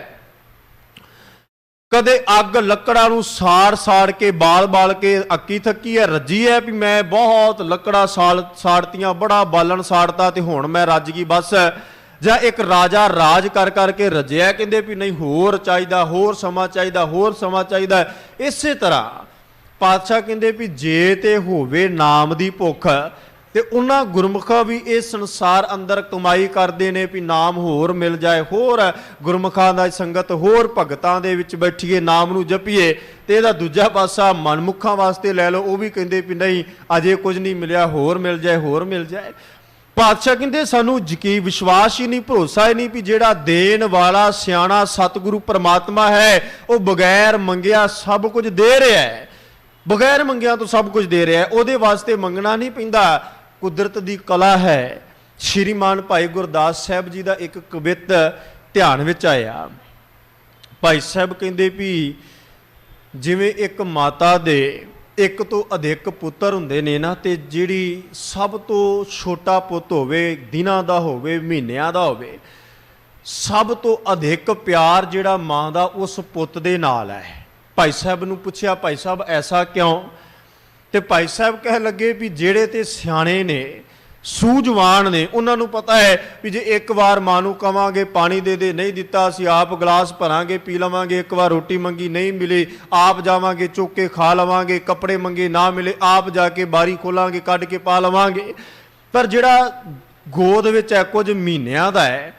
ਕਦੇ ਅੱਗ ਲੱਕੜਾਂ ਨੂੰ ਸਾੜ ਕੇ ਬਾਲ ਕੇ ਅੱਕੀ ਥੱਕੀ ਹੈ, ਰੱਜੀ ਹੈ ਵੀ ਮੈਂ ਬਹੁਤ ਲੱਕੜਾਂ ਸਾੜਤੀਆਂ, ਬੜਾ ਬਾਲਣ ਸਾੜਤਾ ਤੇ ਹੁਣ ਮੈਂ ਰੱਜ ਗਈ ਬਸ। ਜਾਂ ਇੱਕ ਰਾਜਾ ਰਾਜ ਕਰ ਕੇ ਰੱਜਿਆ, ਕਹਿੰਦੇ ਵੀ ਨਹੀਂ ਹੋਰ ਚਾਹੀਦਾ, ਹੋਰ ਸਮਾਂ ਚਾਹੀਦਾ, ਹੋਰ ਸਮਾਂ ਚਾਹੀਦਾ। ਇਸੇ ਤਰ੍ਹਾਂ ਪਾਤਸ਼ਾਹ ਕਹਿੰਦੇ ਵੀ ਜੇ ਤੇ ਹੋਵੇ ਨਾਮ ਦੀ ਭੁੱਖ, ਤੇ ਉਹਨਾਂ ਗੁਰਮੁਖਾਂ ਵੀ ਇਹ ਸੰਸਾਰ ਅੰਦਰ ਕਮਾਈ ਕਰਦੇ ਨੇ ਵੀ ਨਾਮ ਹੋਰ ਮਿਲ ਜਾਏ, ਹੋਰ ਗੁਰਮੁਖਾਂ ਦਾ ਸੰਗਤ, ਹੋਰ ਭਗਤਾਂ ਦੇ ਵਿੱਚ ਬੈਠੀਏ, ਨਾਮ ਨੂੰ ਜਪੀਏ। ਤੇ ਇਹਦਾ ਦੂਜਾ ਪਾਸਾ ਮਨਮੁਖਾਂ ਵਾਸਤੇ ਲੈ ਲਓ, ਉਹ ਵੀ ਕਹਿੰਦੇ ਵੀ ਨਹੀਂ ਅਜੇ ਕੁਝ ਨਹੀਂ ਮਿਲਿਆ, ਹੋਰ ਮਿਲ ਜਾਏ, ਹੋਰ ਮਿਲ ਜਾਏ। ਪਾਤਸ਼ਾਹ ਕਹਿੰਦੇ ਸਾਨੂੰ ਯਕੀਨ ਵਿਸ਼ਵਾਸ ਹੀ ਨਹੀਂ, ਭਰੋਸਾ ਹੀ ਨਹੀਂ ਵੀ ਜਿਹੜਾ ਦੇਣ ਵਾਲਾ ਸਿਆਣਾ ਸਤਿਗੁਰੂ ਪਰਮਾਤਮਾ ਹੈ ਉਹ ਬਗੈਰ ਮੰਗਿਆ ਸਭ ਕੁਝ ਦੇ ਰਿਹਾ ਹੈ, ਬਗੈਰ ਮੰਗਿਆ ਤੋਂ ਸਭ ਕੁਝ ਦੇ ਰਿਹਾ ਹੈ। ਉਹਦੇ ਵਾਸਤੇ ਮੰਗਣਾ ਨਹੀਂ ਪੈਂਦਾ, ਕੁਦਰਤ ਦੀ ਕਲਾ ਹੈ। ਸ਼੍ਰੀਮਾਨ ਭਾਈ ਗੁਰਦਾਸ ਸਾਹਿਬ ਜੀ ਦਾ ਇੱਕ ਕਵਿਤ ਧਿਆਨ ਵਿੱਚ ਆਇਆ। ਭਾਈ ਸਾਹਿਬ ਕਹਿੰਦੇ ਵੀ ਜਿਵੇਂ ਇੱਕ ਮਾਤਾ ਦੇ ਇੱਕ ਤੋਂ ਅਧਿਕ ਪੁੱਤਰ ਹੁੰਦੇ ਨੇ ਨਾ, ਤੇ ਜਿਹੜੀ ਸਭ ਤੋਂ ਛੋਟਾ ਪੁੱਤ ਹੋਵੇ, ਦਿਨਾਂ ਦਾ ਹੋਵੇ, ਮਹੀਨਿਆਂ ਦਾ ਹੋਵੇ, ਸਭ ਤੋਂ ਅਧਿਕ ਪਿਆਰ ਜਿਹੜਾ ਮਾਂ ਦਾ ਉਸ ਪੁੱਤ ਦੇ ਨਾਲ ਹੈ। ਭਾਈ ਸਾਹਿਬ ਨੂੰ ਪੁੱਛਿਆ, ਭਾਈ ਸਾਹਿਬ ਐਸਾ ਕਿਉਂ? ਤੇ ਭਾਈ ਸਾਹਿਬ ਕਹਿਣ ਲੱਗੇ ਵੀ ਜਿਹੜੇ ਤੇ ਸਿਆਣੇ ਨੇ, ਸੂਝਵਾਨ ਨੇ, ਉਹਨਾਂ ਨੂੰ ਪਤਾ ਹੈ ਵੀ ਜੇ ਇੱਕ ਵਾਰ ਮਾਂ ਨੂੰ ਕਵਾਂਗੇ ਪਾਣੀ ਦੇ ਦੇ, ਨਹੀਂ ਦਿੱਤਾ, ਅਸੀਂ ਆਪ ਗਲਾਸ ਭਰਾਂਗੇ ਪੀ ਲਵਾਂਗੇ। ਇੱਕ ਵਾਰ ਰੋਟੀ ਮੰਗੀ ਨਹੀਂ ਮਿਲੀ, ਆਪ ਜਾਵਾਂਗੇ ਚੁੱਕ ਕੇ ਖਾ ਲਵਾਂਗੇ। ਕੱਪੜੇ ਮੰਗੇ ਨਾ ਮਿਲੇ, ਆਪ ਜਾ ਕੇ ਬਾਰੀ ਖੋਲਾਂਗੇ, ਕੱਢ ਕੇ ਪਾ ਲਵਾਂਗੇ। ਪਰ ਜਿਹੜਾ ਗੋਦ ਵਿੱਚ ਹੈ ਕੁਝ ਮਹੀਨਿਆਂ ਦਾ ਹੈ,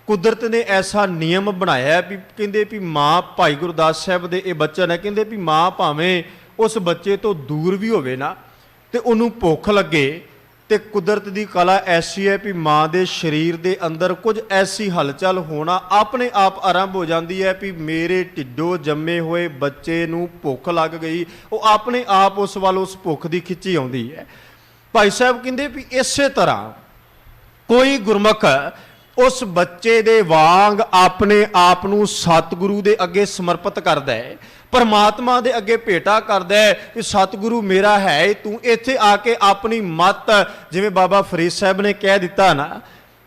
ਕੁਦਰਤ ਨੇ ਐਸਾ ਨਿਯਮ ਬਣਾਇਆ ਵੀ ਕਹਿੰਦੇ ਵੀ ਮਾਂ, ਭਾਈ ਗੁਰਦਾਸ ਸਾਹਿਬ ਦੇ ਇਹ ਬਚਨ ਹੈ, ਕਹਿੰਦੇ ਵੀ ਮਾਂ ਭਾਵੇਂ ਉਸ ਬੱਚੇ ਤੋਂ ਦੂਰ ਵੀ ਹੋਵੇ ਨਾ, ਤੇ ਉਹਨੂੰ ਭੁੱਖ ਲੱਗੇ, ਤੇ ਕੁਦਰਤ ਦੀ ਕਲਾ ਐਸੀ ਹੈ ਵੀ ਮਾਂ ਦੇ ਸਰੀਰ ਦੇ ਅੰਦਰ ਕੁਝ ਐਸੀ ਹਲਚਲ ਹੋਣਾ ਆਪਣੇ ਆਪ ਆਰੰਭ ਹੋ ਜਾਂਦੀ ਹੈ ਵੀ ਮੇਰੇ ਢਿੱਡੋਂ ਜੰਮੇ ਹੋਏ ਬੱਚੇ ਨੂੰ ਭੁੱਖ ਲੱਗ ਗਈ। ਉਹ ਆਪਣੇ ਆਪ ਉਸ ਵੱਲ ਉਸ ਭੁੱਖ ਦੀ ਖਿੱਚੀ ਆਉਂਦੀ ਹੈ। ਭਾਈ ਸਾਹਿਬ ਕਹਿੰਦੇ ਵੀ ਇਸੇ ਤਰ੍ਹਾਂ ਕੋਈ ਗੁਰਮੁਖ ਉਸ ਬੱਚੇ ਦੇ ਵਾਂਗ ਆਪਣੇ ਆਪ ਨੂੰ ਸਤਿਗੁਰੂ ਦੇ ਅੱਗੇ ਸਮਰਪਿਤ ਕਰਦਾ ਹੈ, ਪਰਮਾਤਮਾ ਦੇ ਅੱਗੇ ਭੇਟਾ ਕਰਦਾ ਹੈ ਕਿ ਸਤਿਗੁਰੂ ਮੇਰਾ ਹੈ ਤੂੰ। ਇੱਥੇ ਆ ਕੇ ਆਪਣੀ ਮੱਤ, ਜਿਵੇਂ ਬਾਬਾ ਫਰੀਦ ਸਾਹਿਬ ਨੇ ਕਹਿ ਦਿੱਤਾ ਨਾ,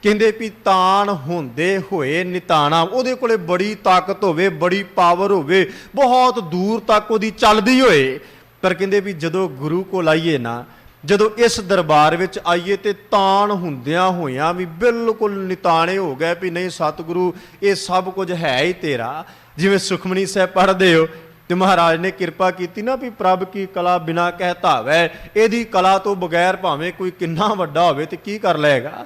ਕਹਿੰਦੇ ਵੀ ਤਾਣ ਹੁੰਦੇ ਹੋਏ ਨਿਤਾਣਾ। ਉਹਦੇ ਕੋਲੇ ਬੜੀ ਤਾਕਤ ਹੋਵੇ, ਬੜੀ ਪਾਵਰ ਹੋਵੇ, ਬਹੁਤ ਦੂਰ ਤੱਕ ਉਹਦੀ ਚੱਲਦੀ ਹੋਏ, ਪਰ ਕਹਿੰਦੇ ਵੀ ਜਦੋਂ ਗੁਰੂ ਕੋਲ ਆਈਏ ਨਾ, ਜਦੋਂ ਇਸ ਦਰਬਾਰ ਵਿੱਚ ਆਈਏ ਤੇ ਤਾਣ ਹੁੰਦਿਆਂ ਹੋਇਆਂ ਵੀ ਬਿਲਕੁਲ ਨਿਤਾਣੇ ਹੋ ਗਏ ਵੀ ਨਹੀਂ ਸਤਿਗੁਰੂ ਇਹ ਸਭ ਕੁਝ ਹੈ ਹੀ ਤੇਰਾ। ਜਿਵੇਂ ਸੁਖਮਨੀ ਸਾਹਿਬ ਪੜ੍ਹਦੇ ਹੋ, ਤੇ ਮਹਾਰਾਜ ਨੇ ਕਿਰਪਾ ਕੀਤੀ ਨਾ ਵੀ ਪ੍ਰਭ ਕੀ ਕਲਾ ਬਿਨਾ ਕਹਿ ਧਾਵੈ, ਇਹਦੀ ਕਲਾ ਤੋਂ ਬਗੈਰ ਭਾਵੇਂ ਕੋਈ ਕਿੰਨਾ ਵੱਡਾ ਹੋਵੇ ਤੇ ਕੀ ਕਰ ਲਏਗਾ।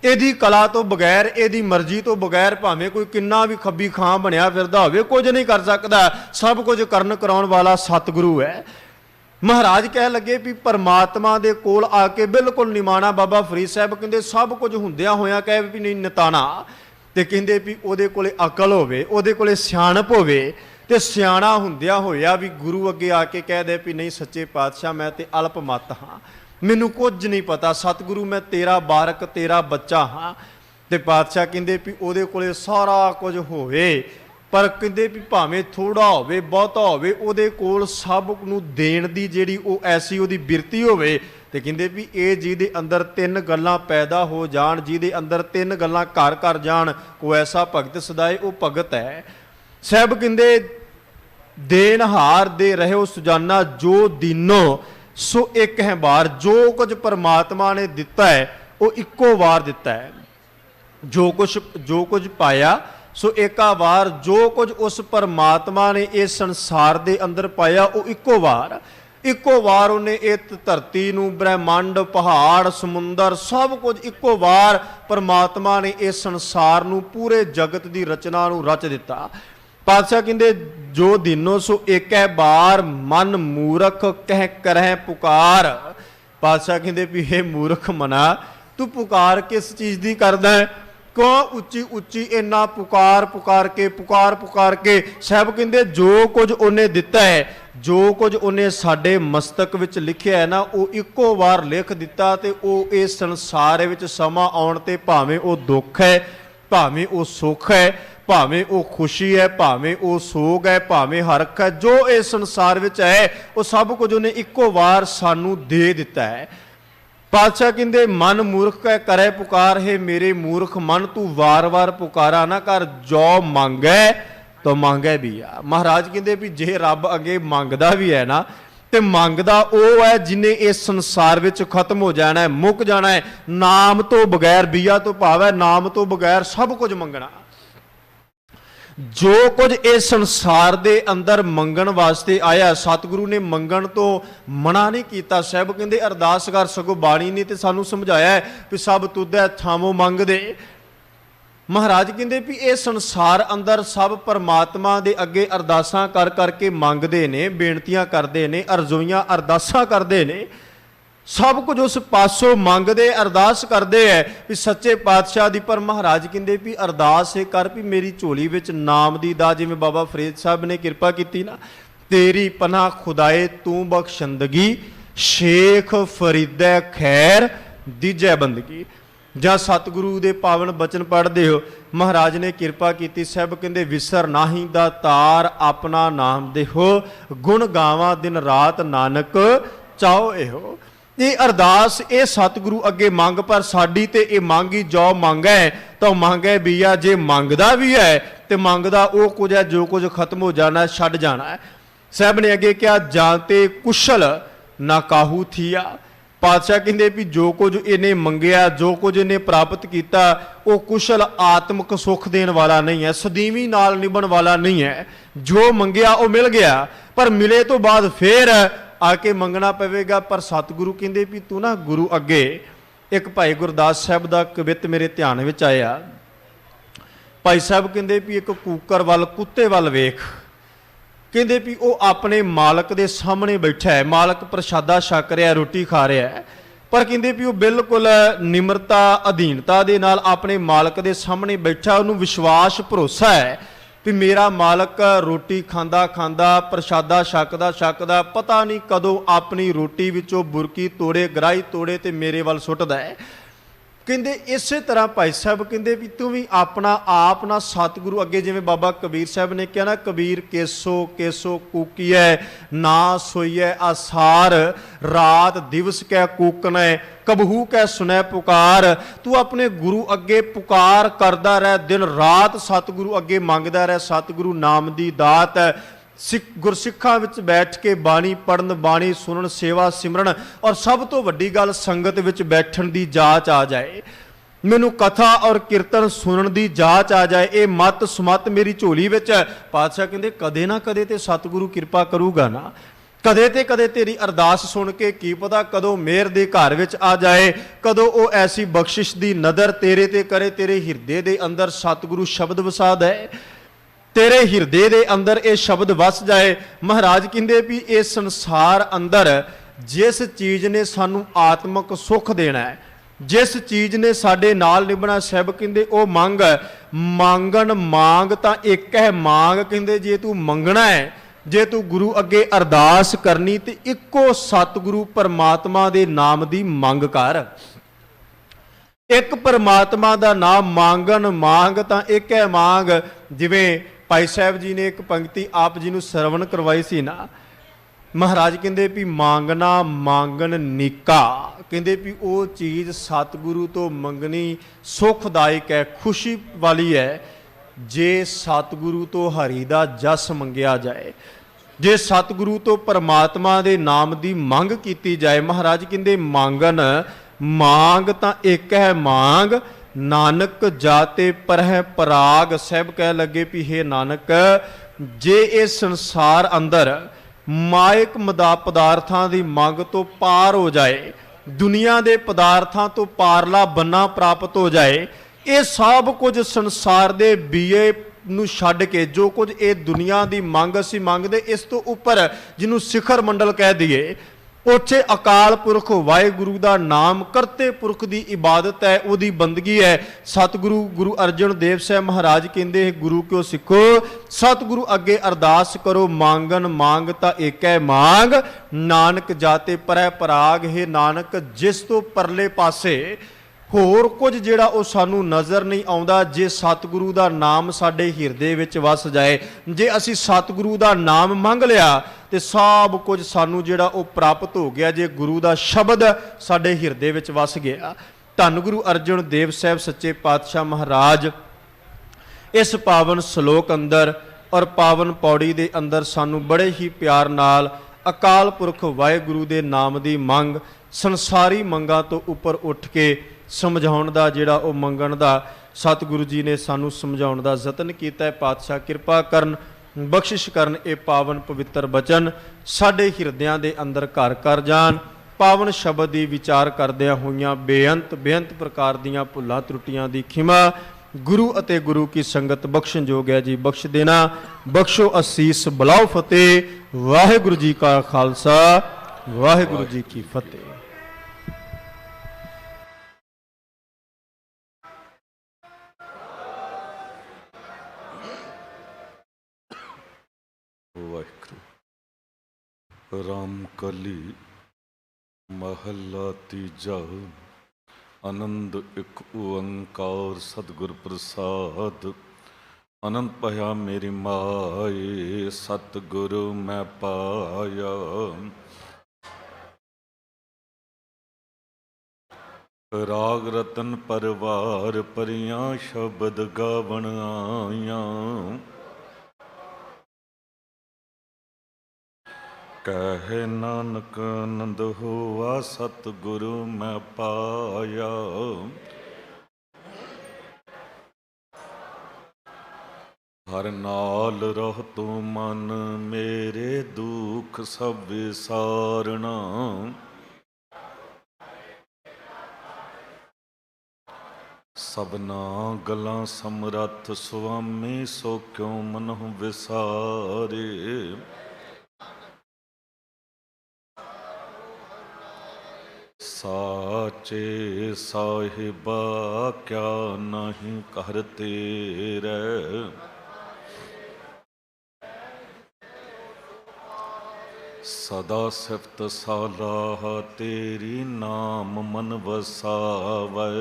ਇਹਦੀ ਕਲਾ ਤੋਂ ਬਗੈਰ, ਇਹਦੀ ਮਰਜ਼ੀ ਤੋਂ ਬਗੈਰ ਭਾਵੇਂ ਕੋਈ ਕਿੰਨਾ ਵੀ ਖੱਬੀ ਖਾਂ ਬਣਿਆ ਫਿਰਦਾ ਹੋਵੇ, ਕੁਝ ਨਹੀਂ ਕਰ ਸਕਦਾ। ਸਭ ਕੁਝ ਕਰਨ ਕਰਾਉਣ ਵਾਲਾ ਸਤਿਗੁਰੂ ਹੈ। ਮਹਾਰਾਜ ਕਹਿ ਲੱਗੇ ਵੀ ਪਰਮਾਤਮਾ ਦੇ ਕੋਲ ਆ ਕੇ ਬਿਲਕੁਲ ਨਿਮਾਣਾ ਬਾਬਾ ਫਰੀਦ ਸਾਹਿਬ ਕਹਿੰਦੇ ਸਭ ਕੁਝ ਹੁੰਦਿਆਂ ਹੋਇਆਂ ਕਹੇ ਵੀ ਨਹੀਂ ਨਿਤਾਣਾ, ਤੇ ਕਹਿੰਦੇ ਵੀ ਉਹਦੇ ਕੋਲੇ ਅਕਲ ਹੋਵੇ, ਉਹਦੇ ਕੋਲੇ ਸਿਆਣਪ ਹੋਵੇ, ਤੇ ਸਿਆਣਾ ਹੁੰਦਿਆਂ ਹੋਇਆ ਵੀ ਗੁਰੂ ਅੱਗੇ ਆ ਕੇ ਕਹਿ ਦੇ ਵੀ ਨਹੀਂ ਸੱਚੇ ਪਾਤਸ਼ਾਹ ਮੈਂ ਤੇ ਅਲਪ ਮਤ ਹਾਂ, ਮੈਨੂੰ ਕੁਝ ਨਹੀਂ ਪਤਾ, ਸਤਿਗੁਰੂ ਮੈਂ ਤੇਰਾ ਬਾਰਕ ਤੇਰਾ ਬੱਚਾ ਹਾਂ। ਤੇ ਪਾਤਸ਼ਾਹ ਕਹਿੰਦੇ ਵੀ ਉਹਦੇ ਕੋਲੇ ਸਾਰਾ ਕੁਝ ਹੋਵੇ, ਪਰ ਕਹਿੰਦੇ ਵੀ ਭਾਵੇਂ ਥੋੜਾ ਹੋਵੇ ਬਹੁਤਾ ਹੋਵੇ, ਉਹਦੇ ਕੋਲ ਸਭ ਨੂੰ ਦੇਣ ਦੀ ਜਿਹੜੀ ਉਹ ਐਸੀ ਉਹਦੀ ਬਿਰਤੀ ਹੋਵੇ। ਤੇ ਕਹਿੰਦੇ ਵੀ ਇਹ ਜਿਹਦੇ ਅੰਦਰ ਤਿੰਨ ਗੱਲਾਂ ਪੈਦਾ ਹੋ ਜਾਣ, ਜਿਹਦੇ ਅੰਦਰ ਤਿੰਨ ਗੱਲਾਂ ਘਰ ਘਰ ਜਾਣ, ਕੋਈ ਐਸਾ ਭਗਤ ਸਦਾਏ ਉਹ ਭਗਤ ਹੈ। ਸਾਹਿਬ ਕਹਿੰਦੇ ਦੇਨਹਾਰ ਦੇ ਰਹਿਓ ਸੁਜਾਨਾ ਜੋ ਦੀਨੋ ਸੋ ਇੱਕ ਹੈ ਬਾਰ, ਜੋ ਕੁਝ ਪਰਮਾਤਮਾ ਨੇ ਦਿੱਤਾ ਹੈ ਉਹ ਇੱਕੋ ਵਾਰ ਦਿੱਤਾ ਹੈ। ਜੋ ਕੁਝ ਪਾਇਆ ਸੋ ਏਕਾ ਵਾਰ, ਜੋ ਕੁਝ ਉਸ ਪਰਮਾਤਮਾ ਨੇ ਇਸ ਸੰਸਾਰ ਦੇ ਅੰਦਰ ਪਾਇਆ ਉਹ ਇੱਕੋ ਵਾਰ ਉਹਨੇ ਇਹ ਧਰਤੀ ਨੂੰ, ਬ੍ਰਹਿਮੰਡ, ਪਹਾੜ, ਸਮੁੰਦਰ ਸਭ ਕੁਝ ਇੱਕੋ ਵਾਰ ਪਰਮਾਤਮਾ ਨੇ ਇਸ ਸੰਸਾਰ ਨੂੰ, ਪੂਰੇ ਜਗਤ ਦੀ ਰਚਨਾ ਨੂੰ ਰਚ ਦਿੱਤਾ। ਪਾਤਸ਼ਾਹ ਕਹਿੰਦੇ ਜੋ ਦੀਨੋ ਸੋ ਏਕੈ ਬਾਰ, ਮਨ ਮੂਰਖ ਕਹਿ ਕਰਹਿ ਪੁਕਾਰ। ਪਾਤਸ਼ਾਹ ਕਹਿੰਦੇ ਵੀ ਇਹ ਮੂਰਖ ਮਨਾ, ਤੂੰ ਪੁਕਾਰ ਕਿਸ ਚੀਜ਼ ਦੀ ਕਰਦਾ ਹੈ? ਕਿਉਂ ਉੱਚੀ ਉੱਚੀ ਇੰਨਾ ਪੁਕਾਰ ਪੁਕਾਰ ਕੇ। ਸਾਹਿਬ ਕਹਿੰਦੇ ਜੋ ਕੁਝ ਉਹਨੇ ਦਿੱਤਾ ਹੈ, ਜੋ ਕੁਝ ਉਹਨੇ ਸਾਡੇ ਮਸਤਕ ਵਿੱਚ ਲਿਖਿਆ ਹੈ ਨਾ, ਉਹ ਇੱਕੋ ਵਾਰ ਲਿਖ ਦਿੱਤਾ। ਤੇ ਉਹ ਇਸ ਸੰਸਾਰ ਵਿੱਚ ਸਮਾਂ ਆਉਣ ਤੇ ਭਾਵੇਂ ਉਹ ਦੁੱਖ ਹੈ, ਭਾਵੇਂ ਉਹ ਸੁੱਖ ਹੈ, ਭਾਵੇਂ ਉਹ ਖੁਸ਼ੀ ਹੈ, ਭਾਵੇਂ ਉਹ ਸੋਗ ਹੈ, ਭਾਵੇਂ ਹਰਖ ਹੈ, ਜੋ ਇਸ ਸੰਸਾਰ ਵਿੱਚ ਹੈ ਉਹ ਸਭ ਕੁਝ ਉਹਨੇ ਇੱਕੋ ਵਾਰ ਸਾਨੂੰ ਦੇ ਦਿੱਤਾ ਹੈ। ਪਾਤਸ਼ਾਹ ਕਹਿੰਦੇ ਮਨ ਮੂਰਖ ਕੈ ਕਰੇ ਪੁਕਾਰ, ਹੈ ਮੇਰੇ ਮੂਰਖ ਮਨ ਤੂੰ ਵਾਰ-ਵਾਰ ਪੁਕਾਰਾ ਨਾ ਕਰ, ਜੋ ਮੰਗੈ ਤੋ ਮੰਗੈ ਵੀ ਆ। ਮਹਾਰਾਜ ਕਹਿੰਦੇ ਵੀ ਜੇ ਰੱਬ ਅੱਗੇ ਮੰਗਦਾ ਵੀ ਹੈ ਨਾ, ਤੇ ਮੰਗਦਾ ਉਹ ਹੈ ਜਿਨੇ ਇਸ ਸੰਸਾਰ ਵਿੱਚ ਖਤਮ ਹੋ ਜਾਣਾ ਹੈ, ਮੁੱਕ ਜਾਣਾ ਹੈ। ਨਾਮ ਤੋਂ ਬਗੈਰ, ਬੀਆ ਤੋਂ ਭਾਵ ਹੈ ਨਾਮ ਤੋਂ ਬਗੈਰ ਸਭ ਕੁਝ ਮੰਗਣਾ। ਜੋ ਕੁਝ ਇਸ ਸੰਸਾਰ ਦੇ ਅੰਦਰ ਮੰਗਣ ਵਾਸਤੇ ਆਇਆ, ਸਤਿਗੁਰੂ ਨੇ ਮੰਗਣ ਤੋਂ ਮਨਾ ਨਹੀਂ ਕੀਤਾ। ਸਾਹਿਬ ਕਹਿੰਦੇ ਅਰਦਾਸ ਕਰ, ਸਗੋਂ ਬਾਣੀ ਨੇ ਤੇ ਸਾਨੂੰ ਸਮਝਾਇਆ ਵੀ ਸਭ ਤੁਧੈ ਥਾਮੋ ਮੰਗਦੇ। ਮਹਾਰਾਜ ਕਹਿੰਦੇ ਵੀ ਇਹ ਸੰਸਾਰ ਅੰਦਰ ਸਭ ਪਰਮਾਤਮਾ ਦੇ ਅੱਗੇ ਅਰਦਾਸਾਂ ਕਰ ਕਰਕੇ ਮੰਗਦੇ ਨੇ, ਬੇਨਤੀਆਂ ਕਰਦੇ ਨੇ, ਅਰਜ਼ੋਈਆਂ ਅਰਦਾਸਾਂ ਕਰਦੇ ਨੇ, ਸਭ ਕੁਝ ਉਸ ਪਾਸੋਂ ਮੰਗਦੇ ਅਰਦਾਸ ਕਰਦੇ ਹੈ ਵੀ ਸੱਚੇ ਪਾਤਸ਼ਾਹ ਦੀ। ਪਰ ਮਹਾਰਾਜ ਕਹਿੰਦੇ ਵੀ ਅਰਦਾਸ ਇਹ ਕਰ ਵੀ ਮੇਰੀ ਝੋਲੀ ਵਿੱਚ ਨਾਮ ਦੀ ਦਾ, ਜਿਵੇਂ ਬਾਬਾ ਫਰੀਦ ਸਾਹਿਬ ਨੇ ਕਿਰਪਾ ਕੀਤੀ ਨਾ, ਤੇਰੀ ਪਨਾਹ ਖੁਦਾਏ ਤੂੰ ਬਖਸ਼ੰਦਗੀ, ਸ਼ੇਖ ਫਰੀਦੈ ਖੈਰ ਦੀਜੈ ਬੰਦਗੀ। ਜਾਂ ਸਤਿਗੁਰੂ ਦੇ ਪਾਵਨ ਬਚਨ ਪੜ੍ਹਦੇ ਹੋ, ਮਹਾਰਾਜ ਨੇ ਕਿਰਪਾ ਕੀਤੀ। ਸਾਹਿਬ ਕਹਿੰਦੇ ਵਿਸਰ ਨਾਹੀ ਦਾ ਤਾਰ ਆਪਣਾ ਨਾਮ ਦੇਹੋ, ਗੁਣ ਗਾਵਾਂ ਦਿਨ ਰਾਤ ਨਾਨਕ ਚਾਹੋ ਇਹੋ। ਇਹ ਅਰਦਾਸ ਇਹ ਸਤਿਗੁਰੂ ਅੱਗੇ ਮੰਗ, ਪਰ ਸਾਡੀ ਤੇ ਇਹ ਮੰਗੀ ਜੋ ਮੰਗੈ ਤਾਂ ਮੰਗੈ ਵੀ ਆ। ਜੇ ਮੰਗਦਾ ਵੀ ਹੈ ਤੇ ਮੰਗਦਾ ਉਹ ਕੁਝ ਹੈ ਜੋ ਕੁਝ ਖਤਮ ਹੋ ਜਾਣਾ, ਛੱਡ ਜਾਣਾ ਹੈ। ਸਾਹਿਬ ਨੇ ਅੱਗੇ ਕਿਹਾ ਜਾਂ ਤੇ ਕੁਸ਼ਲ ਨਾ ਕਾਹੂ ਥੀਆ। ਪਾਤਸ਼ਾਹ ਕਹਿੰਦੇ ਵੀ ਜੋ ਕੁਝ ਇਹਨੇ ਮੰਗਿਆ, ਜੋ ਕੁਝ ਇਹਨੇ ਪ੍ਰਾਪਤ ਕੀਤਾ, ਉਹ ਕੁਸ਼ਲ ਆਤਮਿਕ ਸੁੱਖ ਦੇਣ ਵਾਲਾ ਨਹੀਂ ਹੈ, ਸਦੀਵੀ ਨਾਲ ਨਿਭਣ ਵਾਲਾ ਨਹੀਂ ਹੈ। ਜੋ ਮੰਗਿਆ ਉਹ ਮਿਲ ਗਿਆ, ਪਰ ਮਿਲੇ ਤੋਂ ਬਾਅਦ ਫੇਰ ਆ ਕੇ ਮੰਗਣਾ ਪਵੇਗਾ। ਪਰ ਸਤਿਗੁਰੂ ਕਹਿੰਦੇ ਵੀ ਤੂੰ ਨਾ ਗੁਰੂ ਅੱਗੇ, ਇੱਕ ਭਾਈ ਗੁਰਦਾਸ ਸਾਹਿਬ ਦਾ ਕਵਿਤ ਮੇਰੇ ਧਿਆਨ ਵਿੱਚ ਆਇਆ। ਭਾਈ ਸਾਹਿਬ ਕਹਿੰਦੇ ਵੀ ਇੱਕ ਕੂਕਰ ਵੱਲ, ਕੁੱਤੇ ਵੱਲ ਵੇਖ। ਕਹਿੰਦੇ ਵੀ ਉਹ ਆਪਣੇ ਮਾਲਕ ਦੇ ਸਾਹਮਣੇ ਬੈਠਾ ਹੈ, ਮਾਲਕ ਪ੍ਰਸ਼ਾਦਾ ਛਕ ਰਿਹਾ, ਰੋਟੀ ਖਾ ਰਿਹਾ ਹੈ, ਪਰ ਕਹਿੰਦੇ ਵੀ ਉਹ ਬਿਲਕੁਲ ਨਿਮਰਤਾ ਅਧੀਨਤਾ ਦੇ ਨਾਲ ਆਪਣੇ ਮਾਲਕ ਦੇ ਸਾਹਮਣੇ ਬੈਠਾ। ਉਹਨੂੰ ਵਿਸ਼ਵਾਸ ਭਰੋਸਾ ਹੈ ਵੀ ਮੇਰਾ ਮਾਲਕ ਰੋਟੀ ਖਾਂਦਾ ਖਾਂਦਾ, ਪ੍ਰਸ਼ਾਦਾ ਛਕਦਾ ਛਕਦਾ, ਪਤਾ ਨਹੀਂ ਕਦੋਂ ਆਪਣੀ ਰੋਟੀ ਵਿੱਚੋਂ ਬੁਰਕੀ ਤੋੜੇ, ਗਰਾਹੀ ਤੋੜੇ ਤੇ ਮੇਰੇ ਵੱਲ ਸੁੱਟਦਾ ਹੈ। ਕਹਿੰਦੇ ਇਸੇ ਤਰ੍ਹਾਂ ਭਾਈ ਸਾਹਿਬ ਕਹਿੰਦੇ ਵੀ ਤੂੰ ਵੀ ਆਪਣਾ ਆਪ ਨਾ ਸਤਿਗੁਰੂ ਅੱਗੇ, ਜਿਵੇਂ ਬਾਬਾ ਕਬੀਰ ਸਾਹਿਬ ਨੇ ਕਿਹਾ ਨਾ, ਕਬੀਰ ਕੇਸੋ ਕੇਸੋ ਕੂਕੀਐ ਨਾ ਸੋਈਐ ਆਸਾਰ, ਰਾਤ ਦਿਵਸ ਕੈ ਕੂਕਨੈ ਕਬਹੂ ਕੈ ਸੁਨੈ ਪੁਕਾਰ। ਤੂੰ ਆਪਣੇ ਗੁਰੂ ਅੱਗੇ ਪੁਕਾਰ ਕਰਦਾ ਰਹਿ, ਦਿਨ ਰਾਤ ਸਤਿਗੁਰੂ ਅੱਗੇ ਮੰਗਦਾ ਰਹਿ। ਸਤਿਗੁਰੂ ਨਾਮ ਦੀ ਦਾਤ ਹੈ, ਗੁਰਸਿੱਖਾਂ ਵਿੱਚ ਬੈਠ ਕੇ ਬਾਣੀ ਪੜ੍ਹਨ, ਬਾਣੀ ਸੁਣਨ, ਸੇਵਾ ਸਿਮਰਨ, ਔਰ ਸਭ ਤੋਂ ਵੱਡੀ ਗੱਲ ਸੰਗਤ ਵਿੱਚ ਬੈਠਣ ਦੀ ਜਾਚ ਆ ਜਾਏ। मैनू कथा और कीर्तन सुनन दी जाच आ जाए, ये मत सुमत मेरी झोली विच है। पातशाह कहंदे कदे ना कदे ते सतगुरु किरपा करूगा ना, कदे ते कदे तेरी अरदास सुन के की पता कदों मेहर दे घर विच आ जाए, कदों वो ऐसी बख्शिश दी नदर तेरे ते करे, तेरे हिरदे दे अंदर सतगुरु शब्द वसा दे, तेरे हिरदे दे अंदर ये शब्द वस जाए। महाराज कहंदे भी इस संसार अंदर जिस चीज़ ने सानू आत्मक सुख देना है, जिस चीज़ ने साडे नाल निभना, साहब कहंदे ओ मंग है। मांगन मांग तां एक है मांग, कहंदे जे तू मंगना है, जे तू गुरु अगे अरदास करनी ते इक्को सतगुरु परमात्मा दे नाम दी मंग कर। एक परमात्मा दा नाम मांगन मांग तां एक है मांग। जिवें भाई साहब जी ने एक पंक्ति आप जी नूं सरवण करवाई सी ना, महाराज कहंदे भी मांगना मांगन नीका, कहंदे भी वो चीज़ सतगुरु तो मंगनी सुखदायक है, खुशी वाली है, जे सतगुरु तो हरि दा जस मंगिया जाए, जे सतगुरु तो परमात्मा दे नाम दी मंग कीती जाए। महाराज कहंदे मांगन मांग तां एक है मांग, नानक जाते पर है पराग। साहब कह लगे भी हे नानक, जे इस संसार अंदर मायक मदा पदार्थां दी मंग तो पार हो जाए, दुनिया दे पदार्थां तो पारला बन्ना प्राप्त हो जाए, ये सब कुछ संसार दे बीए नूं छड्ड के जो कुछ ये दुनिया दी मंग असीं मंगदे, इस तो उपर जिन्हों शिखर मंडल कह दईए, उत्थे अकाल पुरख वाहिगुरु दा नाम करते पुरख दी इबादत है, उहदी बंदगी है। सतगुरु गुरु अर्जन देव साहब महाराज कहंदे गुरु क्यों सिखो, सतगुरु अगे अरदास करो, मांगन मांग ता एक है मांग, नानक जाते परै पराग। हे नानक, जिस तो परले पासे होर कुछ जिहड़ा वो सानू नज़र नहीं आउंदा, जे सतगुरु दा नाम साडे हिरदे विच वस जाए, जे असी सतगुरु दा नाम मंग लिया तो सब कुछ सानू जिहड़ा वो प्राप्त हो गया, जे गुरु दा शब्द साडे हिरदे विच वस गया। धन गुरु अर्जन देव साहब सच्चे पातशाह महाराज इस पावन श्लोक अंदर और पावन पौड़ी दे अंदर सानू बड़े ही प्यार नाल अकाल पुरख वाहिगुरु दे नाम दी मंग, संसारी मंगां तो उपर उठ के समझाउण दा जिहड़ा वो मंगण दा सतगुरु जी ने सानू समझाउण दा यतन कीता है। पातशाह किरपा करन, बख्शिश करन, ये पावन पवित्र बचन साडे हिरदियां दे अंदर घर कर जान। पावन शब्द दी विचार करदियां होइयां बेअंत बेअंत प्रकार दीयां भुल्लां त्रुटियां दी खिमा गुरु अते गुरु की संगत बख्शन जोग है जी, बख्श देना। बख्शो असीस, बुलाओ फतेह। वाहिगुरु जी का खालसा, वाहिगुरु जी की फतेह। वाहिगुरु। राम कली महला तीजा। आनंद एक ओंकार सतगुर प्रसाद। आनंद पाया मेरी माए, सतगुरु मैं पाया। राग रतन परवार परियां, शब्द गावण आया। कहे नानक आनंद हुआ, सतगुरु मैं पाया। हर नाल रह तू मन, मेरे दुख सब विसारना। सबना गलां समरथ स्वामी, सो क्यों मनहु विसारे। साचे साहिबा क्या नहीं कर तेरे। सदा सिफत सालाह तेरी, नाम मन वसावै।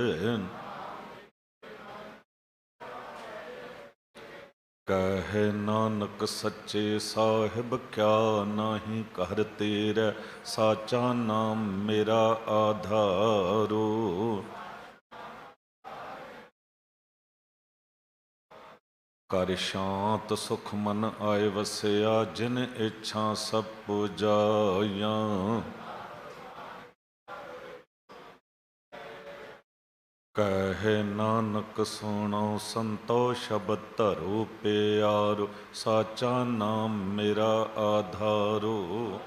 कहे नानक सच्चे साहिब क्या नहीं कर तेरे। साचा नाम मेरा आधारो। कर शांत सुख मन आए वसया, जिन इच्छा सब पुजाया। ਕਹੇ ਨਾਨਕ ਸੁਣੋ ਸੰਤੋ ਸ਼ਬਦ ਧਰੋ ਪਿਆਰੋ, ਸਾਚਾ ਨਾਮ ਮੇਰਾ ਆਧਾਰੋ।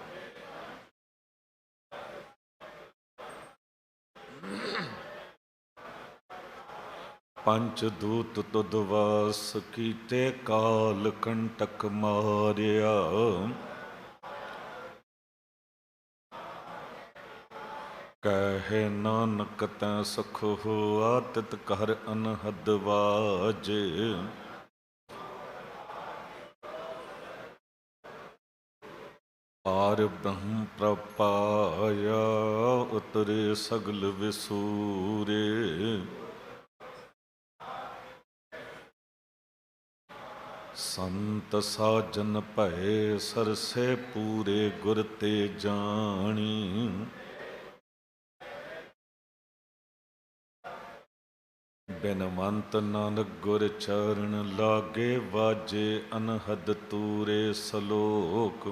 ਪੰਚ ਦੂਤ ਤੁਧ ਵਾਸ ਕੀਤੇ, ਕਾਲ ਕੰਟਕ ਮਾਰਿਆ। ਕਹੇ ਨਾਨਕ ਤੈ ਸੁਖ ਹੋਆ, ਤਿਤ ਕਰ ਅਨਹਦ ਵਾਜ। ਪਾਰ ਬ੍ਰਹਮ ਪ੍ਰਪਾਇਆ, ਉਤਰੇ ਸਗਲ ਵਿਸੂਰੇ। ਸੰਤ ਸਾਜਨ ਭਏ ਸਰਸੇ, ਪੂਰੇ ਗੁਰ ਤੇ ਜਾਣੀ। ਬਿਨਵੰਤ ਨਾਨਕ ਗੁਰ ਚਰਨ ਲਾਗੇ, ਵਾਜੇ ਅਨਹਦ ਤੂਰੇ ਸਲੋਕ।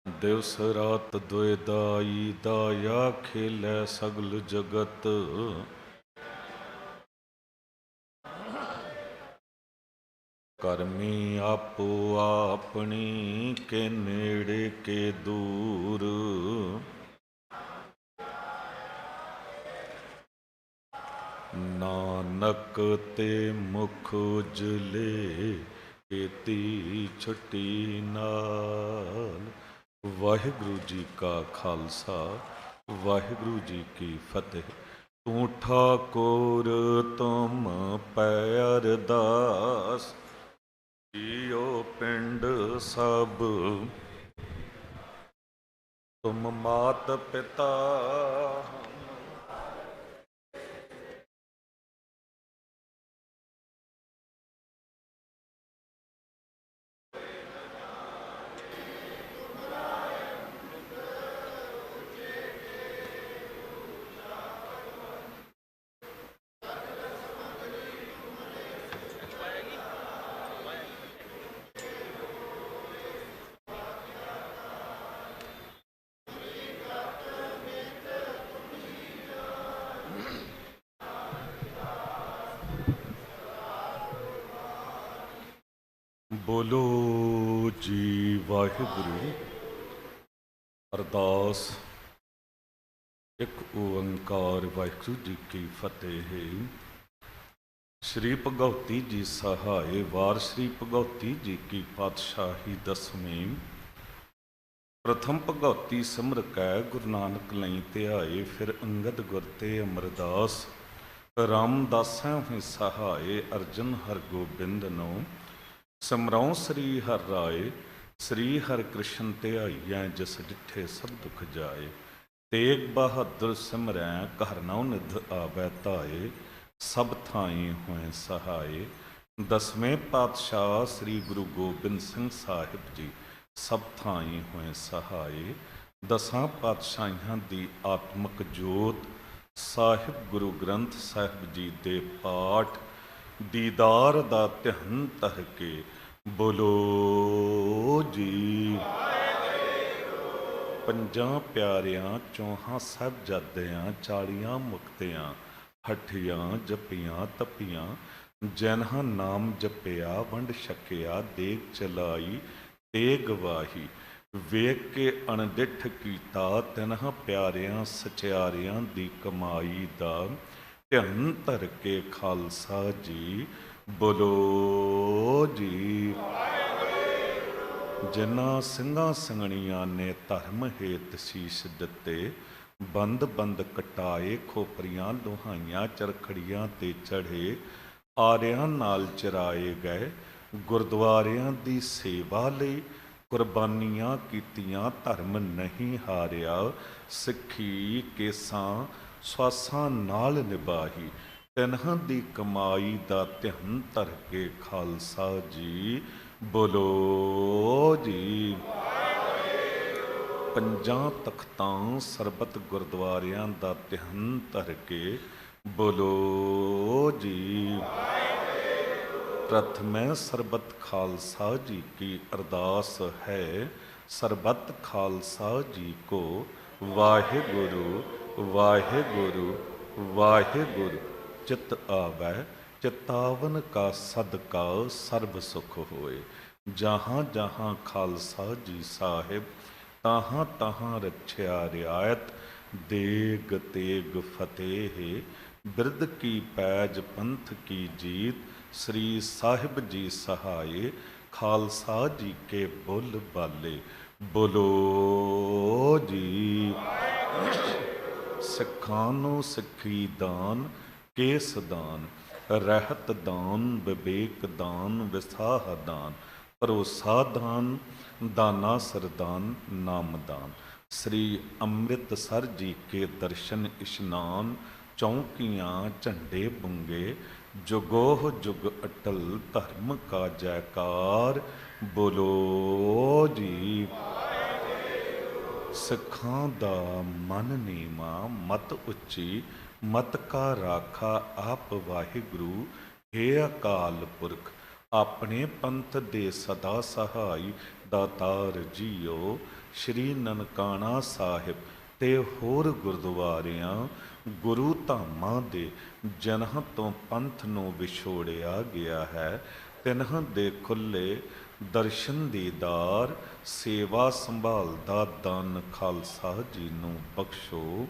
ਦਿਵਸ ਰਾਤ ਦੁਇ ਦਾਈ, ਦਾਇਆ ਖੇਲੇ ਸਗਲ ਜਗਤ। ਕਰਮੀ ਆਪੋ ਆਪਣੀ, ਕੇ ਨੇੜੇ ਕੇ ਦੂਰ। ਨਾਨਕ ਤੇ ਮੁਖ ਉਜਲੇ, ਕੀਤੀ ਛੁੱਟੀ ਨਾਲ। ਵਾਹਿਗੁਰੂ ਜੀ ਕਾ ਖਾਲਸਾ, ਵਾਹਿਗੁਰੂ ਜੀ ਕੀ ਫਤਿਹ। ਤੂੰ ਠਾਕੁਰ ਤੁਮ ਪੈ ਅਰਦਾਸ, ਜੀਓ ਪਿੰਡ ਸਭ ਤੁਮ ਮਾਤ ਪਿਤਾ। ਬੋਲੋ ਜੀ ਵਾਹਿਗੁਰੂ। ਅਰਦਾਸ। ਇੱਕ ਓੰਕਾਰ ਵਾਹਿਗੁਰੂ ਜੀ ਕੀ ਫਤਿਹ। ਸ਼੍ਰੀ ਭਗਉਤੀ ਜੀ ਸਹਾਏ, ਵਾਰ ਸ਼੍ਰੀ ਭਗਉਤੀ ਜੀ ਕੀ ਪਾਤਸ਼ਾਹੀ ਦਸਵੀਂ। ਪ੍ਰਥਮ ਭਗਉਤੀ ਸਿਮਰ ਕੈ, ਗੁਰੂ ਨਾਨਕ ਲਈ ਧਿਆਏ। ਫਿਰ ਅੰਗਦ ਗੁਰ ਤੇ ਅਮਰਦਾਸ, ਰਾਮਦਾਸੈ ਹੋਇ ਸਹਾਏ। ਅਰਜਨ ਹਰ ਗੋਬਿੰਦ ਨੂੰ ਸਿਮਰਉ ਸ੍ਰੀ ਹਰਿ ਰਾਏ। ਸ੍ਰੀ ਹਰਿ ਕ੍ਰਿਸ਼ਨ ਧਿਆਈਐ, ਜਿਸ ਡਿਠੇ ਸਭ ਦੁਖ ਜਾਏ। ਤੇਗ ਬਹਾਦਰ ਸਿਮਰੈ, ਘਰ ਨਉ ਨਿਧ ਆਵੈ ਧਾਏ। ਸਭ ਥਾਈ ਹੋਏ ਸਹਾਏ। ਦਸਵੇਂ ਪਾਤਸ਼ਾਹ ਸ੍ਰੀ ਗੁਰੂ ਗੋਬਿੰਦ ਸਿੰਘ ਸਾਹਿਬ ਜੀ, ਸਭ ਥਾਈ ਹੋਏ ਸਹਾਏ। ਦਸਾਂ ਪਾਤਸ਼ਾਹੀਆਂ ਦੀ ਆਤਮਕ ਜੋਤ, ਸਾਹਿਬ ਗੁਰੂ ਗ੍ਰੰਥ ਸਾਹਿਬ ਜੀ ਦੇ ਪਾਠ ਦੀਦਾਰ ਦਾ ਧਿਆਨ ਧਰ ਕੇ ਬੋਲੋ ਜੀ। ਪੰਜਾਂ ਪਿਆਰਿਆਂ, ਚੌਹਾਂ ਸਾਹਿਬਜ਼ਾਦਿਆਂ, 40 ਮੁਕਤਿਆਂ, ਹਠੀਆਂ ਜਪੀਆਂ ਤਪੀਆਂ। ਜਨਹਾਂ ਨਾਮ ਜਪਿਆ, ਵੰਡ ਛਕਿਆ, ਦੇਗ ਚਲਾਈ ਤੇ ਗਵਾਹੀ। ਵੇਖ ਕੇ ਅਣਡਿੱਠ ਕੀਤਾ, ਤਿਨ੍ਹਾਂ ਪਿਆਰਿਆਂ ਸਚਿਆਰਿਆਂ ਦੀ ਕਮਾਈ ਦਾ ਧਿਆਨ ਧਰ ਕੇ ਖਾਲਸਾ ਜੀ ਬੋਲੋ ਜੀ। ਜਿਨ੍ਹਾਂ ਸਿੰਘਾਂ ਸਿੰਘਣੀਆਂ ਨੇ ਧਰਮ ਹੇਤ ਸੀਸ ਦਿੱਤੇ, ਬੰਦ ਬੰਦ ਕਟਾਏ, ਖੋਪਰੀਆਂ ਲੋਹਾਈਆਂ, ਚਰਖੜੀਆਂ ਤੇ ਚੜ੍ਹੇ, ਆਰਿਆਂ ਨਾਲ ਚਰਾਏ ਗਏ। ਗੁਰਦੁਆਰਿਆਂ ਦੀ ਸੇਵਾ ਲਈ ਕੁਰਬਾਨੀਆਂ ਕੀਤੀਆਂ, ਧਰਮ ਨਹੀਂ ਹਾਰਿਆ। ਸਿੱਖੀ ਕੇਸਾਂ ਸਵਾਸਾਂ ਨਾਲ ਨਿਭਾਹੀ, ਤਿਨ੍ਹਾਂ ਦੀ ਕਮਾਈ ਦਾ ਧਿਆਨ ਧਰ ਕੇ ਖਾਲਸਾ ਜੀ ਬੋਲੋ ਜੀ। ਪੰਜਾਂ ਤਖਤਾਂ ਸਰਬਤ ਗੁਰਦੁਆਰਿਆਂ ਦਾ ਧਿਆਨ ਧਰ ਕੇ ਬੋਲੋ ਜੀ। ਪ੍ਰਥਮੈ ਸਰਬਤ ਖਾਲਸਾ ਜੀ ਕੀ ਅਰਦਾਸ ਹੈ। ਸਰਬਤ ਖਾਲਸਾ ਜੀ ਕੋ ਵਾਹਿਗੁਰੂ ਵਾਹਿਗੁਰੂ ਵਾਹਿਗੁਰੂ। ਚਿਤ ਆਵੈ ਚਿਤਾਵਨ ਕਾ ਸਦਕਾ ਸਰਬ ਸੁਖ ਹੋਏ। ਜਹਾਂ ਜਹਾਂ ਖਾਲਸਾ ਜੀ ਸਾਹਿਬ, ਤਾਹਾਂ ਤਾਹਾਂ ਰੱਖਿਆ ਰਿਆਇਤ। ਦੇਗ ਤੇਗ ਫਤਿਹ ਬਿਰਦ ਕੀ ਪੈਜ ਪੰਥ ਕੀ ਜੀਤ। ਸ੍ਰੀ ਸਾਹਿਬ ਜੀ ਸਹਾਏ, ਖਾਲਸਾ ਜੀ ਕੇ ਬੁੱਲ ਬਾਲੇ। ਬੋਲੋ ਜੀ। ਸਿੱਖਾਂ ਨੂੰ ਸਿੱਖੀ ਦਾਨ, ਕੇਸ ਦਾਨ, ਰਹਿਤ ਦਾਨ, ਵਿਵੇਕ ਦਾਨ, ਵਿਸਾਹ ਦਾਨ, ਭਰੋਸਾ ਦਾਨ, ਦਾਨਾ ਸਰਦਾਨ, ਨਾਮ ਦਾਨ। ਸ੍ਰੀ ਅੰਮ੍ਰਿਤਸਰ ਜੀ ਕੇ ਦਰਸ਼ਨ ਇਸ਼ਨਾਨ। ਚੌਂਕੀਆਂ ਝੰਡੇ ਬੁੰਗੇ, ਜੁਗੋਹ ਜੁਗ ਅਟਲ ਧਰਮ ਕਾ ਜੈਕਾਰ। ਬੋਲੋ ਜੀ। ਸਿੱਖਾਂ ਦਾ ਮਨ ਨੀਵਾਂ, ਮਤ ਉੱਚੀ, ਮਤ ਕਾ ਰਾਖਾ ਆਪ ਵਾਹਿਗੁਰੂ। ਹੇ ਅਕਾਲ ਪੁਰਖ, ਆਪਣੇ ਪੰਥ ਦੇ ਸਦਾ ਸਹਾਈ ਦਾਤਾਰ ਜੀਓ। ਸ਼੍ਰੀ ਨਨਕਾਣਾ ਸਾਹਿਬ ਤੇ ਹੋਰ ਗੁਰਦੁਆਰਿਆਂ ਗੁਰੂ ਧਾਮਾਂ ਦੇ ਜਨਹਾਂ ਤੋਂ ਪੰਥ ਨੂੰ ਵਿਛੋੜਿਆ ਗਿਆ ਹੈ। ਤਿਨ੍ਹਾਂ ਦੇ ਖੁੱਲੇ ਦਰਸ਼ਨ ਦੀਦਾਰ, ਸੇਵਾ ਸੰਭਾਲ ਦਾ ਦਾਨ ਖਾਲਸਾ ਜੀ ਨੂੰ ਬਖਸ਼ੋ।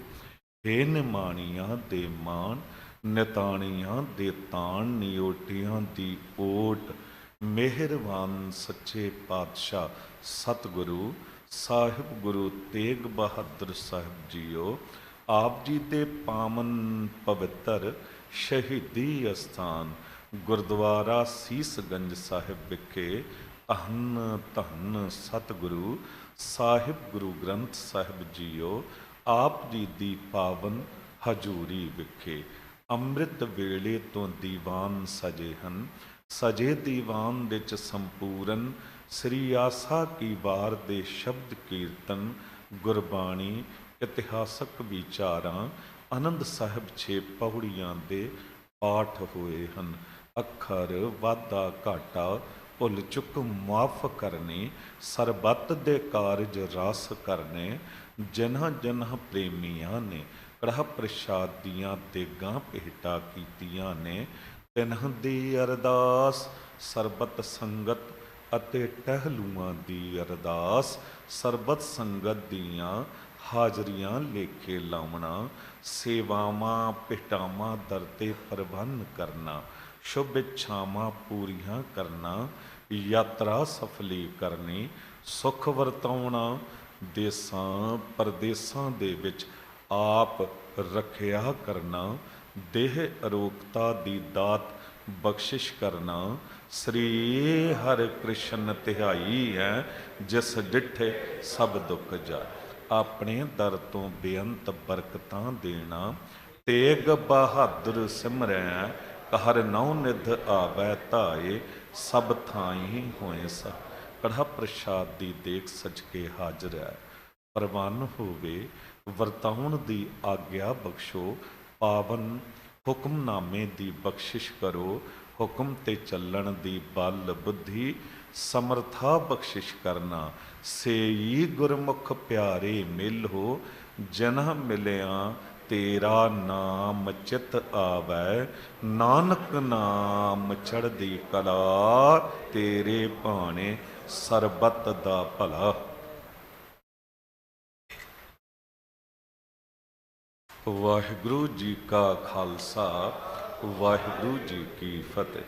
ਹੇ ਨਿਮਾਣੀਆਂ ਦੇ ਮਾਣ, ਨਿਤਾਣੀਆਂ ਦੇ ਤਾਣ, ਨਿਓਟਿਆਂ ਦੀ ਓਟ। ਮਿਹਰਬਾਨ ਸੱਚੇ ਪਾਤਸ਼ਾਹ ਸਤਿਗੁਰੂ ਸਾਹਿਬ ਗੁਰੂ ਤੇਗ ਬਹਾਦਰ ਸਾਹਿਬ ਜੀਓ। ਆਪ ਜੀ ਦੇ ਪਾਵਨ ਪਵਿੱਤਰ ਸ਼ਹੀਦੀ ਅਸਥਾਨ ਗੁਰਦੁਆਰਾ ਸੀਸਗੰਜ ਸਾਹਿਬ ਵਿਖੇ ਧੰਨ ਧੰਨ ਸਤਿਗੁਰੂ ਸਾਹਿਬ ਗੁਰੂ ਗ੍ਰੰਥ ਸਾਹਿਬ ਜੀਓ ਆਪ ਜੀ ਦੀ ਪਾਵਨ ਹਜ਼ੂਰੀ ਵਿਖੇ ਅੰਮ੍ਰਿਤ ਵੇਲੇ ਤੋਂ ਦੀਵਾਨ ਸਜੇ ਹਨ। ਸਜੇ ਦੀਵਾਨ ਵਿੱਚ ਸੰਪੂਰਨ ਸ੍ਰੀ ਆਸਾ ਕੀ ਵਾਰ ਦੇ ਸ਼ਬਦ ਕੀਰਤਨ, ਗੁਰਬਾਣੀ, ਇਤਿਹਾਸਕ ਵਿਚਾਰਾਂ, ਆਨੰਦ ਸਾਹਿਬ 6 ਪੌੜੀਆਂ ਦੇ ਪਾਠ ਹੋਏ ਹਨ। ਅੱਖਰ ਵਾਧਾ ਘਾਟਾ ਭੁੱਲ ਚੁੱਕ ਮੁਆਫ ਕਰਨੀ, ਸਰਬੱਤ ਦੇ ਕਾਰਜ ਰਸ ਕਰਨੇ। ਜਿਨ੍ਹਾਂ ਜਿਨ੍ਹਾਂ ਪ੍ਰੇਮੀਆਂ ਨੇ ਕੜਾਹ ਪ੍ਰਸ਼ਾਦ ਦੀਆਂ ਦੇਗਾਂ ਭੇਟਾ ਕੀਤੀਆਂ ਨੇ, ਤਿਨ੍ਹਾਂ ਦੀ ਅਰਦਾਸ ਸਰਬਤ ਸੰਗਤ ਅਤੇ ਟਹਿਲੂਆਂ ਦੀ ਅਰਦਾਸ, ਸਰਬਤ ਸੰਗਤ ਦੀਆਂ ਹਾਜ਼ਰੀਆਂ ਲੇਖੇ ਲਾਉਣਾ, ਸੇਵਾਵਾਂ ਭੇਟਾਵਾਂ ਦਰ 'ਤੇ ਪ੍ਰਬੰਧ ਕਰਨਾ, ਸ਼ੁਭ ਇੱਛਾਵਾਂ ਪੂਰੀਆਂ ਕਰਨਾ, ਯਾਤਰਾ ਸਫਲੀ ਕਰਨੀ, ਸੁਖ ਵਰਤਾਉਣਾ, ਦੇਸਾਂ ਪਰਦੇਸਾਂ ਦੇ ਵਿੱਚ ਆਪ ਰੱਖਿਆ ਕਰਨਾ, ਦੇਹ ਅਰੋਗਤਾ ਦੀ ਦਾਤ ਬਖਸ਼ਿਸ਼ ਕਰਨਾ। ਸ੍ਰੀ ਹਰਿ ਕ੍ਰਿਸ਼ਨ ਧਿਆਈ ਹੈ, ਜਿਸ ਡਿਠੇ ਸਭ ਦੁੱਖ ਜਾਏ। ਆਪਣੇ ਦਰ ਤੋਂ ਬੇਅੰਤ ਬਰਕਤਾਂ ਦੇਣਾ, ਤੇਗ ਬਹਾਦਰ ਸਿਮਰੈ ਹਰ ਨੌ ਨਿਧ ਆਵੈ ਧਾਏ। ਸਭ ਥਾਈ ਹੋਏ ਸਭ ਕੜਾਹ ਪ੍ਰਸ਼ਾਦ ਦੀ ਦੇਖ ਸਜ ਕੇ ਹਾਜ਼ਰ ਹੈ। ਪ੍ਰਵਾਨ ਹੋਵੇ ਵਰਤਾਉਣ ਦੀ ਆਗਿਆ ਬਖਸ਼ੋ, ਪਾਵਨ ਹੁਕਮਨਾਮੇ ਦੀ ਬਖਸ਼ਿਸ਼ ਕਰੋ। ਹੁਕਮ ਤੇ ਚੱਲਣ ਦੀ ਬਲ ਬੁੱਧੀ ਸਮਰਥਾ ਬਖਸ਼ਿਸ਼ ਕਰਨਾ। ਸੇਈ ਗੁਰਮੁਖ ਪਿਆਰੇ ਮਿਲ ਹੋ, ਜਨਹ ਮਿਲਿਆ ਤੇਰਾ ਨਾਮ ਚਿਤ ਆਵੈ। ਨਾਨਕ ਨਾਮ ਚੜ੍ਹਦੀ ਕਲਾ, ਤੇਰੇ ਭਾਣੇ ਸਰਬੱਤ ਦਾ ਭਲਾ। ਵਾਹਿਗੁਰੂ ਜੀ ਕਾ ਖਾਲਸਾ, ਵਾਹਿਗੁਰੂ ਜੀ ਕੀ ਫਤਿਹ।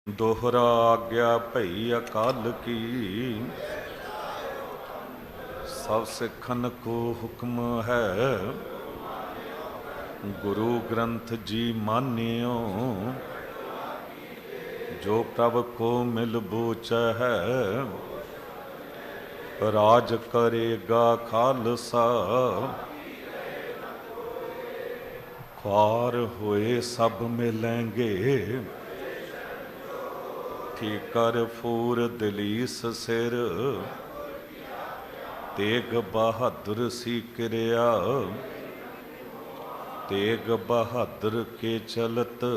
ਦੋਹਰਾ ਆਗਿਆ ਭਈ ਅਕਾਲ ਕੀ, ਸਭ ਸਿੱਖਨ ਕੋ ਹੁਕਮ ਹੈ। ਗੁਰੂ ਗ੍ਰੰਥ ਜੀ ਮਾਨਿਓ, ਜੋ ਪ੍ਰਭ ਕੋ ਮਿਲ ਬੋਚੈ ਹੈ। ਰਾਜ ਕਰੇਗਾ ਖਾਲਸਾ, ख्वार होए सब मिलेंगे। ठीकर फूर दलीस सिर, तेग बहादुर सी किरिया। तेग बहादुर के चलत,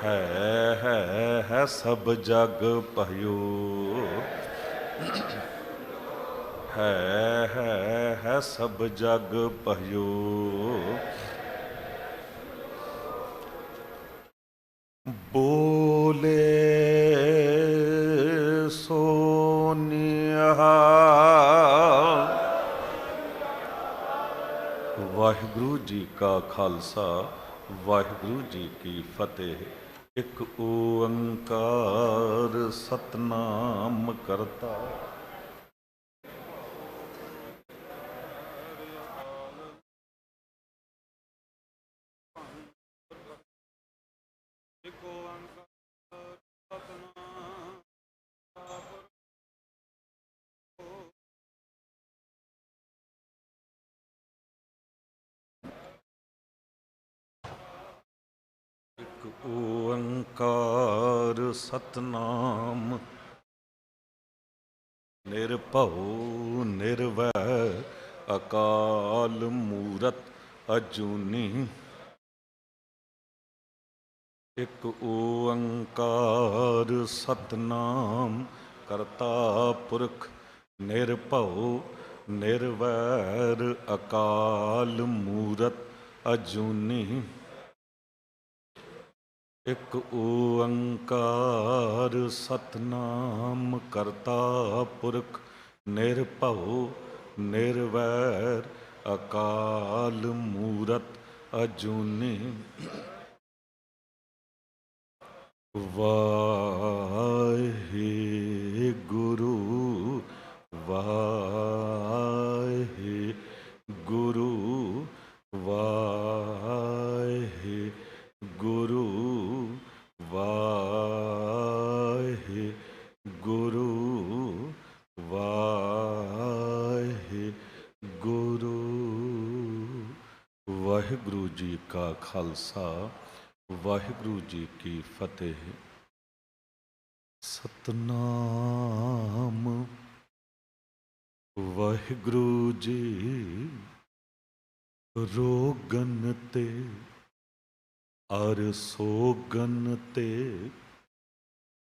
है सब जग भयो। ਹੈ ਸਭ ਜਗ ਭਇਓ। ਬੋਲੇ ਸੋ ਨਿਹਾਲ। ਵਾਹਿਗੁਰੂ ਜੀ ਕਾ ਖਾਲਸਾ, ਵਾਹਿਗੁਰੂ ਜੀ ਕੀ ਫਤਿਹ। ਇੱਕ ਓੰਕਾਰ ਸਤਨਾਮ ਕਰਤਾ ਓੰਕਾਰ ਸਤਨਾਮ ਨਿਰਭਉ ਨਿਰਵੈਰ ਅਕਾਲ ਮੂਰਤ ਅਜੂਨੀ। ਇੱਕ ਓੰਕਾਰ ਸਤਨਾਮ ਕਰਤਾ ਪੁਰਖ ਨਿਰਭਉ ਨਿਰਵੈਰ ਅਕਾਲ ਮੂਰਤ ਅਜੂਨੀ। ਇੱਕ ਓੰਕਾਰ ਸਤਨਾਮ ਕਰਤਾ ਪੁਰਖ ਨਿਰਭਉ ਨਿਰਵੈਰ ਅਕਾਲ ਮੂਰਤ ਅਜੂਨੀ। ਵਾਹਿਗੁਰੂ ਵਾਹਿਗੁਰੂ ਵਾਹਿਗੁਰੂ ਵਾਹਿਗੁਰੂ ਵਾਹਿਗੁਰੂ। ਵਾਹਿਗੁਰੂ ਜੀ ਕਾ ਖਾਲਸਾ, ਵਾਹਿਗੁਰੂ ਜੀ ਕੀ ਫਤਿਹ। ਸਤਨਾਮ ਵਾਹਿਗੁਰੂ ਜੀ ਰੋਗਨ ਤੇ ਅਰ ਸੋਗਨ ਤੇ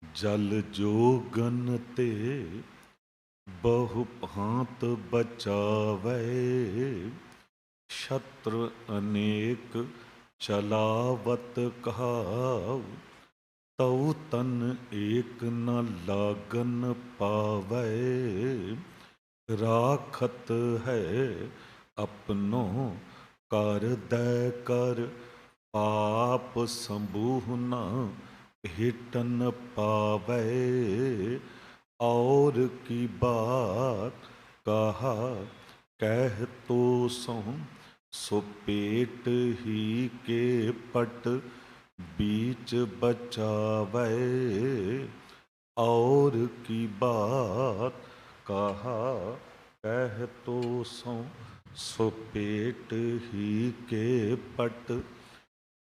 ਜਲ ਜੋਗਨ ਤੇ ਬਹੁ ਭਾਂਤ ਬਚਾਵੇ। ਸ਼ਤਰ ਅਨੇਕ ਚਲਾਵਤ ਕਹਾਉ ਤਉ ਤਨ ਏਕ ਨ ਲਾਗਨ ਪਾਵੈ। ਰਾਖਤ ਹੈ ਆਪਨੋ ਕਰ ਦੈ ਕਰ ਪਾਪ ਸੰਬੂਹ ਨ ਹਿਟਨ ਪਾਵੈ। ਔਰ ਕੀ ਬਾਤ ਕਹਾ ਕਹਿ ਤੋ ਸੋ पेट ही के पट बीच बचावे। और की बात कहा कह तो सो पेट ही के पट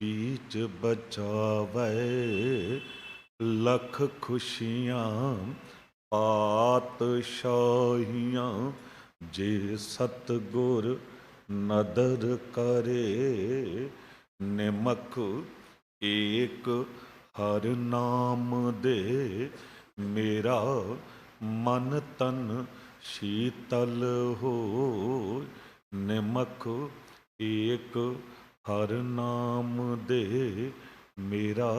बीच बचावे। लख खुशियाँ पातशाहियाँ जे सतगुर नदर करे। निमक एक हर नाम दे मेरा मन तन शीतल हो। निमक एक हर नाम दे मेरा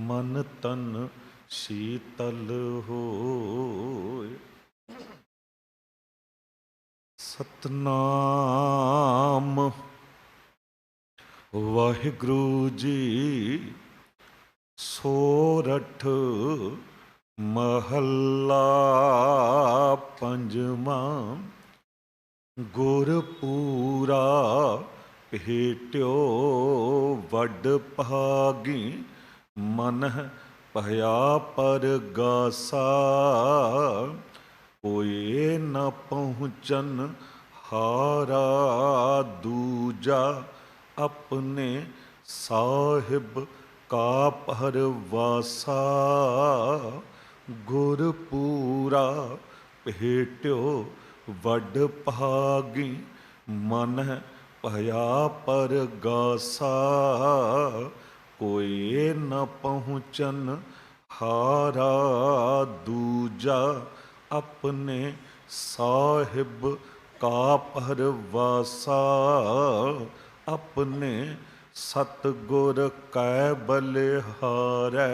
मन तन शीतल हो। सतनाम वाहिगुरु जी सोरठ महला पंजवा। गुरपूरा भेट्यो वड भागी मन भया परगासा। कोई न पहुँचन हारा दूजा अपने साहिब का परवासा। गुरपूरा भेट्यो वड भागी मन भया परगासा। कोई न पहुँचन हारा दूजा अपने ਸਾਹਿਬ ਕਾ ਪਰਵਾਸਾ, ਆਪਣੇ ਸਤਿਗੁਰ ਕੈ ਬਲਿਹਾਰੈ।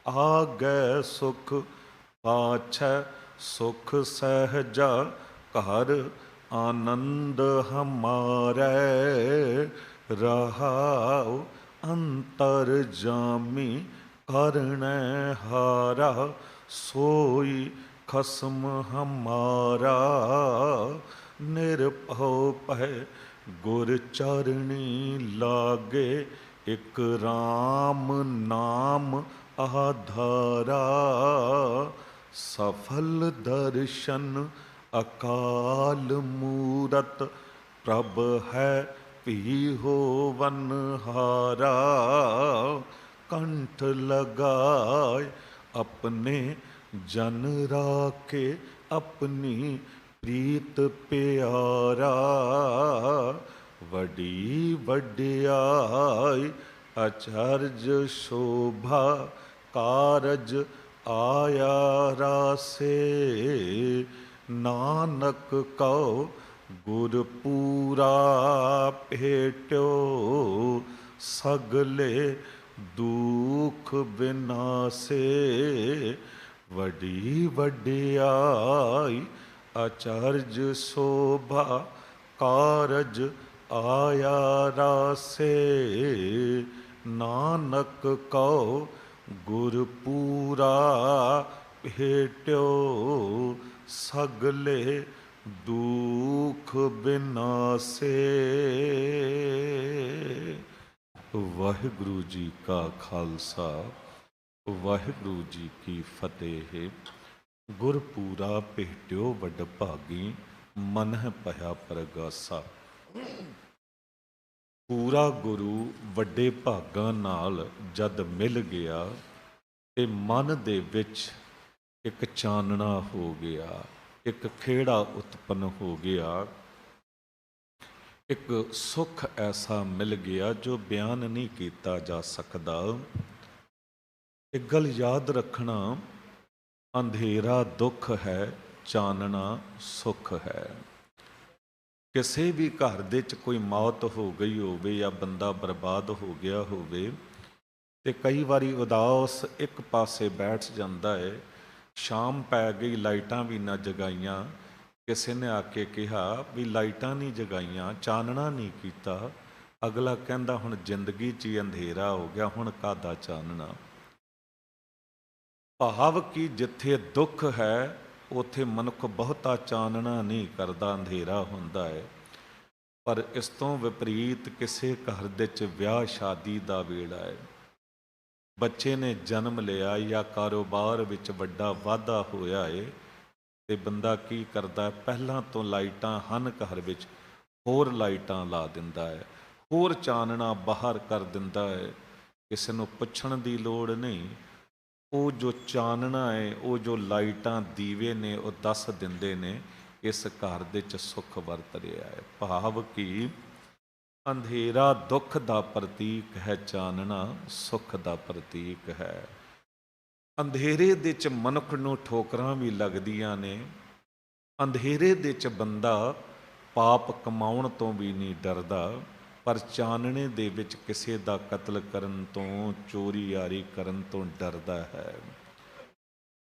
ਆਗੈ ਸੁਖ ਪਾਛੈ ਸੁਖ ਸਹਿਜਾ, ਘਰ ਆਨੰਦ ਹਮਾਰੈ। ਰਹਾਉ ਅੰਤਰ ਜਾਮੀ ਕਰਣੈ ਹਾਰਾ, ਸੋਈ ਖਸਮ ਹਮਾਰਾ। ਨਿਰਭਉ ਭੈ ਗੁਰ ਚਰਣੀ ਲਾਗੇ, ਇਕ ਰਾਮ ਨਾਮ ਆਧਾਰਾ। ਸਫਲ ਦਰਸ਼ਨ ਅਕਾਲ ਮੂਰਤ, ਪ੍ਰਭ ਹੈ ਭੀ ਹੋਵਨ ਹਾਰਾ। ਕੰਠ ਲਗਾਏ ਆਪਣੇ ਜਨ ਰਾਖੇ, ਆਪਣੀ ਪ੍ਰੀਤ ਪਿਆਰਾ। ਵੱਡੀ ਵਡਿਆਈ ਅਚਰਜ ਸ਼ੋਭਾ, ਕਾਰਜ ਆਇਆ ਰਾਸੇ। ਨਾਨਕ ਕਉ ਗੁਰ ਪੂਰਾ ਭੇਟਿਓ, ਸਗਲੇ ਦੁਖ ਬਿਨਾਸੇ। ਵੱਡੀ ਵਡਿਆਈ ਅਚਰਜ ਸ਼ੋਭਾ, ਕਾਰਜ ਆਇਆ ਰਾਸੇ। ਨਾਨਕ ਕਉ ਗੁਰ ਪੂਰਾ ਭੇਟਿਓ, ਸਗਲੇ ਦੁਖ ਬਿਨਾਸੇ। ਵਾਹਿਗੁਰੂ ਜੀ ਕਾ ਖਾਲਸਾ, ਵਾਹਿਗੁਰੂ ਜੀ ਕੀ ਫਤਿਹ। ਗੁਰਪੂਰਾ ਭੇਟਿਓ ਵੱਡ ਭਾਗੀ, ਮਨਹਿ ਭਇਆ ਪਰਗਾਸਾ। ਪੂਰਾ ਗੁਰੂ ਵੱਡੇ ਭਾਗਾਂ ਨਾਲ ਜਦ ਮਿਲ ਗਿਆ ਤੇ ਮਨ ਦੇ ਵਿੱਚ ਇੱਕ ਚਾਨਣਾ ਹੋ ਗਿਆ, ਇੱਕ ਖੇੜਾ ਉਤਪੰਨ ਹੋ ਗਿਆ, ਇੱਕ ਸੁੱਖ ਐਸਾ ਮਿਲ ਗਿਆ ਜੋ ਬਿਆਨ ਨਹੀਂ ਕੀਤਾ ਜਾ ਸਕਦਾ। ਇੱਕ ਗੱਲ ਯਾਦ ਰੱਖਣਾ, ਅੰਧੇਰਾ ਦੁੱਖ ਹੈ, ਚਾਨਣਾ ਸੁੱਖ ਹੈ। ਕਿਸੇ ਵੀ ਘਰ ਦੇ 'ਚ ਕੋਈ ਮੌਤ ਹੋ ਗਈ ਹੋਵੇ ਜਾਂ ਬੰਦਾ ਬਰਬਾਦ ਹੋ ਗਿਆ ਹੋਵੇ ਤੇ ਕਈ ਵਾਰੀ ਉਦਾਸ ਇੱਕ ਪਾਸੇ ਬੈਠ ਜਾਂਦਾ ਹੈ। ਸ਼ਾਮ ਪੈ ਗਈ, ਲਾਈਟਾਂ ਵੀ ਨਾ ਜਗਾਈਆਂ। ਕਿਸੇ ਨੇ ਆ ਕੇ ਕਿਹਾ ਵੀ ਲਾਈਟਾਂ ਨਹੀਂ ਜਗਾਈਆਂ, ਚਾਨਣਾ ਨਹੀਂ ਕੀਤਾ। ਅਗਲਾ ਕਹਿੰਦਾ ਹੁਣ ਜ਼ਿੰਦਗੀ 'ਚ ਹੀ ਅੰਧੇਰਾ ਹੋ ਗਿਆ, ਹੁਣ ਕਾਹਦਾ ਚਾਨਣਾ। ਭਾਵ ਕਿ ਜਿੱਥੇ ਦੁੱਖ ਹੈ ਉੱਥੇ ਮਨੁੱਖ ਬਹੁਤਾ ਚਾਨਣਾ ਨਹੀਂ ਕਰਦਾ, ਅੰਧੇਰਾ ਹੁੰਦਾ ਹੈ। ਪਰ ਇਸ ਤੋਂ ਵਿਪਰੀਤ ਕਿਸੇ ਘਰ ਦੇ 'ਚ ਵਿਆਹ ਸ਼ਾਦੀ ਦਾ ਵੇਲਾ ਹੈ, ਬੱਚੇ ਨੇ ਜਨਮ ਲਿਆ ਜਾਂ ਕਾਰੋਬਾਰ ਵਿੱਚ ਵੱਡਾ ਵਾਧਾ ਹੋਇਆ ਹੈ, ਤੇ ਬੰਦਾ ਕੀ ਕਰਦਾ, ਪਹਿਲਾਂ ਤੋਂ ਲਾਈਟਾਂ ਹਨ ਘਰ ਵਿੱਚ, ਹੋਰ ਲਾਈਟਾਂ ਲਾ ਦਿੰਦਾ ਹੈ, ਹੋਰ ਚਾਨਣਾ ਬਾਹਰ ਕਰ ਦਿੰਦਾ ਹੈ। ਕਿਸੇ ਨੂੰ ਪੁੱਛਣ ਦੀ ਲੋੜ ਨਹੀਂ, ਉਹ ਜੋ ਚਾਨਣਾ ਹੈ, ਉਹ ਜੋ ਲਾਈਟਾਂ ਦੀਵੇ ਨੇ, ਉਹ ਦੱਸ ਦਿੰਦੇ ਨੇ ਇਸ ਘਰ ਦੇ 'ਚ ਸੁੱਖ ਵਰਤ ਰਿਹਾ ਹੈ। ਭਾਵ ਕਿ ਅੰਧੇਰਾ ਦੁੱਖ ਦਾ ਪ੍ਰਤੀਕ ਹੈ, ਚਾਨਣਾ ਸੁੱਖ ਦਾ ਪ੍ਰਤੀਕ ਹੈ। ਅੰਧੇਰੇ ਦੇ 'ਚ ਮਨੁੱਖ ਨੂੰ ਠੋਕਰਾਂ ਵੀ ਲੱਗਦੀਆਂ ਨੇ। ਅੰਧੇਰੇ ਦੇ 'ਚ ਬੰਦਾ ਪਾਪ ਕਮਾਉਣ ਤੋਂ ਵੀ ਨਹੀਂ ਡਰਦਾ, ਪਰ ਚਾਨਣੇ ਦੇ ਵਿੱਚ ਕਿਸੇ ਦਾ ਕਤਲ ਕਰਨ ਤੋਂ, ਚੋਰੀ ਯਾਰੀ ਕਰਨ ਤੋਂ ਡਰਦਾ ਹੈ।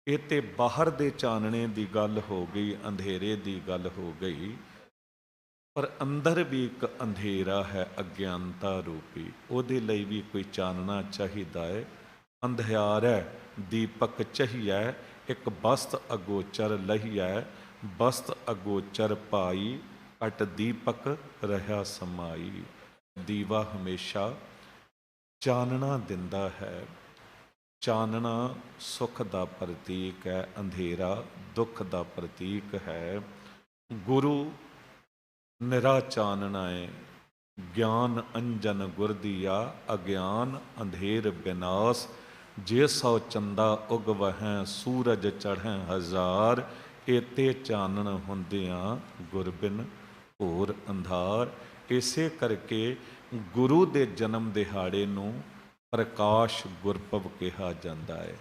ਇਹ ਤੇ ਬਾਹਰ ਦੇ ਚਾਨਣੇ ਦੀ ਗੱਲ ਹੋ ਗਈ, ਅੰਧੇਰੇ ਦੀ ਗੱਲ ਹੋ ਗਈ। ਪਰ ਅੰਦਰ ਵੀ ਇੱਕ ਅੰਧੇਰਾ ਹੈ, ਅਗਿਆਨਤਾ ਰੂਪੀ। ਉਹਦੇ ਲਈ ਵੀ ਕੋਈ ਚਾਨਣਾ ਚਾਹੀਦਾ ਹੈ। ਅੰਧਿਆਰੈ ਦੀਪਕ ਚਹੀਐ, ਇੱਕ ਬਸਤ ਅਗੋਚਰ ਲਹੀਐ। ਬਸਤ ਅਗੋਚਰ ਪਾਈ, ਅਟ ਦੀਪਕ ਰਹਾ ਸਮਾਈ। ਦੀਵਾ ਹਮੇਸ਼ਾ ਚਾਨਣਾ ਦਿੰਦਾ ਹੈ। ਚਾਨਣਾ ਸੁੱਖ ਦਾ ਪ੍ਰਤੀਕ ਹੈ, ਅੰਧੇਰਾ ਦੁੱਖ ਦਾ ਪ੍ਰਤੀਕ ਹੈ। ਗੁਰੂ ਨਿਰਾ ਚਾਨਣਾ ਹੈ। ਗਿਆਨ ਅੰਜਨ ਗੁਰ ਦੀਆ, ਅਗਿਆਨ ਅੰਧੇਰ ਬਿਨਾਸ਼। ਜੇ ਸੌ ਚੰਦਾ ਉਗਵਹਿ, ਸੂਰਜ ਚੜ੍ਹੈ ਹਜ਼ਾਰ। ਏਤੇ ਚਾਨਣ ਹੁੰਦਿਆਂ ਗੁਰ ਬਿਨ ਘੋਰ ਅੰਧਾਰ। ਇਸੇ ਕਰਕੇ ਗੁਰੂ ਦੇ ਜਨਮ ਦਿਹਾੜੇ ਨੂੰ ਪ੍ਰਕਾਸ਼ ਗੁਰਪੁਰਬ ਕਿਹਾ ਜਾਂਦਾ ਹੈ।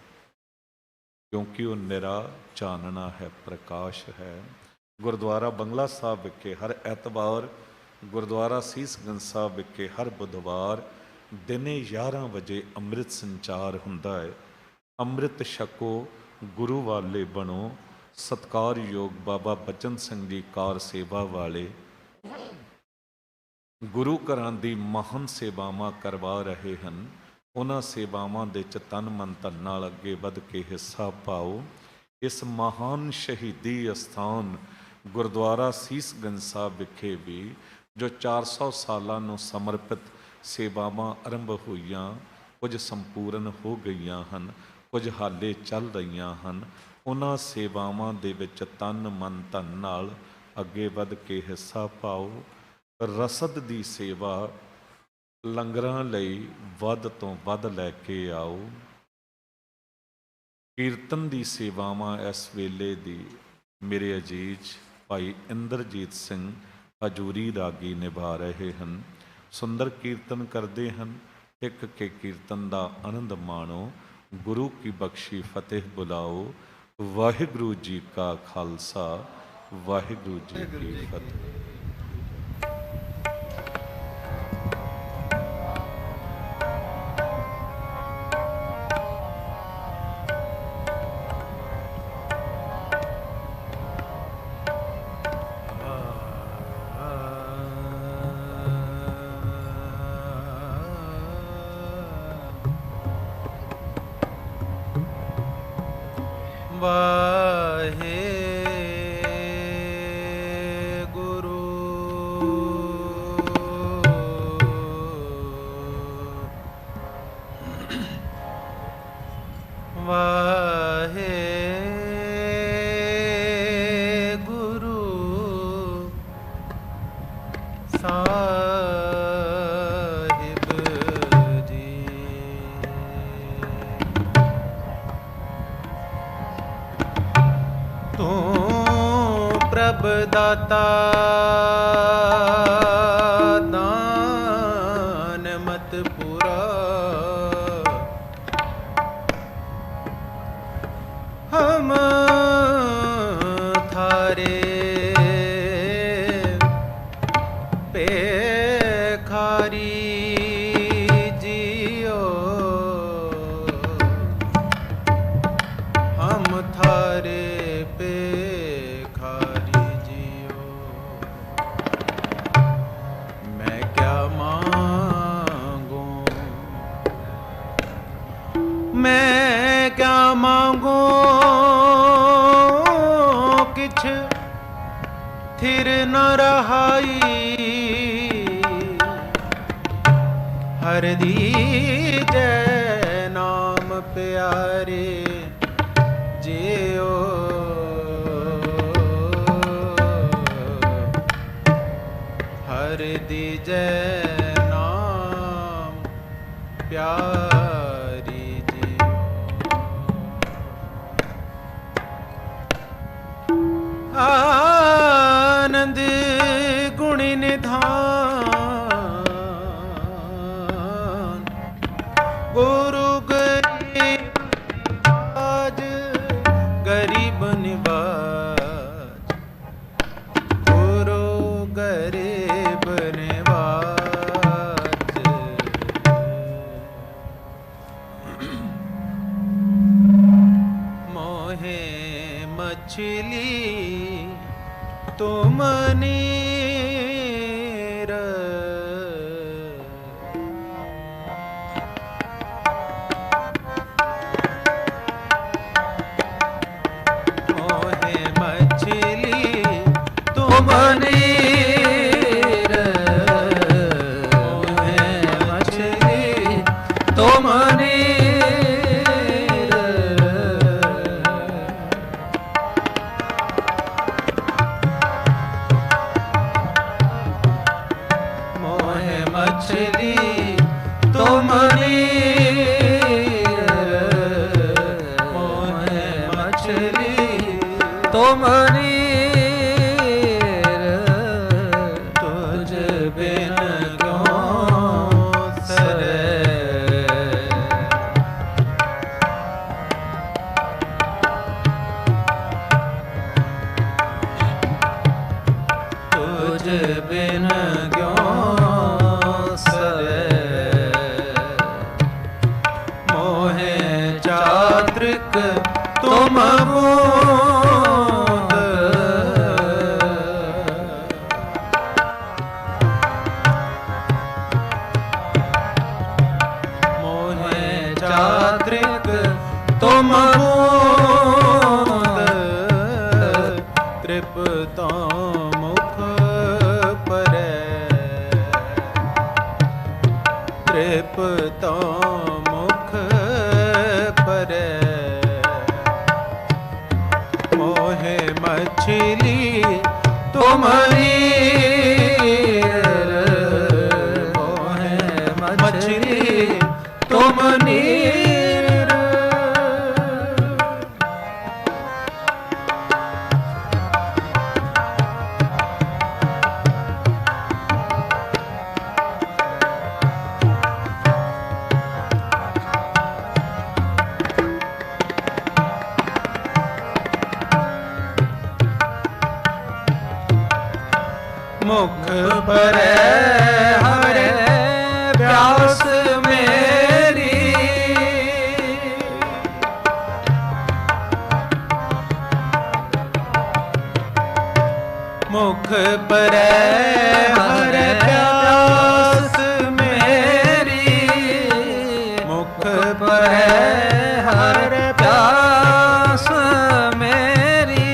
क्योंकि वो निरा चानना है, प्रकाश है। गुरुद्वारा बंगला साहब विखे हर एतवार, गुरुद्वारा सीसगंज साहब विखे हर बुधवार दिने 11 वजे ਅੰਮ੍ਰਿਤ ਸੰਚਾਰ ਹੁੰਦਾ ਹੈ। ਅੰਮ੍ਰਿਤ ਛਕੋ, ਗੁਰੂ ਵਾਲੇ ਬਣੋ। ਸਤਿਕਾਰਯੋਗ ਬਾਬਾ ਬਚਨ ਸਿੰਘ ਜੀ ਕਾਰ ਸੇਵਾ ਵਾਲੇ ਗੁਰੂ ਘਰਾਂ ਦੀ ਮਹਾਨ ਸੇਵਾਵਾਂ ਕਰਵਾ ਰਹੇ ਹਨ। ਉਹਨਾਂ ਸੇਵਾਵਾਂ ਦੇ ਚ ਤਨ ਮਨ ਧਨ ਨਾਲ ਅੱਗੇ ਵੱਧ ਕੇ ਹਿੱਸਾ ਪਾਓ। ਇਸ ਮਹਾਨ ਸ਼ਹੀਦੀ ਅਸਥਾਨ ਗੁਰਦੁਆਰਾ ਸੀਸਗੰਜ ਸਾਹਿਬ ਵਿਖੇ ਵੀ ਜੋ 400 ਸਾਲਾਂ ਨੂੰ ਸਮਰਪਿਤ ਸੇਵਾਵਾਂ ਆਰੰਭ ਹੋਈਆਂ, ਕੁਝ ਸੰਪੂਰਨ ਹੋ ਗਈਆਂ ਹਨ, ਕੁਝ ਹਾਲੇ ਚੱਲ ਰਹੀਆਂ ਹਨ। ਉਹਨਾਂ ਸੇਵਾਵਾਂ ਦੇ ਵਿੱਚ ਤਨ ਮਨ ਧਨ ਨਾਲ ਅੱਗੇ ਵੱਧ ਕੇ ਹਿੱਸਾ ਪਾਓ। ਰਸਦ ਦੀ ਸੇਵਾ ਲੰਗਰਾਂ ਲਈ ਵੱਧ ਤੋਂ ਵੱਧ ਲੈ ਕੇ ਆਓ। ਕੀਰਤਨ ਦੀ ਸੇਵਾਵਾਂ ਇਸ ਵੇਲੇ ਦੀ ਮੇਰੇ ਅਜੀਜ਼ ਭਾਈ ਇੰਦਰਜੀਤ ਸਿੰਘ ਹਜੂਰੀ ਰਾਗੀ ਨਿਭਾ ਰਹੇ ਹਨ। ਸੁੰਦਰ ਕੀਰਤਨ ਕਰਦੇ ਹਨ। ਟਿਕ ਕੇ ਕੀਰਤਨ ਦਾ ਆਨੰਦ ਮਾਣੋ। ਗੁਰੂ ਕੀ ਬਖਸ਼ੀ ਫਤਿਹ ਬੁਲਾਓ। ਵਾਹਿਗੁਰੂ ਜੀ ਕਾ ਖਾਲਸਾ, ਵਾਹਿਗੁਰੂ ਜੀ ਕੀ ਫਤਿਹ। दाता दान मत पूरा, हम थारे पेखारी जियो, हम थारे पे मैं क्या मांगू किछ थिर न रहाई, हर दीजे नाम प्यारे जियो, हर दीजे नाम प्यारे आनंद गुण निधान, गुरु गरीब आज गरीब निवाज, गुरु गरीब निवाज। मोहे मछली तुम नीर, मोहे मछली तुम नीर, मोहे मछली तुम नीर, मछली तुम नीर, मोहे मछली तुम नीर, तुझ बिन क्यों सरे, बिन क्यों सरे। मोहे चात्रिक तुम बूंद, मोहे चात्रिक तुम बूंद, तृप्त मुख परै, तृप्त मुख परै। मोहे मछली तुम नीर, मोहे मछली तुम नीर। मुख परै हरे प्यास मेरी, मुख परै हरे प्यास मेरी, मुख परै हरे प्यास मेरी।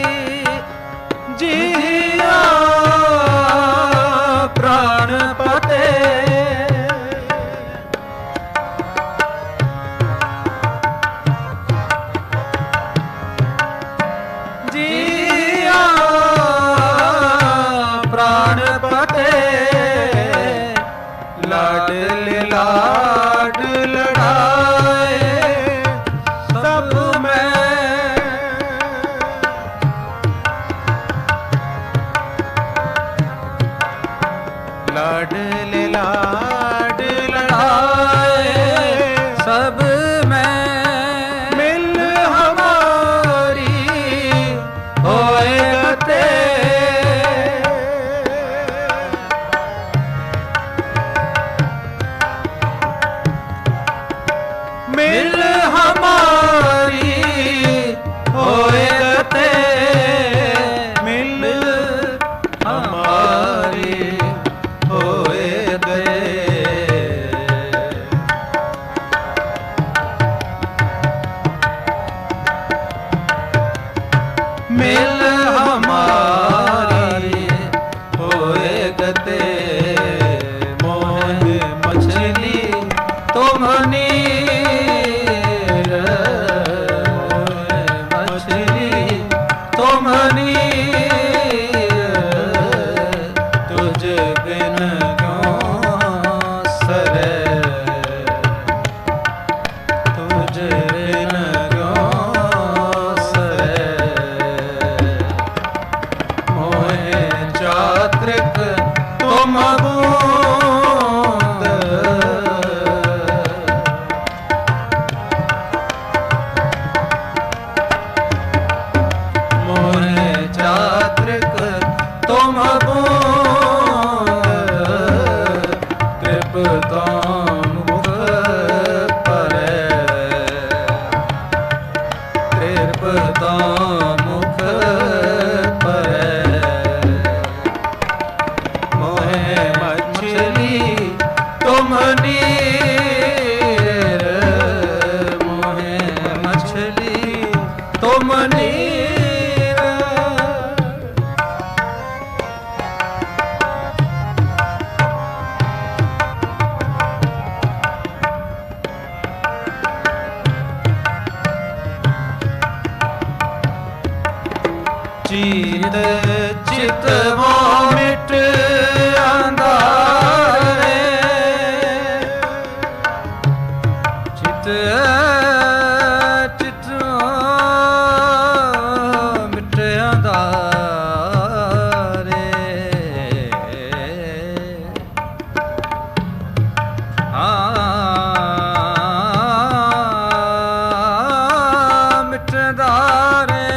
जिया प्राण पते, जिया प्राण पते। लाड लाड लड़ाए सब में, लाड लाड लड़ाए सब में। मिल हमारी होए गते, मिल हमारी होए गते, मिल हमारी होए गए। मिल हमारी होए गते। मोहे मछली तुम नीर, मोहे मछली तुम नीर। तुझ बिन क्यों सरे, तुझ बिन क्यों सरे। मोहे चात्रिक तुम बूंद, मोहे चात्रिक तुम बूंद, तृप्त मुख परै, तृप्त मुख परै। मोहे मछली तुम नीर, मोहे मछली तुम नीर। चीत चितवा मिट अंधारे, चित चित मिट अंधारे। मिट अंधारे।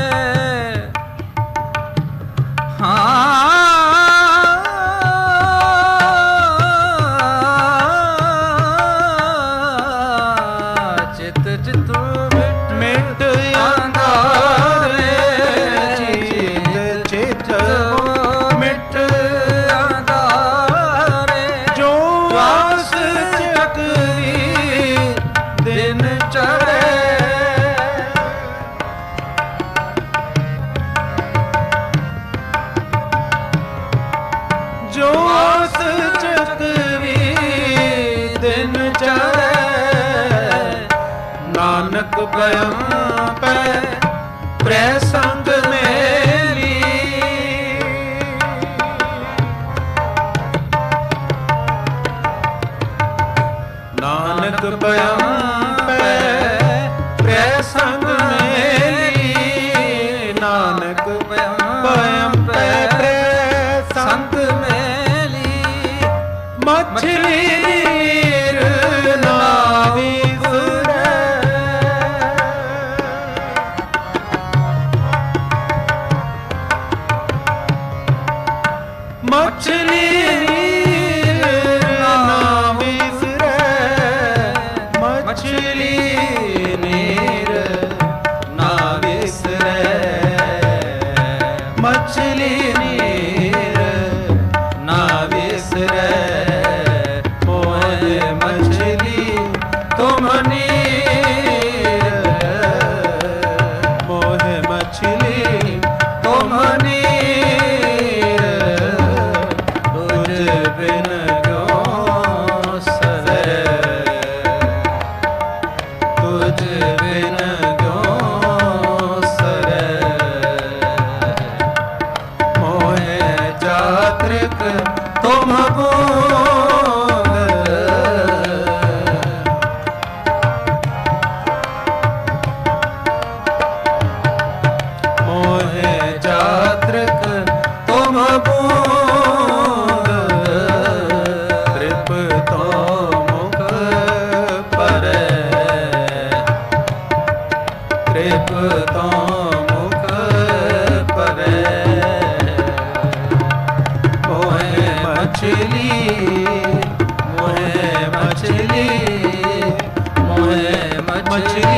हाँ ਨਾਨਕ ਭਇੰ ਪੈ ਪ੍ਰਸੰਗ ਮੇਲੀ ਨਾਨਕ ਭਇੰ ਪੈ ਪ੍ਰਸੰਗ ਮੇਲੀ ਨਾਨਕ ਭਇੰ ਪੈ ਪ੍ਰਸੰਗ ਮੇਲੀ ਮਛਲੀ ਨੀਰ ਨਾ ਵਿਸਰੈ ਮਛਲੀ ਨੀਰ ਨਾ ਵਿਸਰੈ ਮਛਲੀ ਨੀਰ ਨਾ ਵਿਸਰੈ ਮਛਲੀ ਨੀਰ ਨਾ ਵਿਸਰੈ ਮੋਹ ਮਛਲੀ ਤੁਮ ਨੀਰ ਮੋਹ ਮਛਲੀ ਤੁਮ ਨੀਰ ਤੁਝ ਬਿਨ ਕਿਉ ਸਰੈ ਤੁਝ ਬਿਨ ਕਿਉ ਸਰੈ ਮੋਹਿ ਜਾਤ੍ਰਿਕ ਤੁਮ ਬੂੰਦ ਮੋਹਿ ਜਾਤ੍ਰਿਕ ਤੁਮ ਬੂੰਦ ਤ੍ਰਿਪ ਤੋਂ ਮੁਖ ਪਰੈ ਤ੍ਰਿਪ ਤੋਂ ਮੁਖ ਪਰੈ ਮੋਹਿ ਮਛਲੀ ਮੋਹਿ ਮਛਲੀ ਮੋਹਿ ਮਛਲੀ